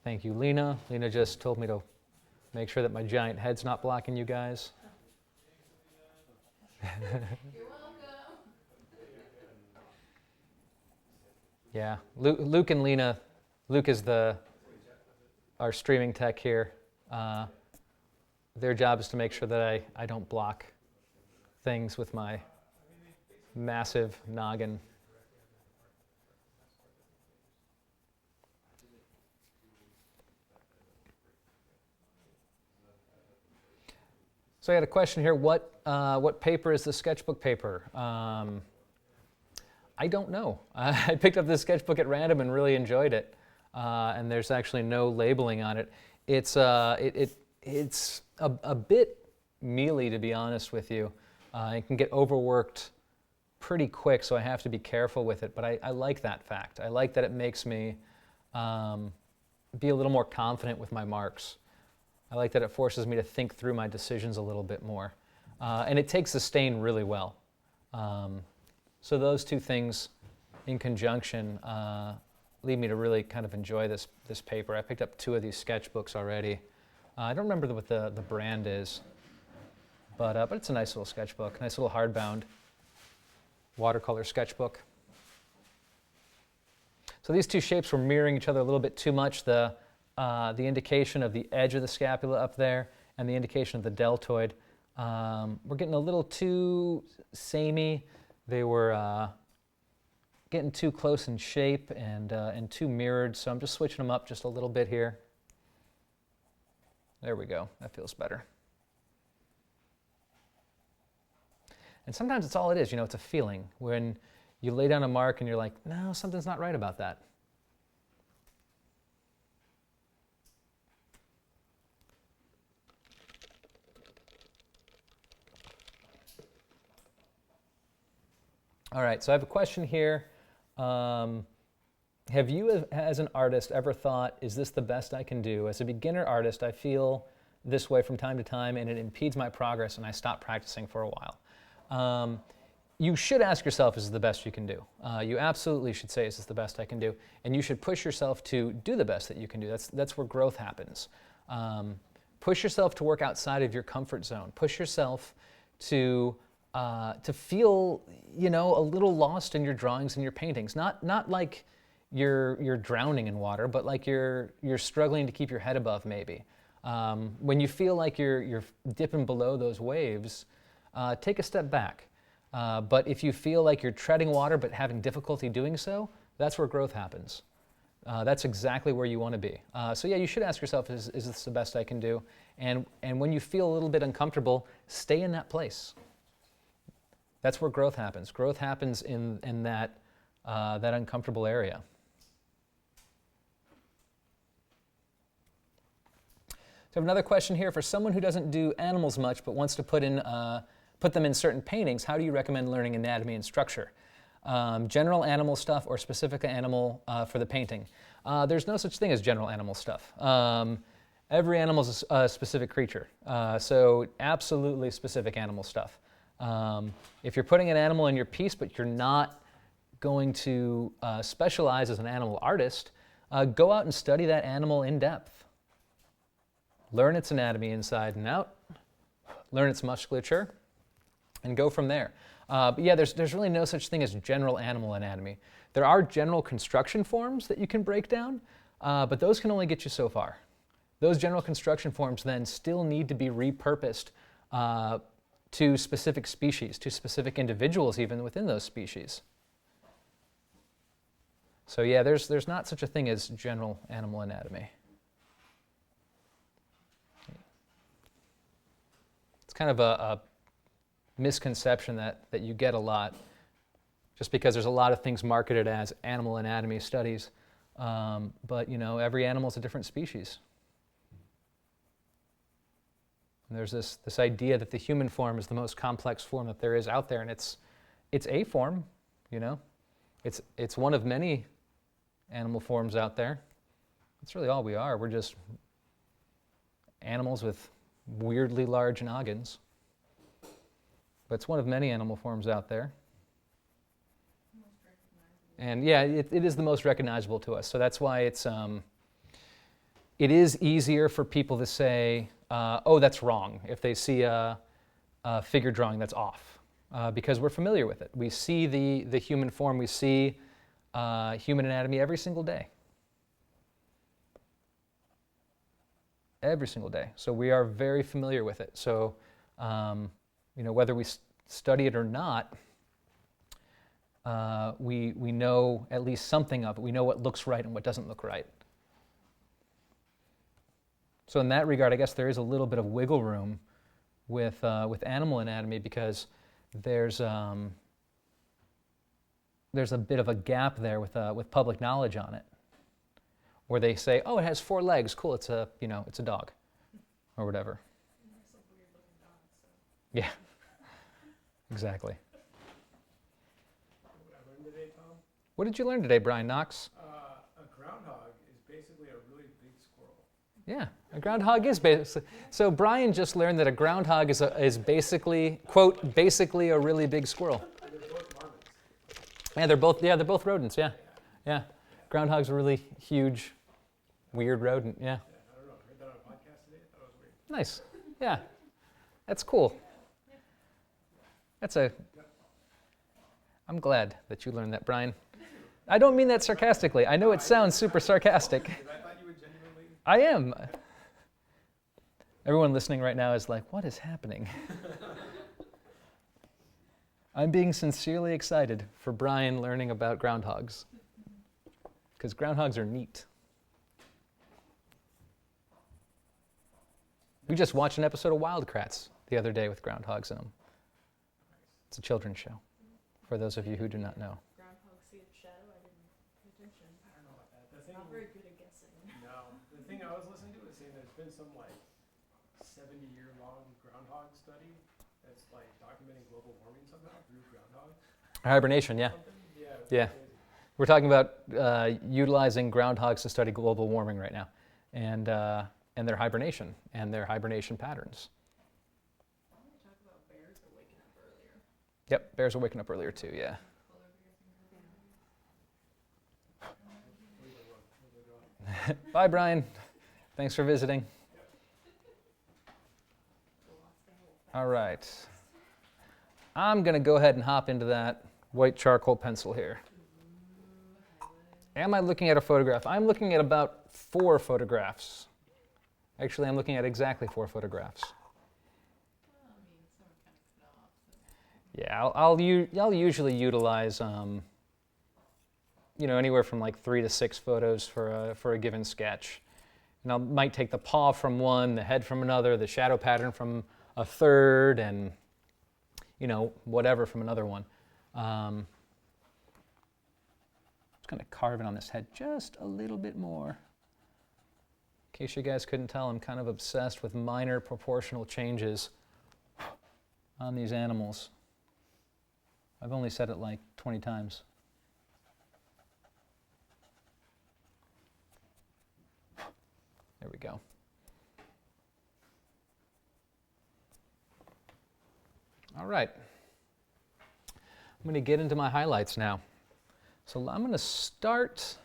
Thank you, Lena. Lena just told me to make sure that my giant head's not blocking you guys. You're welcome. Yeah, Luke and Lena. Luke is our streaming tech here. Their job is to make sure that I don't block things with my massive noggin. So I had a question here. What paper is the sketchbook paper? I don't know. I picked up this sketchbook at random and really enjoyed it. And there's actually no labeling on it. It's a bit mealy, to be honest with you. It can get overworked pretty quick, so I have to be careful with it. But I like that fact. I like that it makes me be a little more confident with my marks. I like that it forces me to think through my decisions a little bit more. And it takes the stain really well. So those two things in conjunction lead me to really kind of enjoy this paper. I picked up 2 of these sketchbooks already. I don't remember what the brand is, but it's a nice little sketchbook, nice little hardbound watercolor sketchbook. So these 2 shapes were mirroring each other a little bit too much. The indication of the edge of the scapula up there and the indication of the deltoid. We're getting a little too samey. They were getting too close in shape and too mirrored, so I'm just switching them up just a little bit here. There we go. That feels better. And sometimes it's all it is, it's a feeling. When you lay down a mark and you're like, no, something's not right about that. All right, so I have a question here. Have you, as an artist, ever thought, is this the best I can do? As a beginner artist, I feel this way from time to time, and it impedes my progress, and I stop practicing for a while. You should ask yourself, is this the best you can do? You absolutely should say, is this the best I can do? And you should push yourself to do the best that you can do. That's where growth happens. Push yourself to work outside of your comfort zone. Push yourself to feel, a little lost in your drawings and your paintings. Not like you're drowning in water, but like you're struggling to keep your head above, maybe. When you feel like you're dipping below those waves, take a step back. But if you feel like you're treading water but having difficulty doing so, that's where growth happens. That's exactly where you want to be. So yeah, you should ask yourself, is this the best I can do? And when you feel a little bit uncomfortable, stay in that place. That's where growth happens. Growth happens in that uncomfortable area. So I have another question here. For someone who doesn't do animals much but wants to put them in certain paintings, how do you recommend learning anatomy and structure? General animal stuff or specific animal for the painting? There's no such thing as general animal stuff. Every animal is a specific creature, so absolutely specific animal stuff. If you're putting an animal in your piece, but you're not going to specialize as an animal artist, go out and study that animal in depth. Learn its anatomy inside and out, learn its musculature, and go from there. But yeah, there's really no such thing as general animal anatomy. There are general construction forms that you can break down, but those can only get you so far. Those general construction forms then still need to be repurposed to specific species, to specific individuals even within those species. So yeah, there's not such a thing as general animal anatomy. It's kind of a misconception that you get a lot, just because there's a lot of things marketed as animal anatomy studies, but every animal is a different species. And there's this idea that the human form is the most complex form that there is out there, and it's a form, it's one of many animal forms out there. That's really all we are. We're just animals with weirdly large noggins. But it's one of many animal forms out there. And yeah, it is the most recognizable to us. So that's why it is easier for people to say, oh, that's wrong, if they see a figure drawing that's off, because we're familiar with it. We see the human form, we see human anatomy every single day. Every single day. So we are very familiar with it. So, whether we study it or not, we know at least something of it. We know what looks right and what doesn't look right. So in that regard, I guess there is a little bit of wiggle room with animal anatomy, because there's a bit of a gap there with public knowledge on it, where they say, oh, it has 4 legs, cool, it's a dog, or whatever. Some weird looking dogs, so. Yeah, exactly. What I learned today, Tom? What did you learn today, Brian Knox? A groundhog is basically a really big squirrel. Yeah, a groundhog is basically. So Brian just learned that a groundhog is basically, quote, basically a really big squirrel. And they're both marmots. Yeah, they're both rodents. Yeah. Groundhog's a really huge, weird rodent. Yeah. Yeah, I don't know. I heard that on a podcast today. I thought it was weird. Nice. Yeah, that's cool. I'm glad that you learned that, Brian. I don't mean that sarcastically. I know it sounds super sarcastic. Because I thought you would genuinely. I am. Everyone listening right now is like, what is happening? I'm being sincerely excited for Brian learning about groundhogs, because groundhogs are neat. We just watched an episode of Wildcrats the other day with groundhogs in them. It's a children's show, for those of you who do not know. Groundhog see its shadow, I didn't pay attention. I don't know about that. The thing. Not very good at guessing. No, the thing I was listening to was saying there's been some 70-year-long groundhog study that's documenting global warming somehow through groundhogs. Hibernation, yeah. Something? Yeah. Crazy. We're talking about utilizing groundhogs to study global warming right now, and their hibernation and their hibernation patterns. I want to talk about bears are waking up earlier. Yep, bears are waking up earlier too, yeah. Polar bears and everything. Bye, Brian. Thanks for visiting. All right. I'm going to go ahead and hop into that white charcoal pencil here. Am I looking at a photograph? I'm looking at about 4 photographs. Actually, I'm looking at exactly 4 photographs. Well, I mean, some are kind of cut off. Yeah, I'll usually utilize anywhere from 3 to 6 photos for a given sketch. And I might take the paw from one, the head from another, the shadow pattern from a third, and whatever from another one. Just going to carve in on this head just a little bit more. In case you guys couldn't tell, I'm kind of obsessed with minor proportional changes on these animals. I've only said it 20 times. There we go. All right. I'm going to get into my highlights now. So I'm going to start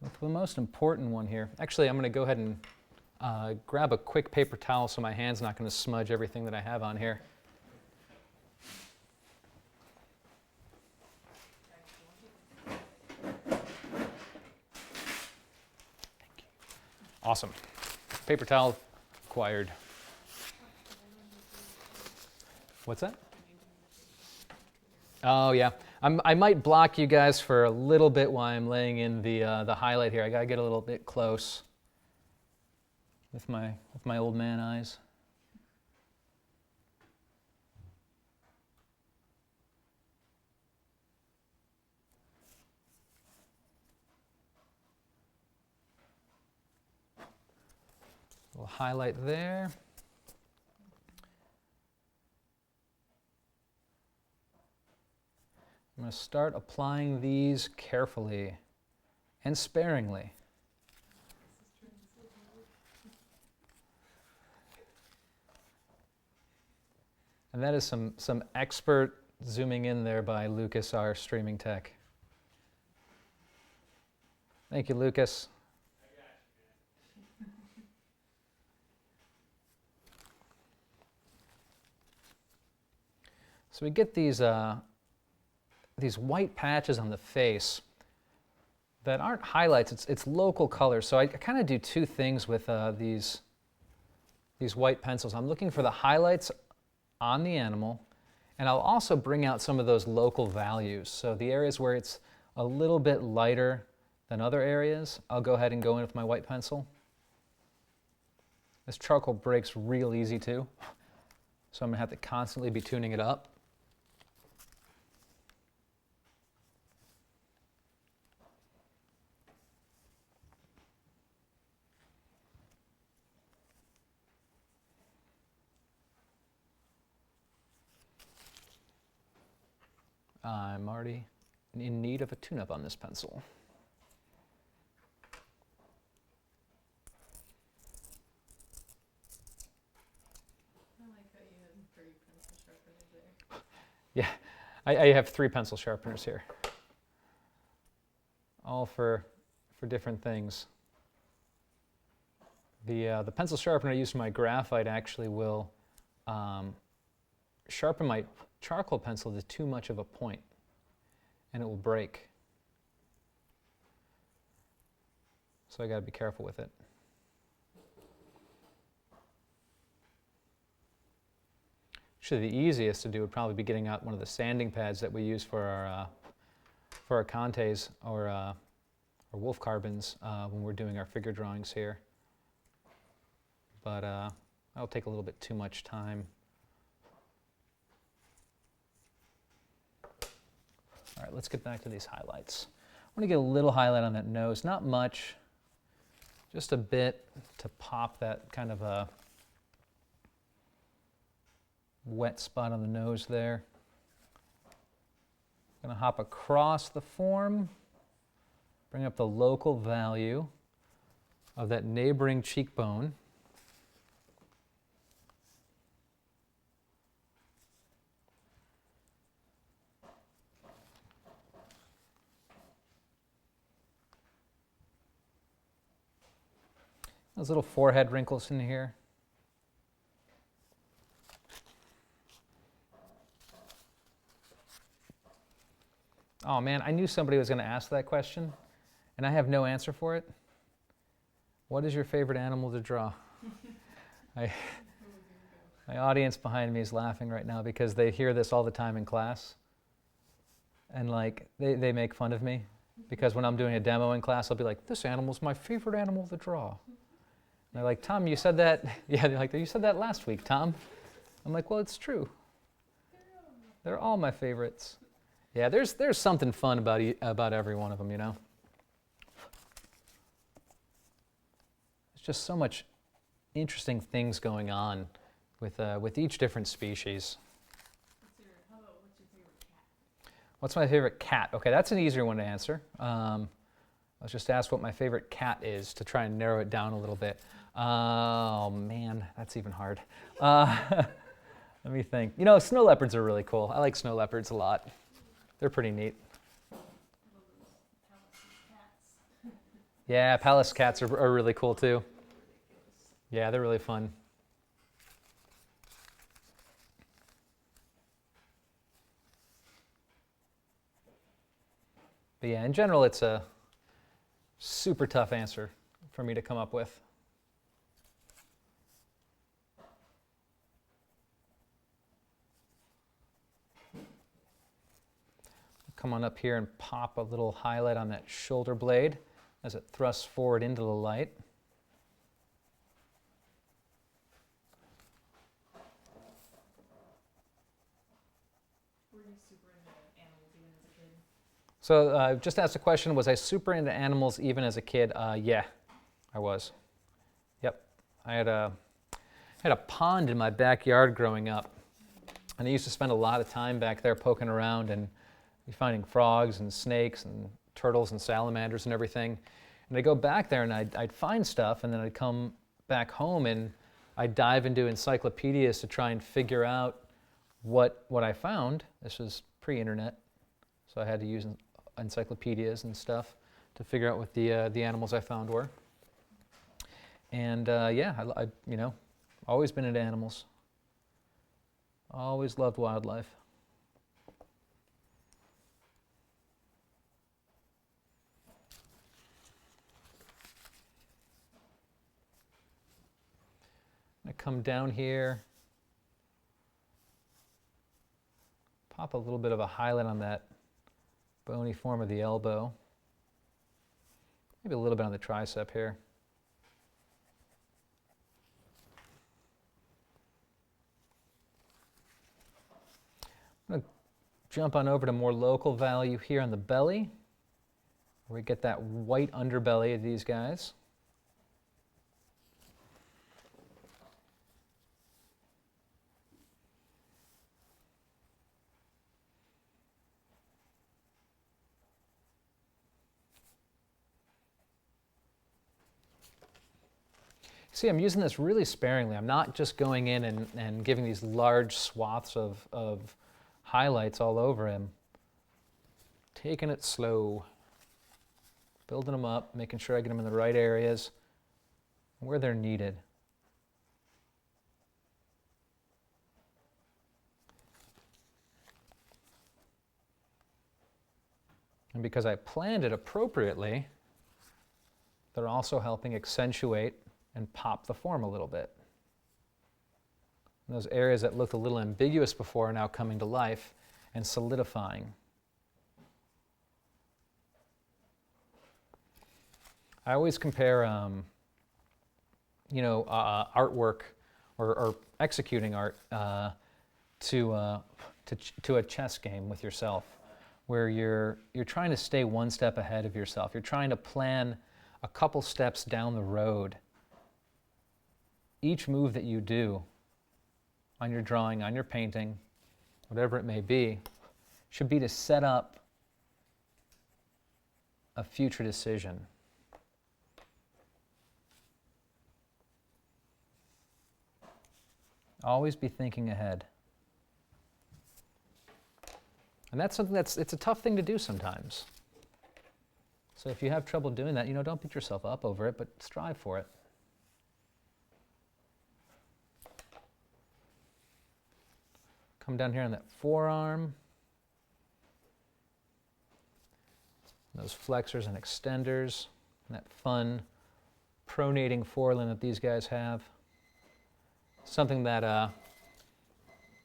with the most important one here. Actually, I'm going to go ahead and grab a quick paper towel so my hand's not going to smudge everything that I have on here. Awesome. Paper towel acquired. What's that? Oh yeah, I might block you guys for a little bit while I'm laying in the highlight here. I gotta get a little bit close with my old man eyes. We'll highlight there. I'm going to start applying these carefully and sparingly. And that is some expert zooming in there by Lucas, our streaming tech. Thank you, Lucas. So we get these white patches on the face that aren't highlights, it's local colors. So I kind of do two things with these white pencils. I'm looking for the highlights on the animal, and I'll also bring out some of those local values. So the areas where it's a little bit lighter than other areas, I'll go ahead and go in with my white pencil. This charcoal breaks real easy too, so I'm going to have to constantly be tuning it up. I'm already in need of a tune-up on this pencil. I like how you have 3 pencil sharpeners there. Yeah, I have 3 pencil sharpeners here, all for different things. The pencil sharpener I use for my graphite actually will sharpen my charcoal pencil to too much of a point, and it will break. So I got to be careful with it. Actually, the easiest to do would probably be getting out one of the sanding pads that we use for our Contes or wolf carbons when we're doing our figure drawings here. But that'll take a little bit too much time. All right, let's get back to these highlights. I want to get a little highlight on that nose, not much, just a bit to pop that kind of a wet spot on the nose there. I'm going to hop across the form, bring up the local value of that neighboring cheekbone. Those little forehead wrinkles in here. Oh man, I knew somebody was going to ask that question, and I have no answer for it. What is your favorite animal to draw? My audience behind me is laughing right now because they hear this all the time in class. And like, they make fun of me because when I'm doing a demo in class, I'll be like, this animal's my favorite animal to draw. And they're like, Tom, you said that. Yeah, they're like, you said that last week, Tom. I'm like, well, it's true. They're all my favorites. Yeah, there's something fun about every one of them, you know. There's just so much interesting things going on with each different species. What's your favorite cat? What's my favorite cat? Okay, that's an easier one to answer. Let's just ask what my favorite cat is to try and narrow it down a little bit. Oh man, that's even hard. Let me think. You know, snow leopards are really cool. I like snow leopards a lot. They're pretty neat. Yeah, palace cats are really cool too. Yeah, they're really fun. But yeah, in general, it's a super tough answer for me to come up with. Come on up here and pop a little highlight on that shoulder blade as it thrusts forward into the light. Were you super into animals even as a kid? So just asked the question, was I super into animals even as a kid? Yeah, I was. Yep. I had a pond in my backyard growing up, and I used to spend a lot of time back there poking around and finding frogs and snakes and turtles and salamanders and everything. And I'd go back there and I'd find stuff, and then I'd come back home and I'd dive into encyclopedias to try and figure out what I found. This was pre-internet, so I had to use encyclopedias and stuff to figure out what the animals I found were. And yeah, I you know, always been into animals. Always loved wildlife. I come down here, pop a little bit of a highlight on that bony form of the elbow, maybe a little bit on the tricep here. I'm going to jump on over to more local value here on the belly, where we get that white underbelly of these guys. See, I'm using this really sparingly. I'm not just going in and giving these large swaths of highlights all over him. Taking it slow, building them up, making sure I get them in the right areas where they're needed. And because I planned it appropriately, they're also helping accentuate and pop the form a little bit. And those areas that looked a little ambiguous before are now coming to life and solidifying. I always compare, artwork or executing art to a chess game with yourself, where you're trying to stay one step ahead of yourself. You're trying to plan a couple steps down the road. Each move that you do on your drawing, on your painting, whatever it may be, should be to set up a future decision. Always be thinking ahead. And that's something it's a tough thing to do sometimes. So if you have trouble doing that, don't beat yourself up over it, but strive for it. Come down here on that forearm. Those flexors and extenders, and that fun pronating forelimb that these guys have. Something that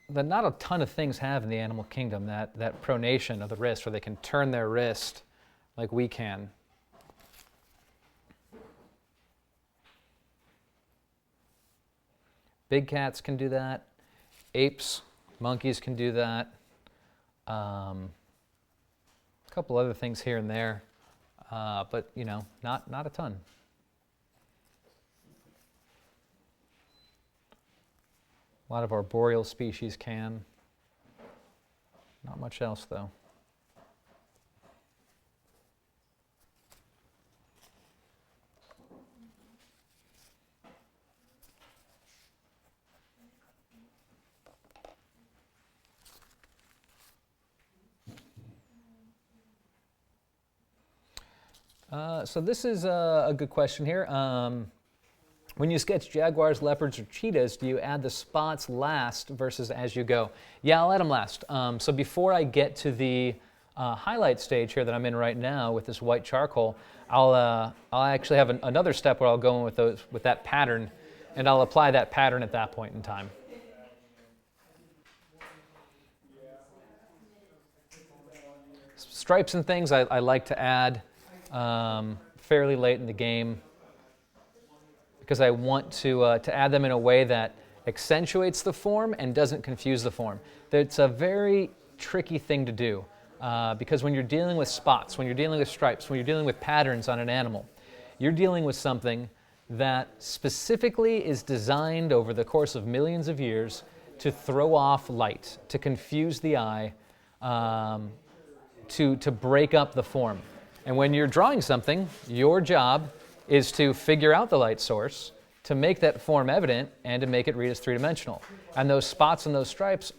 not a ton of things have in the animal kingdom, that pronation of the wrist, where they can turn their wrist like we can. Big cats can do that. Apes, monkeys can do that. A couple other things here and there, but not a ton. A lot of arboreal species can. Not much else, though. So this is a good question here. When you sketch jaguars, leopards, or cheetahs, do you add the spots last versus as you go? Yeah, I'll add them last. So before I get to the highlight stage here that I'm in right now with this white charcoal, I'll actually have another step where I'll go in with that pattern, and I'll apply that pattern at that point in time. Stripes and things I like to add fairly late in the game, because I want to add them in a way that accentuates the form and doesn't confuse the form. It's a very tricky thing to do because when you're dealing with spots, when you're dealing with stripes, when you're dealing with patterns on an animal, you're dealing with something that specifically is designed over the course of millions of years to throw off light, to confuse the eye, to break up the form. And when you're drawing something, your job is to figure out the light source, to make that form evident, and to make it read as three-dimensional. And those spots and those stripes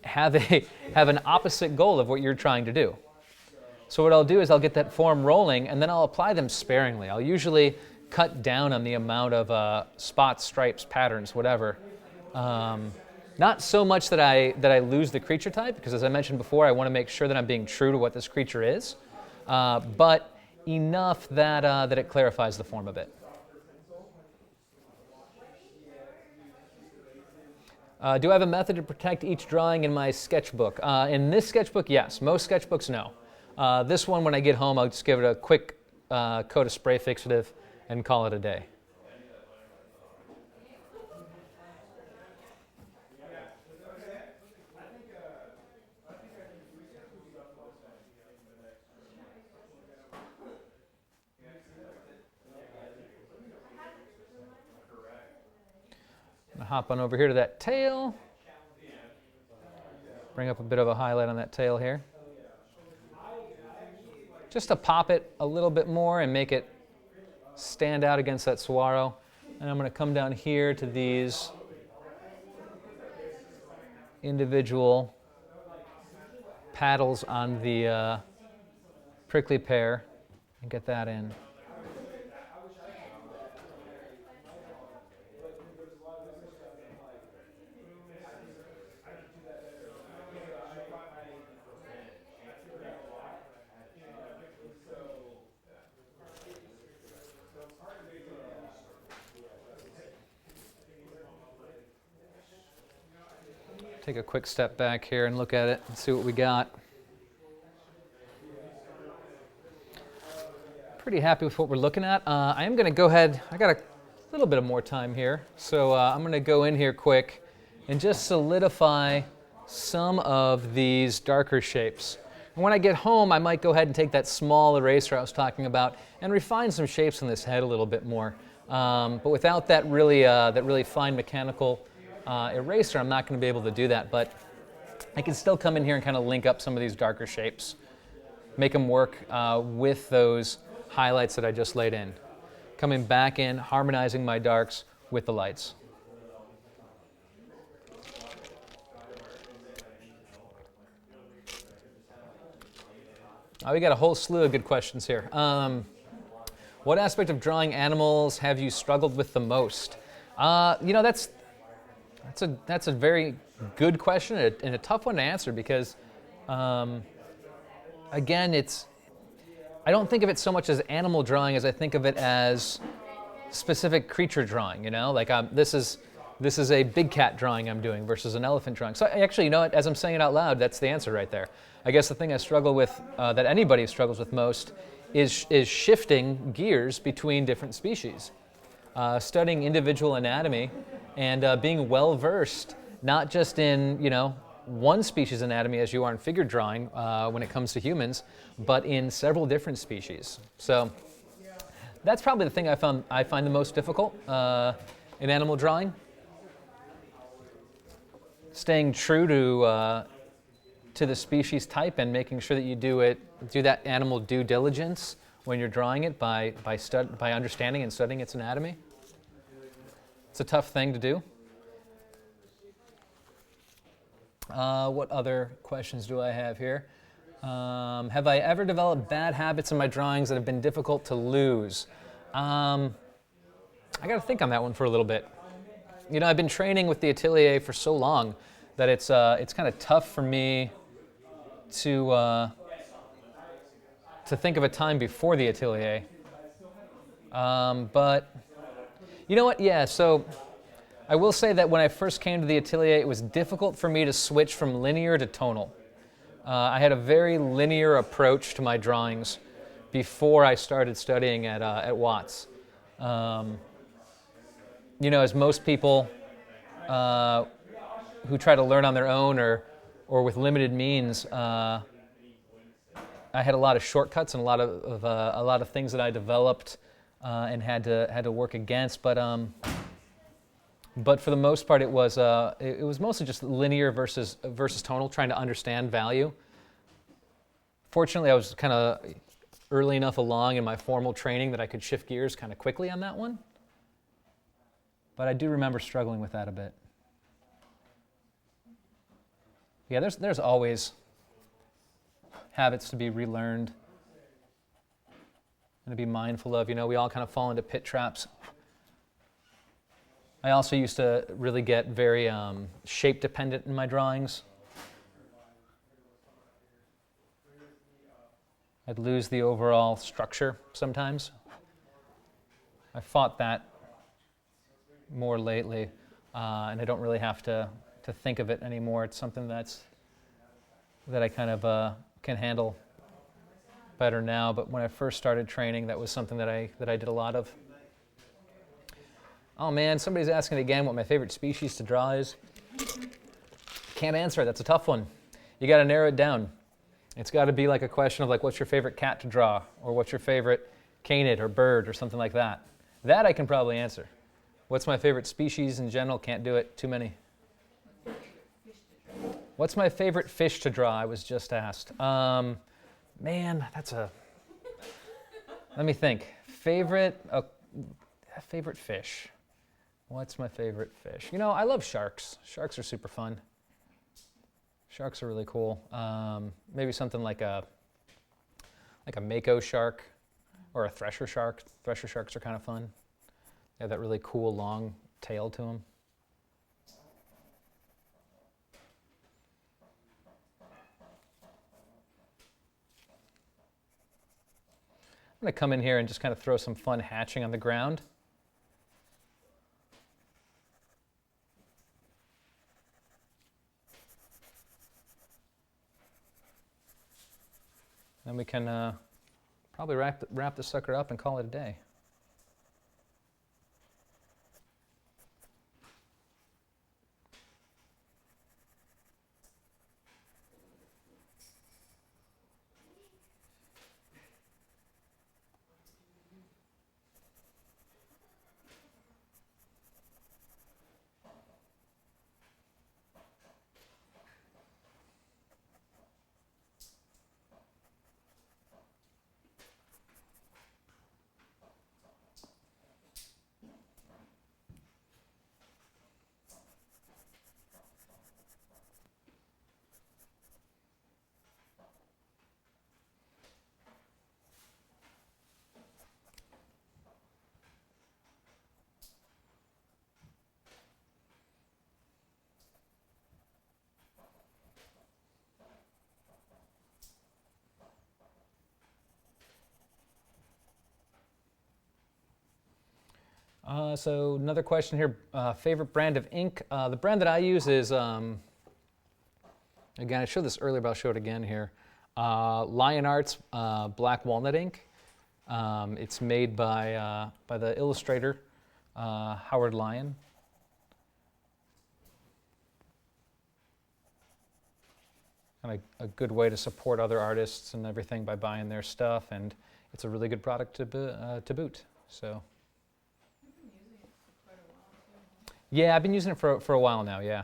have an opposite goal of what you're trying to do. So what I'll do is I'll get that form rolling, and then I'll apply them sparingly. I'll usually cut down on the amount of spots, stripes, patterns, whatever. Not so much that I lose the creature type, because as I mentioned before, I want to make sure that I'm being true to what this creature is, but enough that it clarifies the form a bit. Do I have a method to protect each drawing in my sketchbook? In this sketchbook, yes. Most sketchbooks, no. This one, when I get home, I'll just give it a quick coat of spray fixative and call it a day. I'm going to hop on over here to that tail. Bring up a bit of a highlight on that tail here. Just to pop it a little bit more and make it stand out against that saguaro. And I'm going to come down here to these individual paddles on the prickly pear and get that in. Take a quick step back here and look at it and see what we got. Pretty happy with what we're looking at. I am going to go ahead, I got a little bit of more time here, so I'm going to go in here quick and just solidify some of these darker shapes. And when I get home, I might go ahead and take that small eraser I was talking about and refine some shapes in this head a little bit more. But without that really fine mechanical eraser, I'm not going to be able to do that, but I can still come in here and kind of link up some of these darker shapes, make them work with those highlights that I just laid in. Coming back in, harmonizing my darks with the lights. We got a whole slew of good questions here. What aspect of drawing animals have you struggled with the most? That's a very good question and a tough one to answer because, again, I don't think of it so much as animal drawing as I think of it as specific creature drawing. You know, like this is a big cat drawing I'm doing versus an elephant drawing. So actually, you know what? As I'm saying it out loud, that's the answer right there. I guess the thing I struggle with, that anybody struggles with most, is shifting gears between different species. Studying individual anatomy and being well versed not just in one species anatomy as you are in figure drawing when it comes to humans, but in several different species. So that's probably the thing I find the most difficult in animal drawing. Staying true to the species type and making sure that you do that animal due diligence when you're drawing it by understanding and studying its anatomy. It's a tough thing to do. What other questions do I have here? Have I ever developed bad habits in my drawings that have been difficult to lose? I got to think on that one for a little bit. You know, I've been training with the Atelier for so long that it's kind of tough for me to think of a time before the Atelier. But you know what? Yeah, so I will say that when I first came to the Atelier, it was difficult for me to switch from linear to tonal. I had a very linear approach to my drawings before I started studying at Watts. You know, as most people who try to learn on their own or with limited means, I had a lot of shortcuts and a lot of things that I developed and had to work against. But for the most part, it was mostly just linear versus tonal, trying to understand value. Fortunately, I was kind of early enough along in my formal training that I could shift gears kind of quickly on that one. But I do remember struggling with that a bit. Yeah, there's always habits to be relearned and to be mindful of. You know, we all kind of fall into pit traps. I also used to really get very shape dependent in my drawings. I'd lose the overall structure sometimes. I fought that more lately, and I don't really have to think of it anymore. It's something that I kind of can handle better now. But when I first started training, that was something that I did a lot of. Oh man, somebody's asking again what my favorite species to draw is. Can't answer it. That's a tough one. You got to narrow it down. It's got to be like a question of like, what's your favorite cat to draw, or what's your favorite canid or bird or something like that. That I can probably answer. What's my favorite species in general? Can't do it. Too many. What's my favorite fish to draw? I was just asked. Man, that's a. Let me think. Favorite fish. What's my favorite fish? You know, I love sharks. Sharks are super fun. Sharks are really cool. Maybe something like a mako shark or a thresher shark. Thresher sharks are kind of fun. They have that really cool long tail to them. I'm going to come in here and just kind of throw some fun hatching on the ground. Then we can probably wrap this sucker up and call it a day. So another question here, favorite brand of ink. The brand that I use is, again, I showed this earlier, but I'll show it again here. Lion Art's Black Walnut ink. It's made by the illustrator, Howard Lyon. Kind of a good way to support other artists and everything by buying their stuff, and it's a really good product to boot. So. Yeah, I've been using it for a while now, yeah.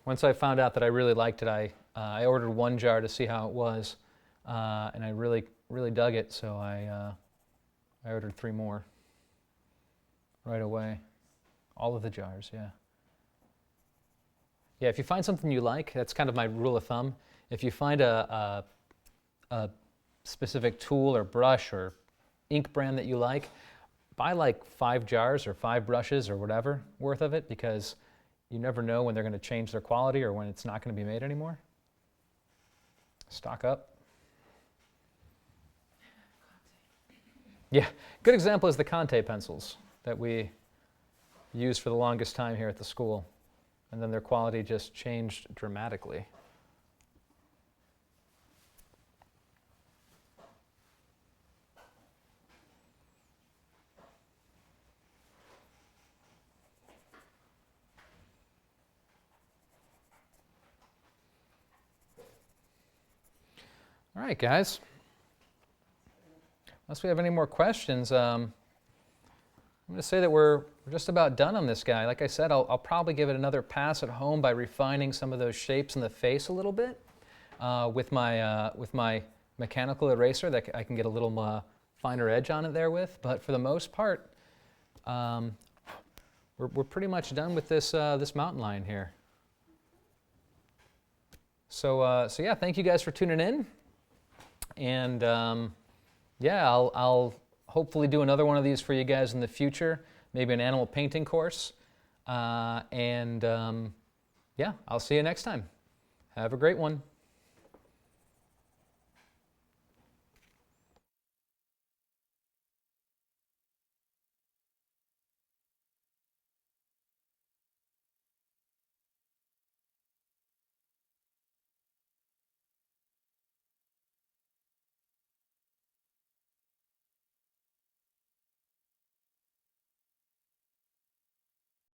Once I found out that I really liked it, I ordered one jar to see how it was, and I really dug it, so I ordered 3 more right away. All of the jars, yeah. Yeah, if you find something you like, that's kind of my rule of thumb. If you find a specific tool or brush or ink brand that you like, buy like 5 jars or 5 brushes or whatever worth of it, because you never know when they're going to change their quality or when it's not going to be made anymore. Stock up. Yeah, good example is the Conte pencils that we used for the longest time here at the school, and then their quality just changed dramatically. All right, guys. Unless we have any more questions, I'm going to say that we're just about done on this guy. Like I said, I'll probably give it another pass at home by refining some of those shapes in the face a little bit with my mechanical eraser that I can get a little finer edge on it there with. But for the most part, we're pretty much done with this mountain lion here. So yeah, thank you guys for tuning in. And yeah, I'll hopefully do another one of these for you guys in the future, maybe an animal painting course. Yeah, I'll see you next time. Have a great one.